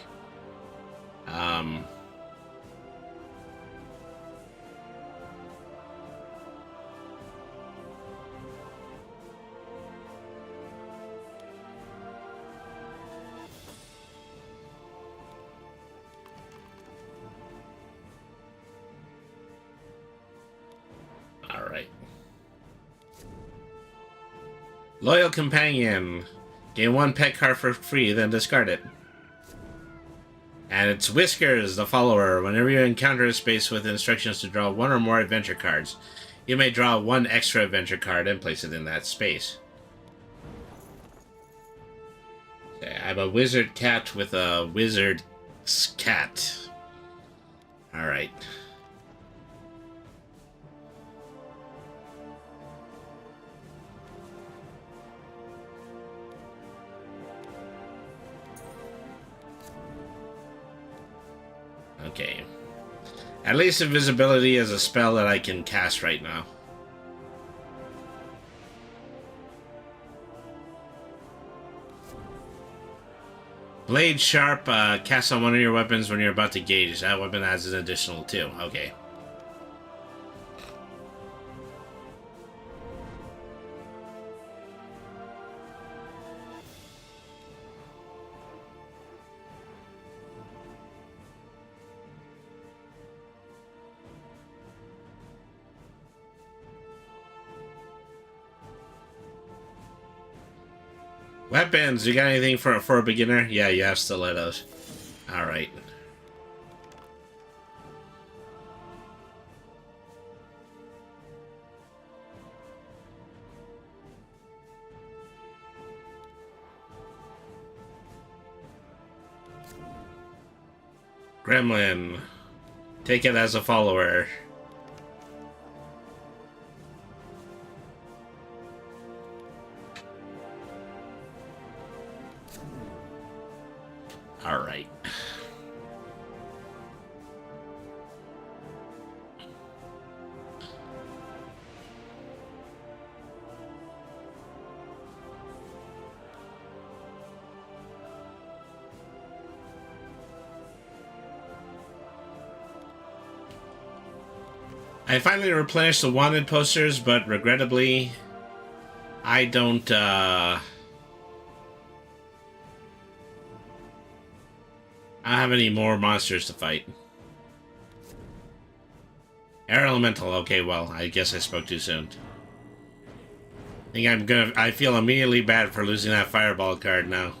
Alright. Loyal Companion. Gain 1 pet card for free, then discard it. And it's Whiskers, the follower. Whenever you encounter a space with instructions to draw one or more adventure cards, you may draw one extra adventure card and place it in that space. Okay, I'm a wizard cat with a wizard cat. Alright. Okay. At least invisibility is a spell that I can cast right now. Blade Sharp, cast on one of your weapons when you're about to gauge. That weapon adds an additional 2. Okay. Weapons, you got anything for a beginner? Yeah, you have stilettos. Alright. Gremlin. Take it as a follower. Alright. I finally replenished the wanted posters, but regrettably, I don't, I don't have any more monsters to fight. Air Elemental, okay, well, I guess I spoke too soon. I feel immediately bad for losing that Fireball card now.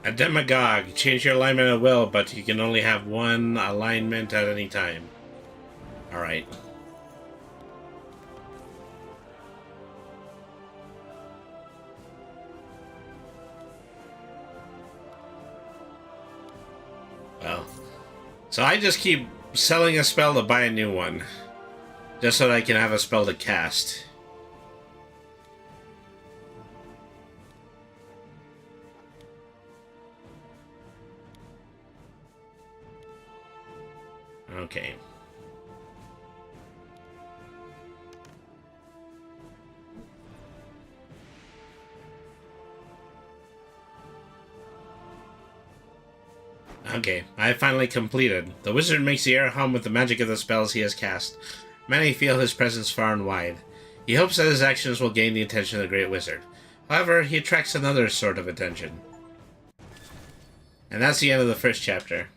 A Demagogue. Change your alignment at will, but you can only have one alignment at any time. Alright. Well. So I just keep selling a spell to buy a new one. Just so that I can have a spell to cast. Okay. Okay, I finally completed. The wizard makes the air hum with the magic of the spells he has cast. Many feel his presence far and wide. He hopes that his actions will gain the attention of the great wizard. However, he attracts another sort of attention. And that's the end of the first chapter.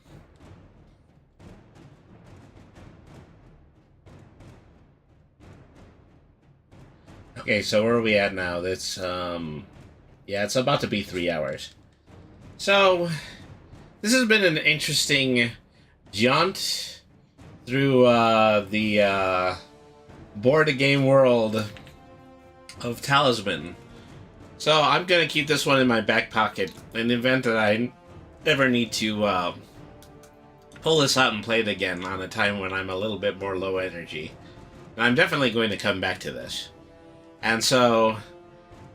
Okay, so where are we at now? It's, yeah, it's about to be 3 hours. So, this has been an interesting jaunt through, the, board game world of Talisman. So, I'm gonna keep this one in my back pocket in the event that I ever need to, pull this out and play it again on a time when I'm a little bit more low energy. And I'm definitely going to come back to this. And so,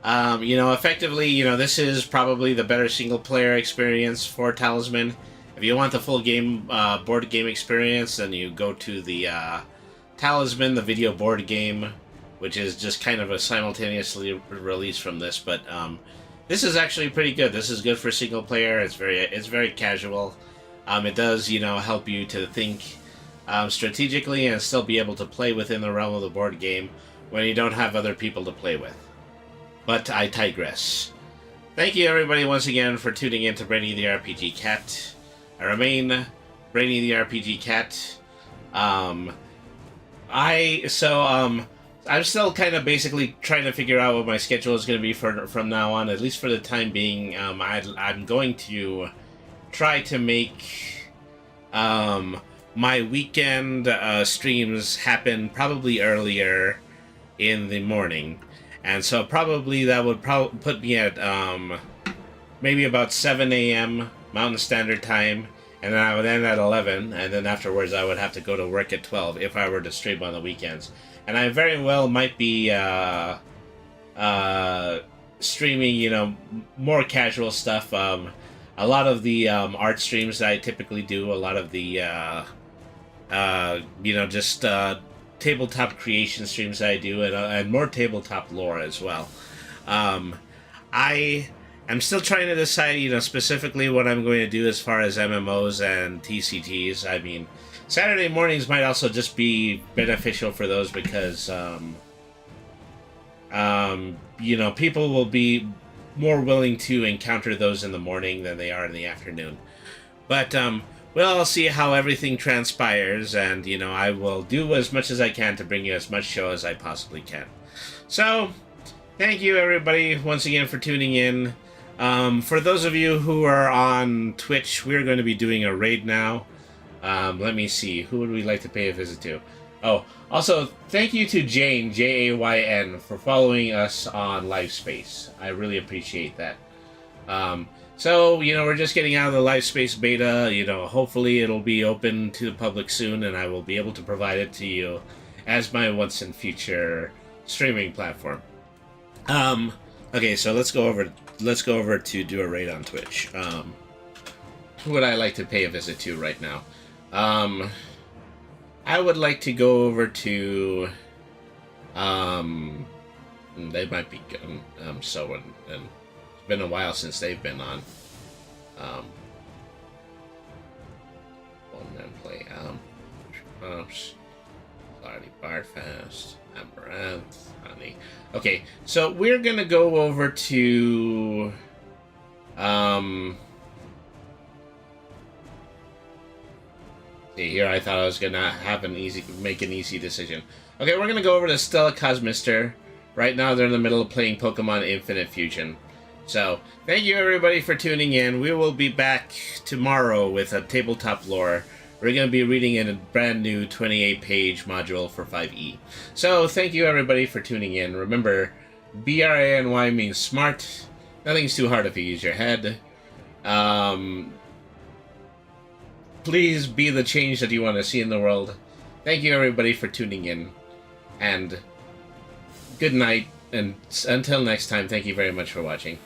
you know, effectively, you know, this is probably the better single-player experience for Talisman. If you want the full game board game experience, then you go to the Talisman, the video board game, which is just kind of a simultaneously release from this. But this is actually pretty good. This is good for single player. It's very casual. It does, you know, help you to think strategically and still be able to play within the realm of the board game when you don't have other people to play with. But I digress. Thank you everybody once again for tuning in to Brainy the RPG Cat. I remain Brainy the RPG Cat. I'm still kind of basically trying to figure out what my schedule is going to be from now on, at least for the time being. I'm going to try to make my weekend streams happen probably earlier in the morning. And so probably that would put me at maybe about 7 a.m. Mountain Standard Time, and then I would end at 11, and then afterwards I would have to go to work at 12 if I were to stream on the weekends. And I very well might be streaming, you know, more casual stuff. A lot of the art streams that I typically do, a lot of the, you know, just tabletop creation streams that I do, and more tabletop lore as well. I'm still trying to decide, you know, specifically what I'm going to do as far as MMOs and TCGs. I mean, Saturday mornings might also just be beneficial for those because, you know, people will be more willing to encounter those in the morning than they are in the afternoon. But, we'll see how everything transpires, and, you know, I will do as much as I can to bring you as much show as I possibly can. So, thank you everybody once again for tuning in. For those of you who are on Twitch, we're going to be doing a raid now. Let me see, who would we like to pay a visit to? Oh, also, thank you to Jane, Jayn, for following us on LiveSpace. I really appreciate that. So, you know, we're just getting out of the LiveSpace beta. You know, hopefully it'll be open to the public soon, and I will be able to provide it to you as my once and future streaming platform. Okay, so let's go over to do a raid on Twitch. Who would I like to pay a visit to right now? I would like to go over to, they might be good. So, and it's been a while since they've been on. One man play, Clarity Bardfast, Amaranth, Honey. Okay, so we're gonna go over to, see here, I thought I was gonna make an easy decision. Okay, we're gonna go over to Stella Cosmister. Right now they're in the middle of playing Pokemon Infinite Fusion. So, thank you everybody for tuning in. We will be back tomorrow with a tabletop lore. We're going to be reading in a brand new 28-page module for 5e. So, thank you everybody for tuning in. Remember, B-R-A-N-Y means smart. Nothing's too hard if you use your head. Please be the change that you want to see in the world. Thank you everybody for tuning in. And good night. And until next time, thank you very much for watching.